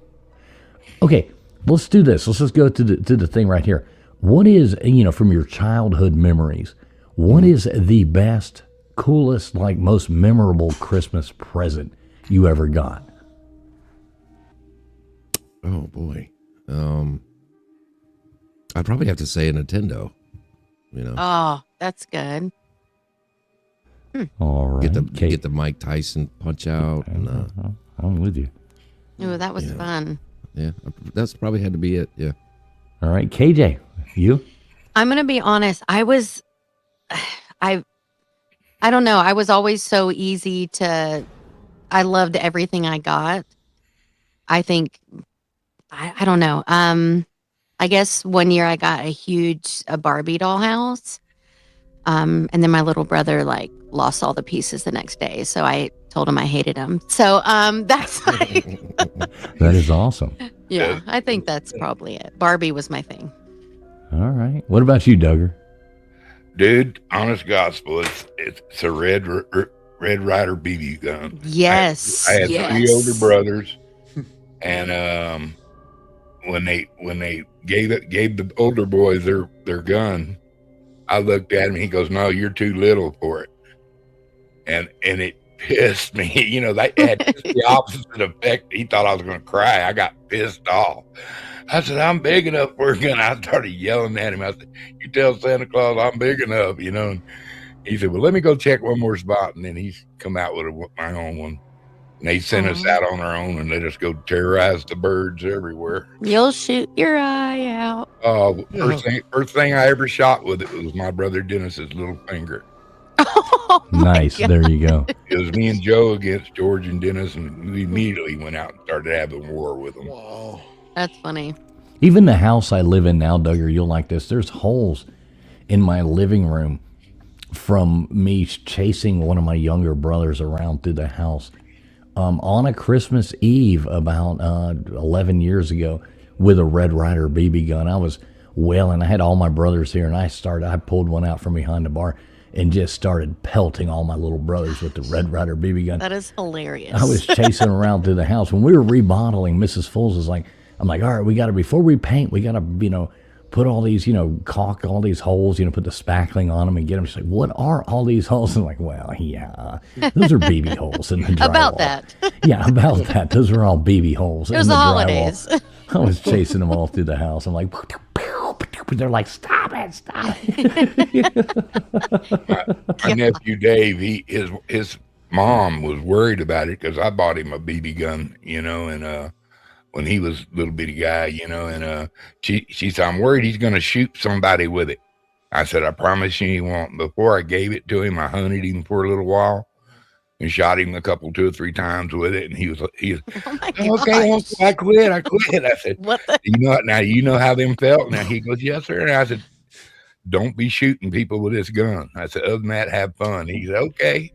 Okay, let's do this. Let's just go to the thing right here. What is, from your childhood memories, what is the best, coolest, like most memorable Christmas present you ever got? Oh boy. I'd probably have to say a Nintendo. Oh, that's good. All right. Get the Mike Tyson Punch Out. And, I'm with you. Oh, that was fun. yeah, that's probably had to be it. Yeah. All right, KJ, you? I'm going to be honest. I don't know. I was always so easy I loved everything I got. I think, I don't know. I guess one year I got a Barbie doll house. And then my little brother lost all the pieces the next day. So I told him I hated him. So, that's That is awesome. yeah, I think that's probably it. Barbie was my thing. All right. What about you, Duggar? Dude, honest gospel, it's a Red Ryder BB gun. Yes. I had three older brothers, and when they gave the older boys their gun, I looked at him. He goes, "No, you're too little for it," and it pissed me. That had just the opposite effect. He thought I was going to cry. I got pissed off. I said, "I'm big enough for a gun." I started yelling at him. I said, "You tell Santa Claus I'm big enough," And he said, "Well, let me go check one more spot." And then he's come out with my own one. And they sent us out on our own and let us go terrorize the birds everywhere. You'll shoot your eye out. First thing I ever shot with it was my brother Dennis's little finger. Oh, nice. There you go. It was me and Joe against George and Dennis, and we immediately went out and started having war with them. Wow. That's funny. Even the house I live in now, Duggar, you'll like this. There's holes in my living room from me chasing one of my younger brothers around through the house on a Christmas Eve about 11 years ago with a Red Ryder BB gun. I was wailing. I had all my brothers here, and I pulled one out from behind the bar and just started pelting all my little brothers with the Red Ryder BB gun. That is hilarious. I was chasing around through the house. When we were remodeling, Mrs. Fools is like, I'm like, all right, before we paint, we got to, put all these, caulk all these holes, put the spackling on them and get them. She's like, what are all these holes? I'm like, well, yeah, those are BB holes in the drywall. About that. Yeah, about that. Those are all BB holes It was in the the drywall. holidays. I was chasing them all through the house. I'm like, they're like, stop it. My nephew Dave, his mom was worried about it because I bought him a BB gun, and when he was a little bitty guy, and she said, "I'm worried he's going to shoot somebody with it." I said, "I promise you he won't." Before I gave it to him, I hunted him for a little while and shot him 2 or 3 times with it, and he was Oh my okay, gosh. I quit. I said, What the? You know how them felt. Now he goes, "Yes, sir." And I said, "Don't be shooting people with this gun." I said, "Other than that, have fun." He said, "Okay."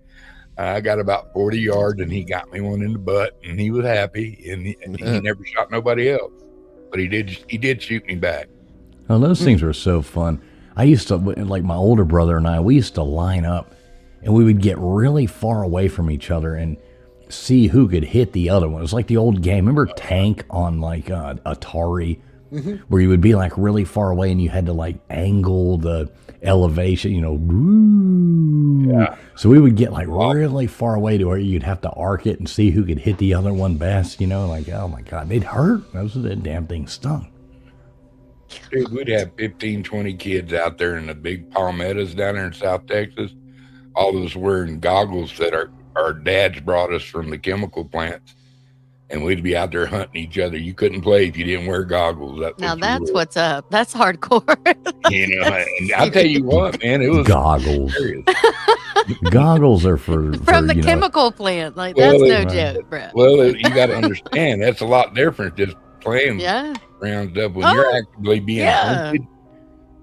I got about 40 yards, and he got me one in the butt, and he was happy. And he never shot nobody else, but he did shoot me back. Oh, those things were so fun. I used to, like my older brother and I, we used to line up, and we would get really far away from each other and see who could hit the other one. It was like the old game. Remember Tank on like Atari, where you would be like really far away and you had to like angle the elevation, Yeah. So we would get like really far away to where you'd have to arc it and see who could hit the other one best, like, oh my God, they'd hurt. Those damn things stung. Dude, we'd have 15, 20 kids out there in the big palmettos down there in South Texas. All of us wearing goggles that our dads brought us from the chemical plants. and we'd be out there hunting each other. You couldn't play if you didn't wear goggles. Now that's what's up. That's hardcore. You know, and I'll tell you what, man, it was Goggles. serious. Goggles are for From the you know, chemical plant. Like, Well, that's it- no joke, bro. Well, you got to understand that's a lot different just playing Yeah. rounds up when you're actively being yeah. hunted.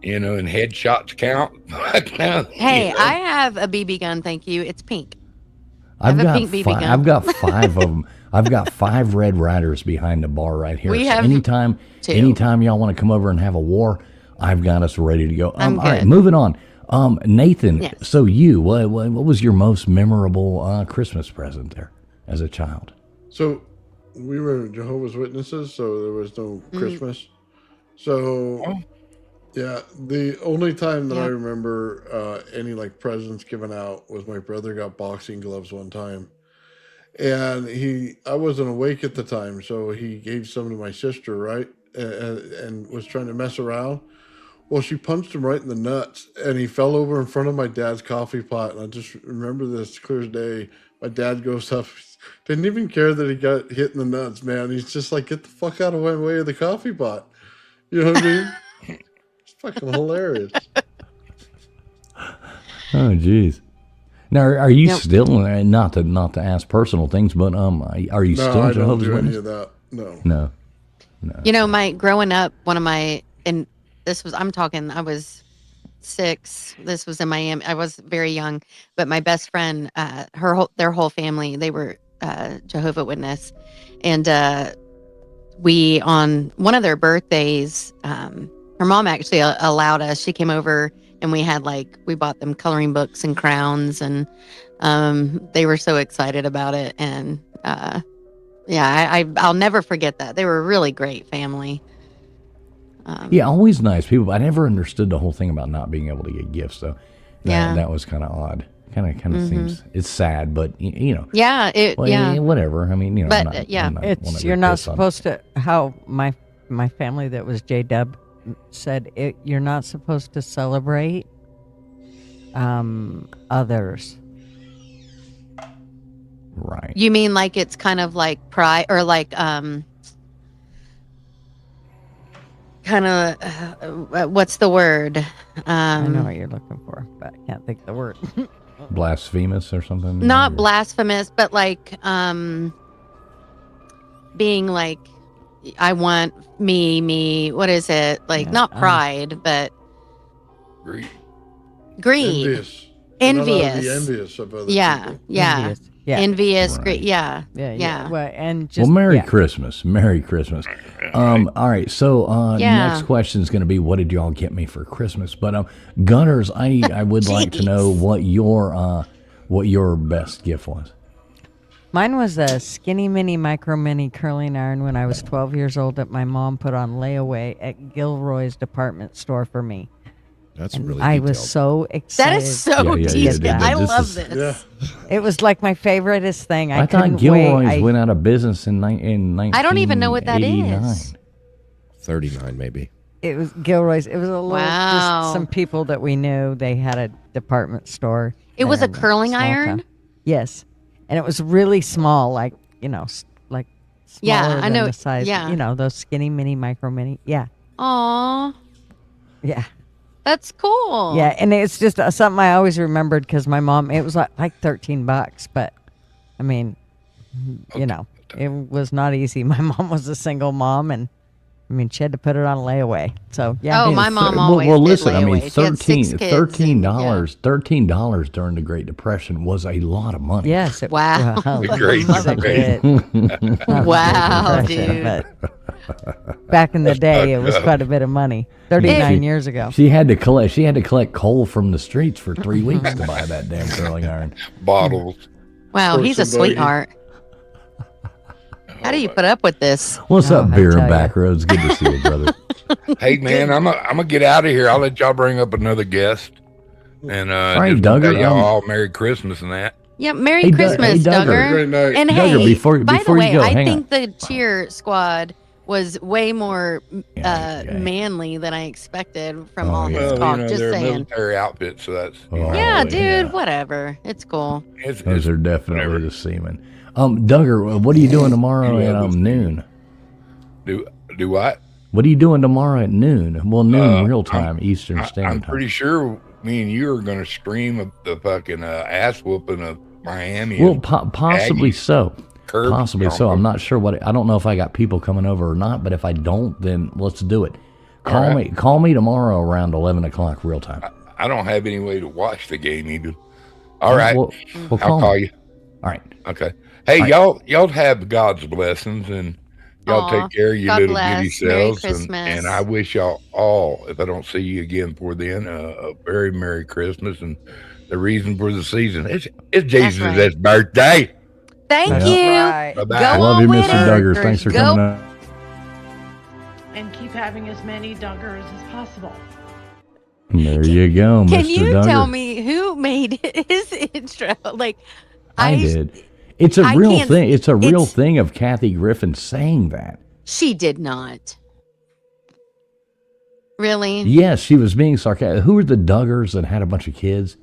You know, and headshots count. Hey, I have a BB gun. Thank you. It's pink. I've have a got pink BB gun. I've got 5 of them. I've got 5 Red Riders behind the bar right here. We So have anytime 2. anytime y'all want to come over and have a war, I've got us ready to go. I'm all right, good. moving on. Nathan, Yes. so what was your most memorable Christmas present there as a child? So we were Jehovah's Witnesses, so there was no Mm. Christmas. So yeah, the only time that I Yeah. remember any like presents given out was my brother got boxing gloves one time. And I wasn't awake at the time, so he gave some to my sister, right? And was trying to mess around. Well, she punched him right in the nuts, and he fell over in front of my dad's coffee pot. And I just remember this clear as day. My dad goes up, didn't even care that he got hit in the nuts, man. He's just like, get the fuck out of my way of the coffee pot. You know what I mean? It's fucking hilarious. Oh, jeez. Now, are you Yep. still not to ask personal things, but are you No, still I don't Jehovah's do any Witness? of that. No. No. You know, growing up, and I'm talking, I was 6. This was in Miami. I was very young, but my best friend, their whole family, they were Jehovah Witness. And we, on one of their birthdays, her mom actually allowed us, she came over and we bought them coloring books and crowns, and they were so excited about it. And I'll never forget that. They were a really great family. Yeah, always nice people. I never understood the whole thing about not being able to get gifts, though. Yeah. That was kind of odd. Kind of seems it's sad, but you know. Yeah, Whatever. I mean, you know. But, I'm not, yeah. I'm not one It's of you're your not kids on- supposed to. How my family that was J-Dub said you're not supposed to celebrate others. Right. You mean like it's kind of like pride, or like kind of what's the word? I know what you're looking for, but I can't think of the word. Blasphemous or something. Not Or- blasphemous, but like being like, I want me. What is it? Like Yeah, not pride, but Greed. greed. Envious. You're not allowed to be Envious. envious of other Yeah, people. yeah. Envious. Yeah. Right. Envious, greed. Yeah, Yeah. yeah. Well, and just Well, Merry yeah. Christmas. Merry Christmas. All right. So Yeah. next question is going to be, what did y'all get me for Christmas? But Gunners, I would like to know what your best gift was. Mine was a skinny mini micro mini curling iron when I was 12 years old that my mom put on layaway at Gilroy's department store for me. That's And really I detailed. was so That excited. is so Yeah, yeah, deep. yeah, I this love is- this. Yeah. It was like my favoriteest thing. I thought couldn't Gilroy's wait. went out of business in 1989. I don't even know what that is. 39 maybe. It was Gilroy's. It was a little Wow. just some people that we knew. They had a department store. It was a there in curling small iron? town. Yes, and it was really small, like like Yeah, smaller I than know. the size. Yeah. Those skinny mini micro mini. Yeah, Aw, yeah, that's cool. yeah. And it's just something I always remembered because my mom. It was like $13, but I mean, it was not easy. My mom was a single mom, and I mean, she had to put it on layaway. So yeah. Oh, my mom always did listen, I mean, layaway. She had 6 kids and, $13 during the Great Depression was a lot of money. Yes. Wow. The Great wasn't Depression. it? Not Wow, the Great Depression, dude. but back in the day, it was quite a bit of money. 39 years ago. She had to collect coal from the streets for 3 weeks to buy that damn curling iron. Bottles. Wow, Or he's a somebody- sweetheart. How do you put up with this? What's Oh, up, I Beer tell and ya. Backroads? Good to see you, brother. Hey man, I'm gonna get out of here. I'll let y'all bring up another guest, and right, just Duggar, tell y'all um, all Merry Christmas and that. Yeah, Merry Hey, Christmas, Duggar. Duggar. Great night. And Duggar, hey, before by you the way, go, I hang think on. the cheer squad was way more Yeah, yeah. manly than I expected from Oh, all yeah. this Well, talk. you know, Just they're saying. military outfits, so that's Oh, Yeah, dude, yeah. whatever. It's cool. Those are definitely whatever. the seamen. Duggar, what are you doing tomorrow You at understand. noon? Do what? What are you doing tomorrow at noon? Well, noon real time, I'm, Eastern I'm Standard Time. pretty sure me and you are going to stream the fucking ass whooping of Miami. Well, and possibly Aggies. so. Kirby Possibly so. combo. I'm not sure I don't know if I got people coming over or not, but if I don't, then let's do it. Call me tomorrow around 11 o'clock real time. I don't have any way to watch the game either. All right. Well, I'll call you. All right. Okay. Hey, y'all have God's blessings, and y'all Aw, take care of your God little bless. bitty Merry selves. Christmas. And I wish y'all all, if I don't see you again before then, a very Merry Christmas. And the reason for the season, it's Jesus' right. birthday. Thank That's you. right. Bye-bye. Go I love on you, with Mr. it. Duggars. Thanks for Go. coming up. And keep having as many Duggars as possible. There you go, Mr. Can you Duggar. tell me who made his intro? Like, I did. It's a I real can't- thing. It's a real it's- thing of Kathy Griffin saying that. She did not. Really? Yes, she was being sarcastic. Who are the Duggars that had a bunch of kids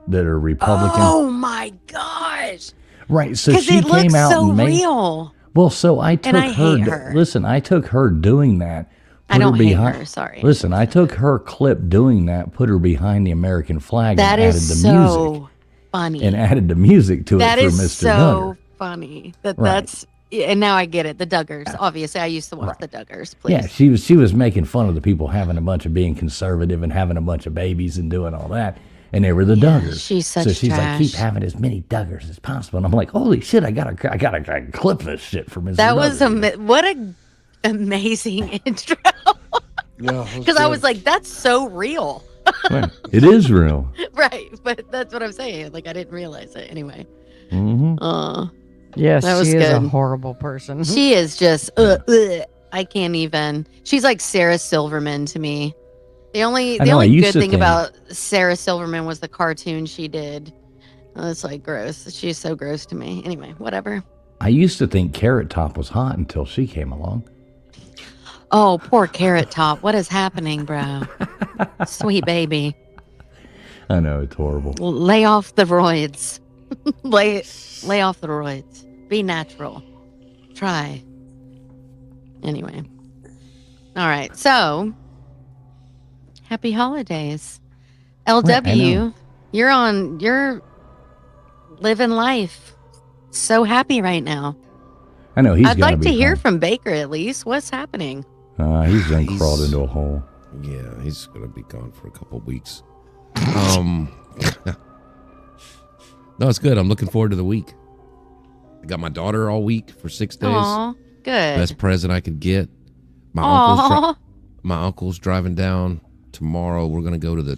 that are Republican? Oh my gosh! Right. So Because she it came looks out so and made. real. Well, so I took I hate her. Listen, I took her doing that. I put don't hate behind, her, sorry. Listen, I took her clip doing that, put her behind the American flag, That and added is the so music, funny. and added the music to That it for is Mr. so Duggar. funny. Right. That's and now I get it. The Duggars. Obviously, I used to watch the Duggars. Please. Yeah, she was making fun of the people having a bunch of being conservative and having a bunch of babies and doing all that, and they were the Duggars. she's such So she's like, trash. keep having as many Duggars as possible. And I'm like, holy shit, I gotta clip this shit for Mr. That was Duggar. what a amazing intro. Yeah, Because I was like, that's so real. Well, it is real. Right. But that's what I'm saying. Like, I didn't realize it. Anyway. Mm-hmm. Yes, That was she is a good. horrible person. She is just, I can't even. She's like Sarah Silverman to me. The I only know, I used good to thing think- about Sarah Silverman was the cartoon she did. It's like gross. She's so gross to me. Anyway, whatever. I used to think Carrot Top was hot until she came along. Oh, poor Carrot Top. What is happening, bro? Sweet baby. I know, it's horrible. Lay off the roids. lay off the roids. Be natural. Try. Anyway. All right. So, happy holidays. LW, you're living life. So happy right now. I know, he's I'd gotta like be to hear home. from Baker at least. What's happening? He's done He's- crawled into a hole. Yeah, he's gonna be gone for a couple weeks. No, it's good. I'm looking forward to the week. I got my daughter all week for 6 days. Aw, good. Best present I could get. Aw. My uncle's driving down tomorrow. We're gonna go to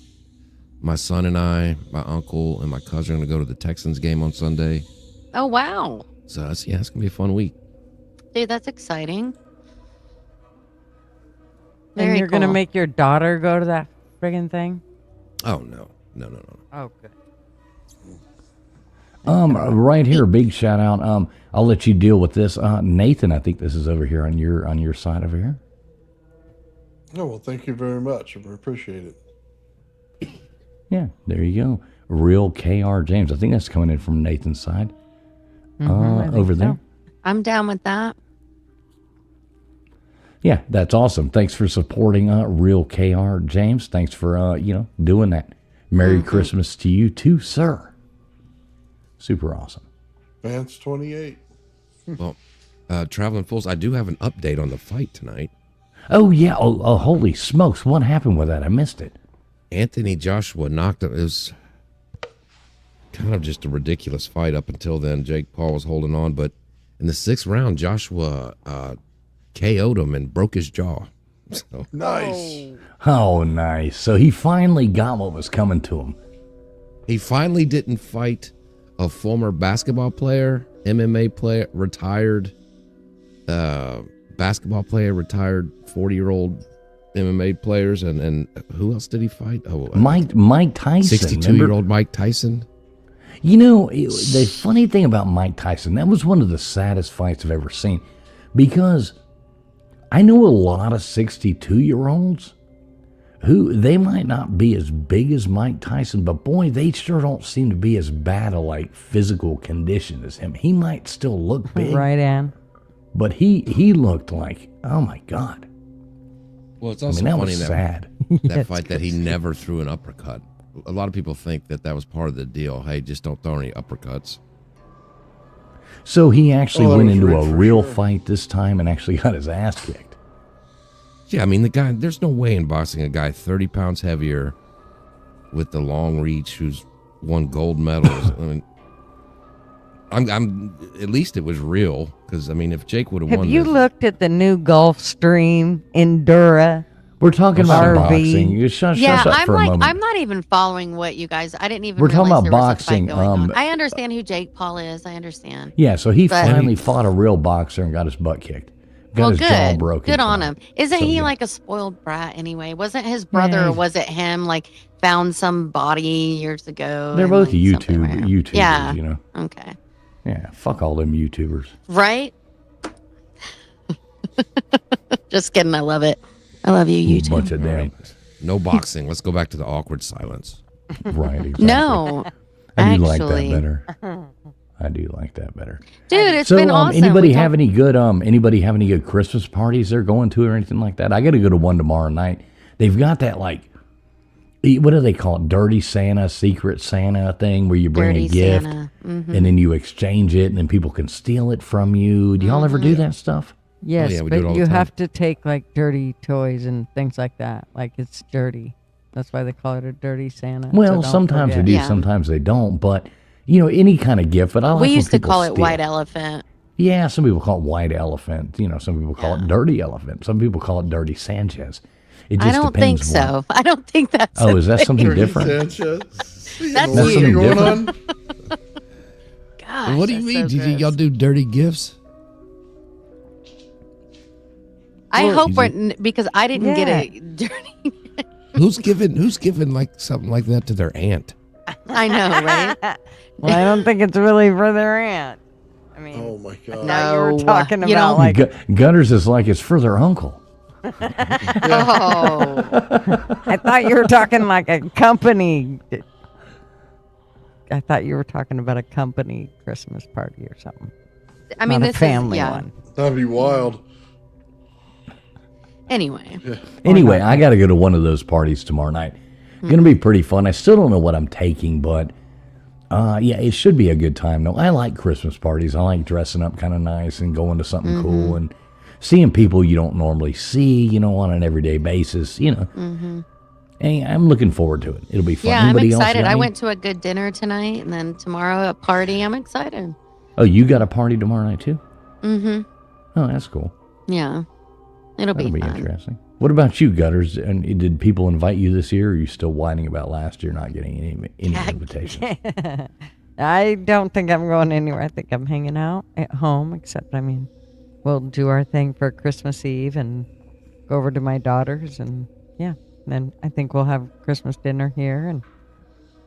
my son and I, my uncle and my cousin are gonna go to the Texans game on Sunday. Oh, wow. So it's gonna be a fun week. Dude, that's exciting. And Very you're going to cool. make your daughter go to that friggin' thing? Oh no. Oh, good. Right here, big shout out. I'll let you deal with this. Nathan, I think this is over here on your side over here. Oh, well, thank you very much. I appreciate it. Yeah, there you go. Real KR James. I think that's coming in from Nathan's side. I think Over so. there. I'm down with that. Yeah, that's awesome. Thanks for supporting Real KR James. Thanks for doing that. Merry Christmas to you too, sir. Super awesome. Vance 28. Well, Traveling Fools, I do have an update on the fight tonight. Oh yeah. Oh, holy smokes! What happened with that? I missed it. Anthony Joshua knocked him. It was kind of just a ridiculous fight up until then. Jake Paul was holding on, but in the 6th round, Joshua KO'd him and broke his jaw. So, Nice. Oh, nice. So he finally got what was coming to him. he finally didn't fight a former basketball player, MMA player, retired basketball player, retired 40-year-old MMA players, and who else did he fight? Oh, Mike Tyson. 62-year-old Mike Tyson. You know, the funny thing about Mike Tyson, that was one of the saddest fights I've ever seen, because I know a lot of 62-year-olds who they might not be as big as Mike Tyson, but boy, they sure don't seem to be as bad a like physical condition as him. He might still look big, Right, Ann? but he looked like, oh my God. Well, it's I also mean, that funny was that sad. that fight that he never threw an uppercut. A lot of people think that was part of the deal. Hey, just don't throw any uppercuts. So he actually that went was into rigged a for real sure. fight this time and actually got his ass kicked. Yeah, I mean, the guy, there's no way in boxing a guy 30 pounds heavier with the long reach who's won gold medals. I mean, I'm at least it was real because, I mean, if Jake would have Have won you this- looked at the new Gulfstream Endura? We're talking about RV. boxing. You shut Yeah, up I'm for a like, moment. I'm not even following what you guys. I didn't even. We're talking realize about there was a fight boxing, going on. I understand who Jake Paul is. I understand. Yeah, so he But- finally fought a real boxer and got his butt kicked. Got Well, his jaw good. broken. Good on tonight. him. Isn't So, he yeah. like a spoiled brat anyway? Wasn't his brother Yeah, or he's- was it him like found some body years ago? They're and, both like, something around? YouTubers, Yeah. you know. Okay. Yeah, fuck all them YouTubers. Right? Just kidding. I love it. I love you, YouTube. Bunch of All damn. right. No boxing. Let's go back to the awkward silence. Right, exactly. No. I do like actually. that better. I do like that better. Dude, it's So, been awesome. anybody We have talked- any good Christmas parties they're going to or anything like that? I got to go to one tomorrow night. They've got that like, what do they call it? Dirty Santa, Secret Santa thing where you bring Dirty a gift Santa. Mhm. and then you exchange it and then people can steal it from you. Do y'all ever do that stuff? Yes, yeah, we do it but all the you time. have to take like dirty toys and things like that. Like it's dirty. That's why they call it a dirty Santa. so Well, don't sometimes they forget. do, Yeah. sometimes they don't. But any kind of gift. But I like We when used to people call it steal. white elephant. Yeah, some people call it white elephant. Some people call it dirty elephant. Some people call it dirty Sanchez. It just I don't think depends so. I don't think that's. Oh, a is that thing. something Dirty different? Sanchez. That's What you. going Different. on? Gosh, what do you that's mean? so Do you think gross. y'all do dirty gifts? I Well, hope you we're because I didn't get Yeah. it dirty. Who's giving like something like that to their aunt? I know, right? Well, I don't think it's really for their aunt. I mean, Oh my god. now you were No, talking you about don't- like Gutters is like it's for their uncle. Oh, I thought you were talking like a company. I thought you were talking about a company Christmas party or something. I mean, not this a family is, yeah. one. That'd be wild. Anyway, Anyway, I got to go to one of those parties tomorrow night. Going to be pretty fun. I still don't know what I'm taking, but yeah, it should be a good time. though. I like Christmas parties. I like dressing up kind of nice and going to something cool and seeing people you don't normally see, on an everyday basis, Hey, I'm looking forward to it. It'll be fun. yeah, I'm Anybody else excited. got I any? went to a good dinner tonight, and then tomorrow a party. I'm excited. Oh, you got a party tomorrow night too? Mm-hmm. Oh, that's cool. Yeah, it'll That'll be fun. interesting. What about you, Gutters? And did people invite you this year, or are you still whining about last year not getting any invitations? I don't think I'm going anywhere. I think I'm hanging out at home, except, I mean, we'll do our thing for Christmas Eve and go over to my daughter's, and yeah, then I think we'll have Christmas dinner here, and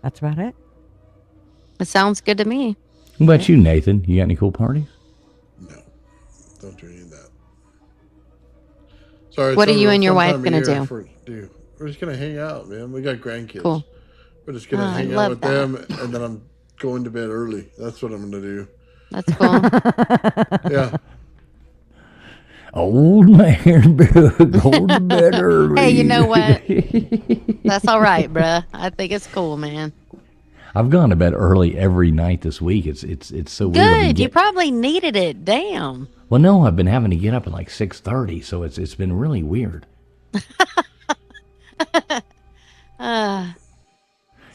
that's about it. It sounds good to me. What about you, Nathan? You got any cool parties? No, don't do any of that. Sorry. What it's are you not a and your fun wife time of gonna year do? for- We're just gonna hang out, man. We got grandkids. Cool. We're just gonna Oh, I hang out love with that. them, and then I'm going to bed early. That's what I'm gonna do. That's cool. Yeah. Old man, go to bed early. Hey, you know what? That's all right, bruh. I think it's cool, man. I've gone to bed early every night this week. It's so weird. I've been Good. You get- probably needed it. Damn. Well, no, I've been having to get up at like 6:30, so it's been really weird.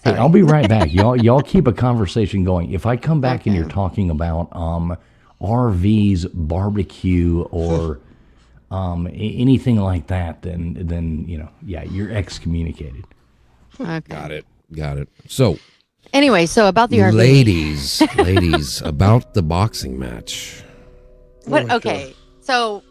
Hey, I'll be right back. Y'all keep a conversation going. If I come back and you're talking about RVs, barbecue, or anything like that, then yeah, you're excommunicated. Okay. Got it. So, Anyway, so about the RV. ladies, about the boxing match. What? my Okay. So,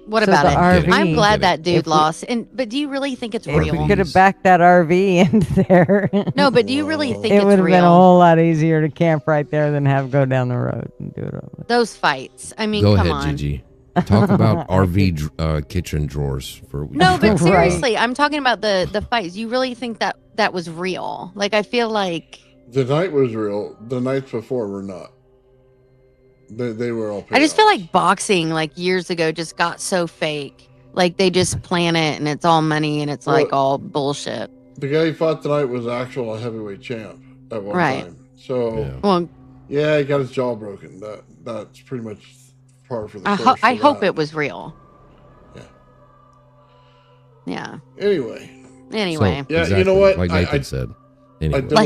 what So about the it? RV, I'm glad Get it. that dude If we- lost. But do you really think it's If real? we could have backed that RV into there, No, but do you really think it it's would have real? been a whole lot easier to camp right there than have go down the road and do it over. Those fights. I mean, Go come ahead, on. Gigi. Talk about RV kitchen drawers for No, but Right. seriously, I'm talking about the fights. You really think that was real? Like, I feel like The night was real. The nights before were not. They were all. I just feel payoffs. like boxing, like years ago, just got so fake. Like they just plan it and it's all money and it's like Well, all bullshit. the guy who fought tonight was actual heavyweight champ at one Right. time. So Yeah. Well, yeah, he got his jaw broken. That's pretty much par for the course. I for hope that. it was real. Yeah. Yeah. Anyway, Anyway, Yeah, you exactly, know what? Like Nathan I said. I Anyway. did a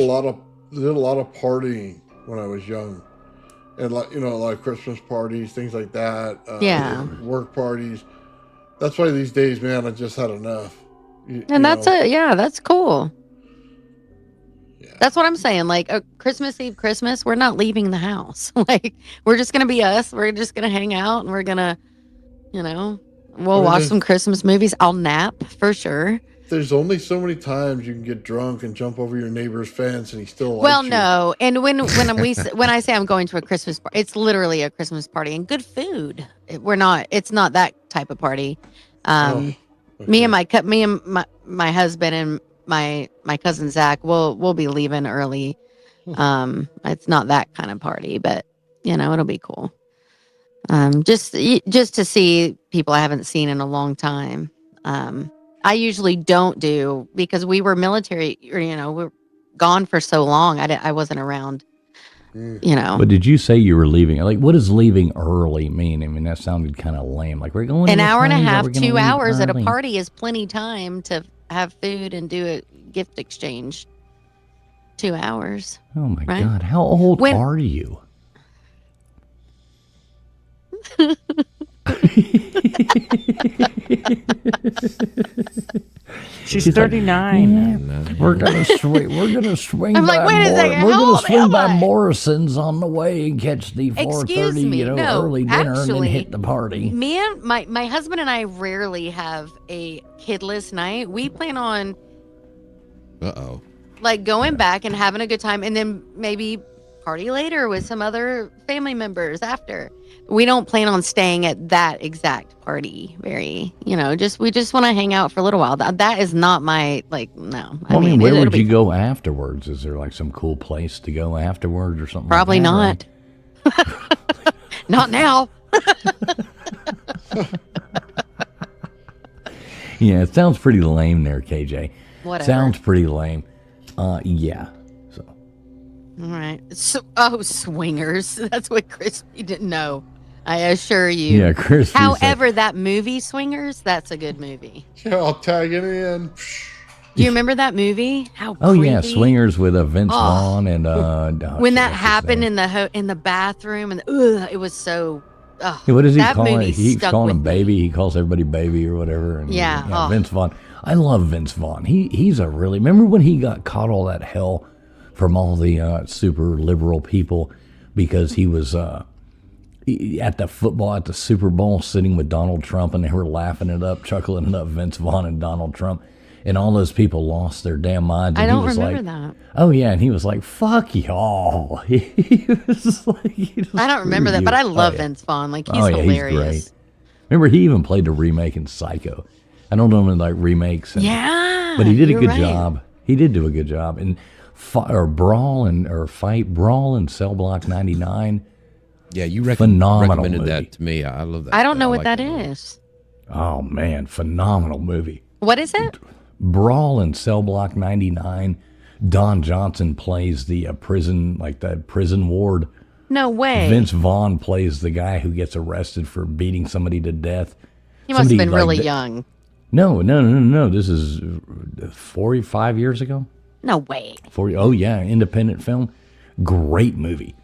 lot of partying when I was young, and like a lot of Christmas parties, things like that. Yeah. Work parties. That's why these days, man, I just had enough. and that's it. Yeah, that's cool. Yeah. That's what I'm saying. Like Christmas Eve, Christmas, we're not leaving the house. Like we're just gonna be us. We're just gonna hang out and we're gonna, we'll watch there's- some Christmas movies. I'll nap for sure. There's only so many times you can get drunk and jump over your neighbor's fence, and he still likes Well, you. no, and when I say I'm going to a Christmas party, it's literally a Christmas party and good food. It's not that type of party. Okay. Me and my husband and my cousin Zach we'll be leaving early. It's not that kind of party, but it'll be cool. Just to see people I haven't seen in a long time. I usually don't do because we were military, we're gone for so long. I wasn't around, But did you say you were leaving? Like, what does leaving early mean? I mean, that sounded kind of lame. Like, we're going an to hour and a party, but half, we're gonna 2 leave hours at a early. party is plenty time to have food and do a gift exchange. 2 hours. Oh my Right? God! How old When- are you? She's She's like, 39. We're gonna swing. We're gonna swing. I'm like, by wait a second, We're how gonna old swing am by I? Morrison's on the way and catch the 4:30, me, no, early dinner, and actually, then hit the party. Me and my husband and I rarely have a kidless night. We plan on Uh-oh. like going back and having a good time and then maybe party later with some other family members after. We don't plan on staying at that exact party we just want to hang out for a little while. That is not my no. Well, I mean, where it'll would be you go afterwards? Is there like some cool place to go afterwards or something? Probably like that, not. Not now. Yeah, it sounds pretty lame there, KJ. Whatever. Sounds pretty lame. Yeah. So All right. So, swingers. That's what Crispy didn't know. I assure you. yeah, Chris. However, that movie Swingers, that's a good movie. Yeah, I'll tag it in. Do you remember that movie? How Oh yeah, creepy? Swingers with Vince Vaughn and When that happened in the bathroom and it was so. Yeah, what does he that call movie it? He keeps stuck calling him with me. baby. He calls everybody baby or whatever. And Yeah, oh. Vince Vaughn. I love Vince Vaughn. He's a really. Remember when he got caught all that hell from all the super liberal people because he was at the Super Bowl sitting with Donald Trump and they were laughing it up, chuckling it up, Vince Vaughn and Donald Trump. And all those people lost their damn minds. And I don't he was remember like, that. Oh yeah, and he was like, "Fuck y'all." He was like, I don't remember that, but I love Vince Vaughn. Like he's hilarious. He's great. Remember, he even played the remake in Psycho. I don't know him like remakes. Yeah, but he did a you're good right. job. He did do a good job. And Brawl and Cell Block 99. Yeah, you Phenomenal recommended movie. that to me. I love that. I don't know what like that is. Oh man, phenomenal movie. What is it? Brawl and Cell Block 99. Don Johnson plays the prison ward. No way. Vince Vaughn plays the guy who gets arrested for beating somebody to death. He must have Somebody, been like, really young. No. This is 45 years ago. No way. 40. Oh yeah, independent film. Great movie.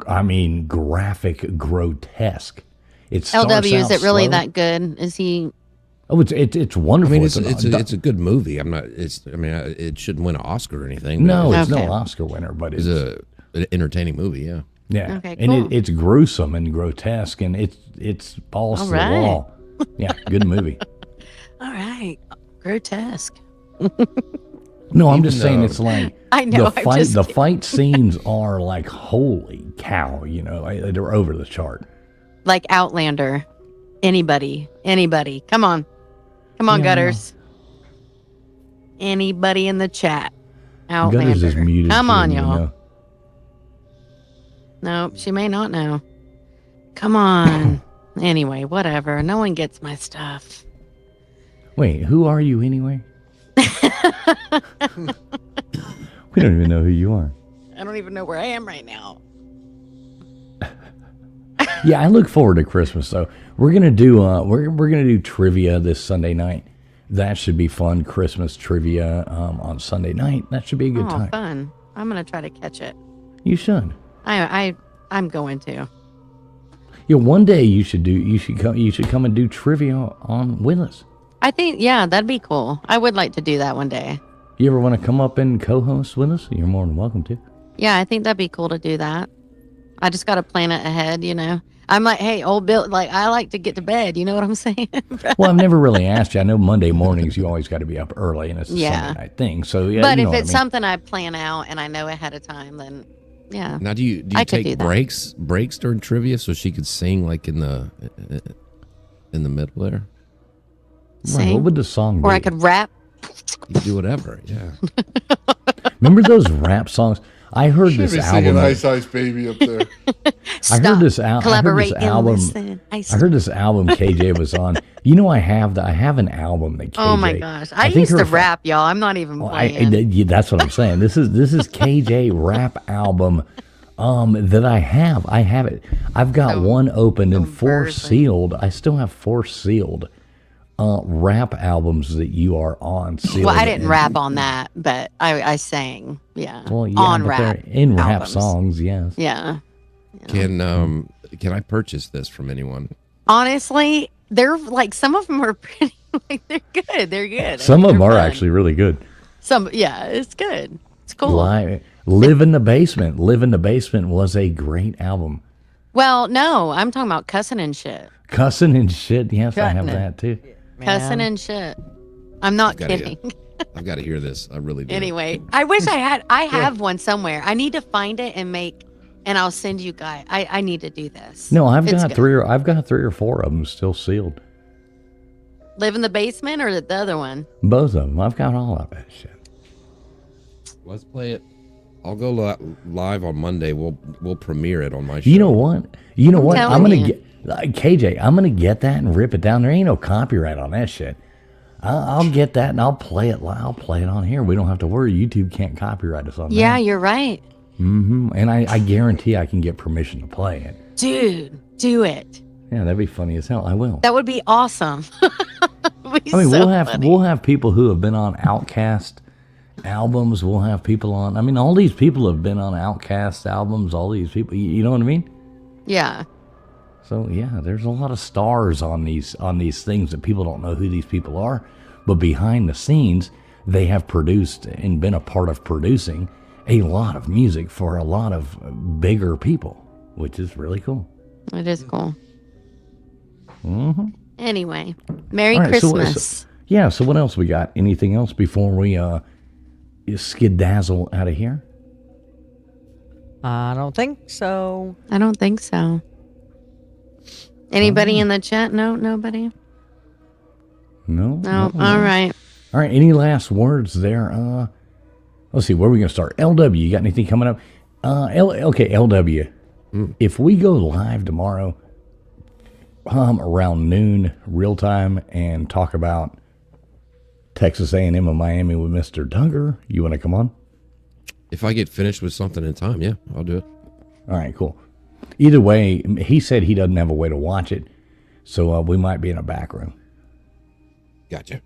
I mean, graphic, grotesque. It starts LW, is out it really slow. that good? Is he? Oh, it's I wonderful. mean, it's a good movie. It shouldn't win an Oscar or anything. No, but it's Okay. no Oscar winner, but it's an entertaining movie. Yeah. yeah, Okay, and cool. it's gruesome and grotesque, and it's balls All to right. the wall. Yeah, good movie. All right. Grotesque. No, I'm Even just saying though- it's like I know, the I'm fight. just The kidding. fight scenes are like holy cow. They're over the chart. like Outlander. Anybody. Come on, Yeah. Gutters. Anybody in the chat? Outlander. Gutters is muted. Come She on, doesn't even y'all. know. No, she may not know. Come on. Anyway, whatever. No one gets my stuff. Wait, who are you anyway? We don't even know who you are. I don't even know where I am right now. Yeah, I look forward to Christmas though. We're gonna do we're gonna do trivia this Sunday night. That should be fun. Christmas trivia on Sunday night. That should be a good Oh, time. fun. I'm going to try to catch it. You should. I'm going to. Yeah, one day you should come and do trivia on with us. I think, yeah, that'd be cool. I would like to do that one day. You ever want to come up and co-host with us? You're more than welcome to. Yeah, I think that'd be cool to do that. I just got to plan it ahead, you know. I'm like, hey, old Bill, like, I like to get to bed. You know what I'm saying? Well, I've never really asked you. I know Monday mornings you always got to be up early, and it's a Yeah. Sunday night thing. So yeah, But you know if what it's I mean. something I plan out and I know ahead of time, then yeah. Now, do you I could do take that. breaks during trivia so she could sing like in the middle there? Right, what would the song be? Or I could rap. You can do whatever. Yeah. Remember those rap songs? I heard Should this be album. singing Ice Ice Baby up there. I heard this album. Collaborate and listen. I heard this album KJ was on. You know, I have an album that KJ. Oh my gosh. I think used to her- rap, y'all. I'm not even playing. That's what I'm saying. This is KJ rap album that I have. I have it. I've got one opened and four sealed. I still have four sealed rap albums that you are on. Sealed Well, I didn't and- rap on that, but I sang. Yeah. Well, yeah, on but rap. they're in rap albums. songs, yes. Yeah. Can I purchase this from anyone? Honestly, they're like, some of them are pretty, like, they're good. They're good. Some of them they're are fun. actually really good. Yeah, it's good. It's cool. Live in the Basement. Live in the Basement was a great album. Well, no, I'm talking about cussing and shit. Cussing and shit. Yes, I have Cutting it. that too. Cussing and shit. I'm not kidding. I've got to hear this. I really do. Anyway, I wish I have one somewhere. I need to find it and I'll send you guys. I need to do this. No, I've It's got good. three or four of them still sealed. Live in the Basement or the other one? Both of them. I've got all of that shit. Let's play it. I'll go live on Monday. We'll premiere it on my show. You know what? I'm telling gonna you. get KJ. I'm gonna get that and rip it down. There ain't no copyright on that shit. I'll get that and I'll play it. I'll play it on here. We don't have to worry. YouTube can't copyright us on Yeah, that. you're right. Mm-hmm. And I guarantee I can get permission to play it. Dude, do it. Yeah, that'd be funny as hell. I will. That would be awesome. It'd be I mean, so we'll funny. have people who have been on Outkast albums. We'll have people on. I mean, all these people have been on Outkast albums. All these people, you know what I mean? Yeah. So yeah, there's a lot of stars on these things that people don't know who these people are, but behind the scenes, they have produced and been a part of producing a lot of music for a lot of bigger people, which is really cool. It is cool. Mm-hmm. Anyway, Merry All right, so- Christmas. So what else we got? Anything else before we skedazzle out of here? I don't think so. I don't think so. Anybody in the chat? No, nobody. No. No. All right. All right. Any last words there? Let's see. Where are we gonna start? LW. You got anything coming up? Okay. LW. If we go live tomorrow, around noon, real time, and talk about Texas A&M and Miami with Mr. Duggar, you want to come on? If I get finished with something in time, yeah, I'll do it. All right. Cool. Either way, he said he doesn't have a way to watch it, so we might be in a back room. Gotcha.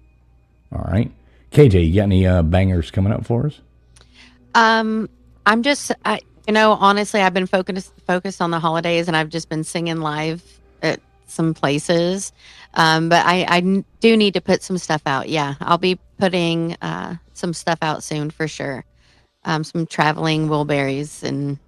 All right. KJ, you got any bangers coming up for us? I'm just, honestly, I've been focused on the holidays, and I've just been singing live at some places. But I do need to put some stuff out. Yeah, I'll be putting some stuff out soon for sure. Some traveling Wilburys.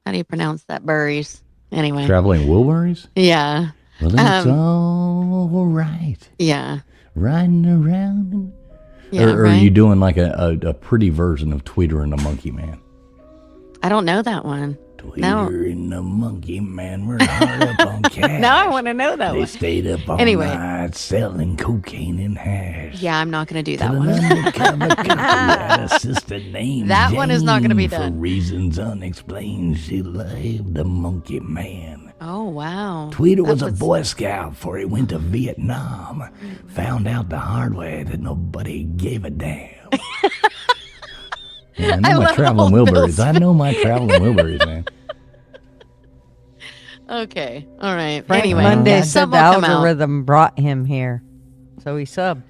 How do you pronounce that? Burries. Anyway. Traveling Wilburys? Yeah. Well, it's all right. Yeah. Riding around. Yeah. Or are right? you doing like a pretty version of Tweeter and the Monkey Man? I don't know that one. Tweeter and the Monkey Man were hard up on cash. Now I want to know that They one. stayed up all Anyway. night selling cocaine and hash. Yeah, I'm not going to do that Till an one. undercover cop had a sister named That one is not gonna be Jane. done. For reasons unexplained, she loved the Monkey Man. Oh, wow. Tweeter That was a Boy Scout before he went to Vietnam. Found out the hard way that nobody gave a damn. Yeah, I know my love traveling old Bill Wilburys. I know my traveling Wilburys, man. Okay. All right. Frank Anyway, Monday said some the will come out. algorithm brought him here, so he subbed.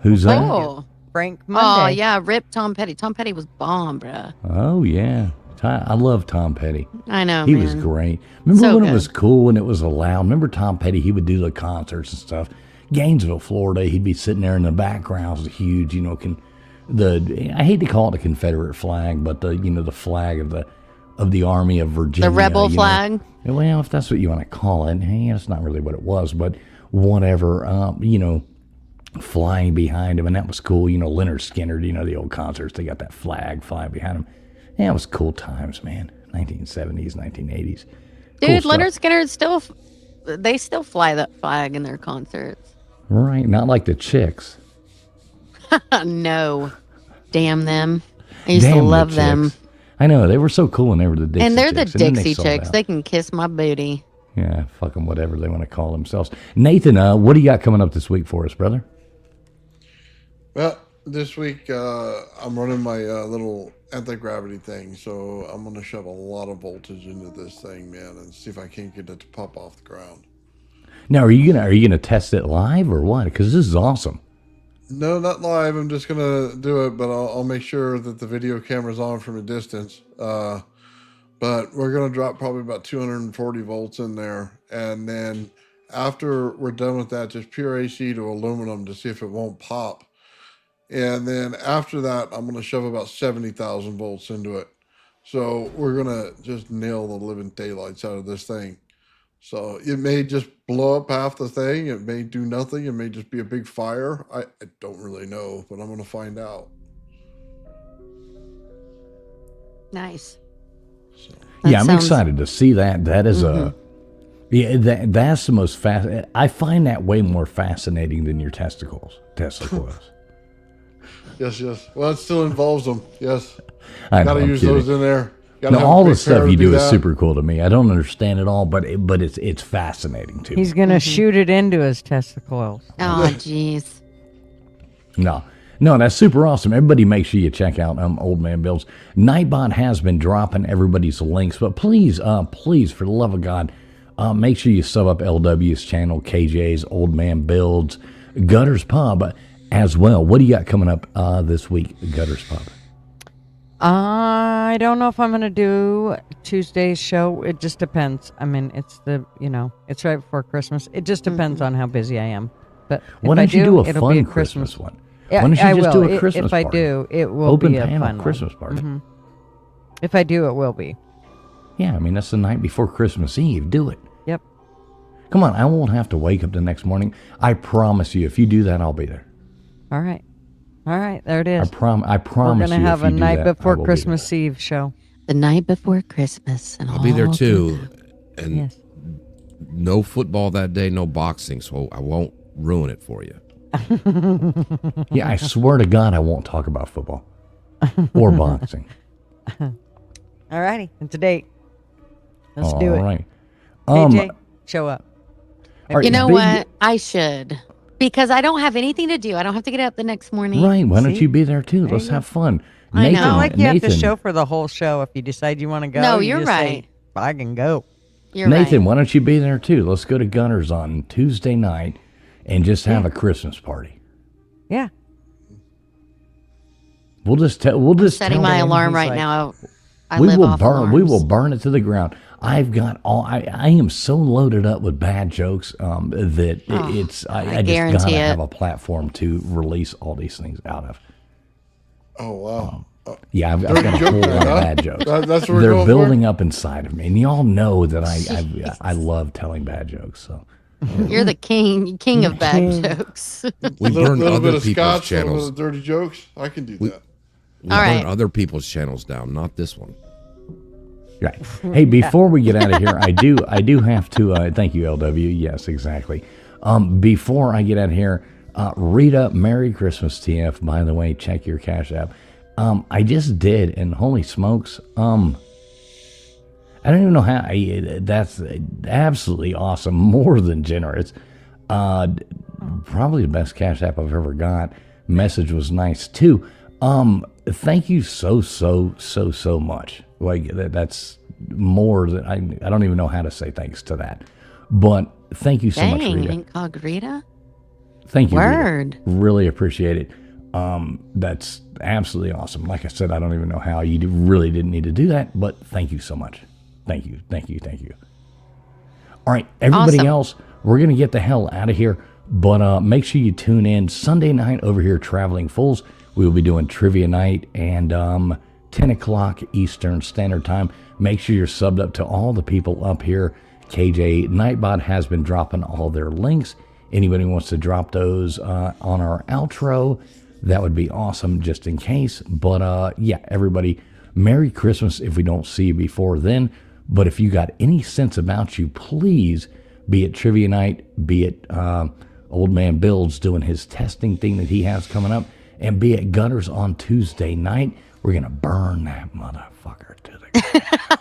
Who's that? Oh. Frank Oh, Monday. yeah. Rip Tom Petty. Tom Petty was bomb, bruh. Oh, yeah. I love Tom Petty. I know, He man. was great. Remember So when it good. was cool and it was allowed? Remember Tom Petty? He would do the concerts and stuff. Gainesville, Florida. He'd be sitting there in the background, was huge. You know, I hate to call it a Confederate flag, but the flag of the Army of Virginia. The rebel you know. flag? Well, if that's what you want to call it, hey, that's not really what it was, but whatever. Flying behind him, and that was cool. You know, Leonard Skinner. You know, the old concerts. They got that flag flying behind him. Yeah, it was cool times, man. 1970s, 1980s. Dude, Cool Leonard stuff. Skinner they still fly that flag in their concerts. Right, not like the chicks. No. Damn them. I used to Damn the love them. Chicks. I know, they were so cool when they were the Dixie And they're the Chicks, and then they Dixie sold Chicks. out. They can kiss my booty. Yeah, fuck them, whatever they want to call themselves. Nathan, what do you got coming up this week for us, brother? Well, this week I'm running my little anti-gravity thing, so I'm going to shove a lot of voltage into this thing, man, and see if I can't get it to pop off the ground. Now, are you gonna test it live or what? Because this is awesome. No, not live. I'm just going to do it, but I'll make sure that the video camera's on from a distance. But we're going to drop probably about 240 volts in there, and then after we're done with that, just pure AC to aluminum to see if it won't pop. And then after that, I'm going to shove about 70,000 volts into it. So we're going to just nail the living daylights out of this thing. So it may just blow up half the thing. It may do nothing. It may just be a big fire. I don't really know, but I'm going to find out. Nice. So. Yeah, I'm sounds- excited to see that. That is that's the most I find that way more fascinating than your testicles. Yes. Well, it still involves them. Yes. I know, Got to I'm use kidding. those in there. Gotta No, have a all the big stuff pair you to do is that. super cool to me. I don't understand it all, but it's fascinating to me. He's gonna shoot it into his testicles. Oh, jeez. No, that's super awesome. Everybody make sure you check out Old Man Builds. Nightbot has been dropping everybody's links, but please, for the love of God, make sure you sub up LW's channel, KJ's Old Man Builds, Gutters Pub as well. What do you got coming up this week, Gutters Pub? I don't know if I'm gonna do Tuesday's show. It just depends. I mean, it's it's right before Christmas. It just depends on how busy I am. But Why if I don't you do a it'll fun be a Christmas one? Yeah, Why don't you I just will. do a Christmas If I party? do, it will Open be a panel fun one. Christmas party. If I do, it will be. Yeah, I mean, that's the night before Christmas Eve. Do it. Yep. Come on, I won't have to wake up the next morning. I promise you, if you do that, I'll be there. All right. There it is. I promise We're you. gonna have if you a do night that, I before will be Christmas Eve show. The night before Christmas. And I'll be there all too. good. And Yes. no football that day, no boxing, so I won't ruin it for you. there. Yeah, I swear to God, I won't talk about football or boxing. All righty. It's a date. Let's do it. All right. KJ, show up. all right, You know big- what? I should. Because I don't have anything to do. I don't have to get up the next morning. Right. Why don't See? you be there too? There Let's you go. have fun. I know. It's not like you have to Nathan, show for the whole show. If you decide you want to go, No, you you're just say, right. I can go. You're Nathan, right. why don't you be there too? Let's go to Gunners on Tuesday night and just have a Christmas party. Yeah. We'll just Setting tell my them- alarm he's right like- now. I we live will off burn. We alarms. will burn it to the ground. I've got all. I am so loaded up with bad jokes that it's. I just guarantee gotta it. have a platform to release all these things out of. Oh, wow. Yeah, I've got Dirty a joke whole night, lot of huh? bad jokes. That's what we're They're going building up inside of me, and y'all know that I love telling bad jokes. So You're the king of bad jokes. We Little burn bit other of people's scotch, a little channels. bit of dirty jokes. I can do that. We All burn right. other people's channels down, not this one. Right. Hey, before we get out of here, I do have to thank you, LW. Yes, exactly. Before I get out of here, Rita, Merry Christmas, TF. By the way, check your Cash App. I just did, and holy smokes, I don't even know how. That's absolutely awesome. More than generous. Probably the best Cash App I've ever got. Message was nice too. Thank you so much. Like that's more than I don't even know how to say thanks to that. But thank you so much, Rita. Incognita? Thank you, Word. Rita. Really appreciate it. That's absolutely awesome. Like I said, I don't even know how you really didn't need to do that, but thank you so much. Thank you. All right, everybody else, we're gonna get the hell out of here. But make sure you tune in Sunday night over here, Traveling Fools. We will be doing trivia night and 10 o'clock Eastern Standard Time. Make sure you're subbed up to all the people up here. KJ Nightbot has been dropping all their links. Anybody wants to drop those on our outro, that would be awesome just in case. But yeah, everybody, Merry Christmas if we don't see you before then. But if you got any sense about you, please, be it trivia night, be it Old Man Bill's doing his testing thing that he has coming up, and be it Gutters on Tuesday night, we're going to burn that motherfucker to the ground.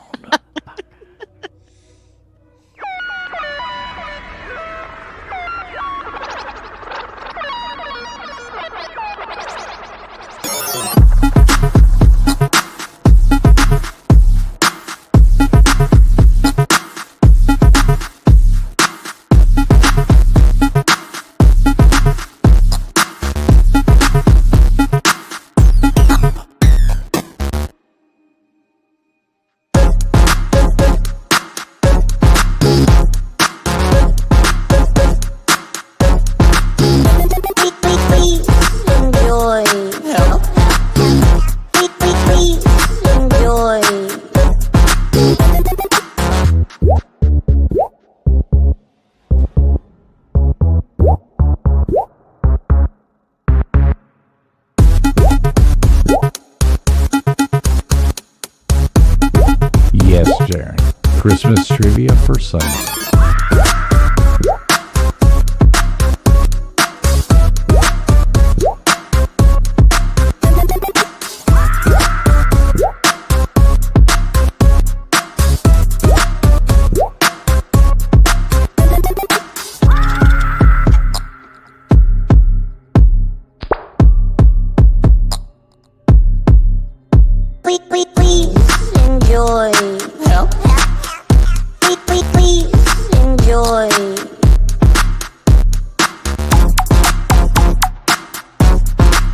Yes, Jaron. Christmas trivia for Sunday.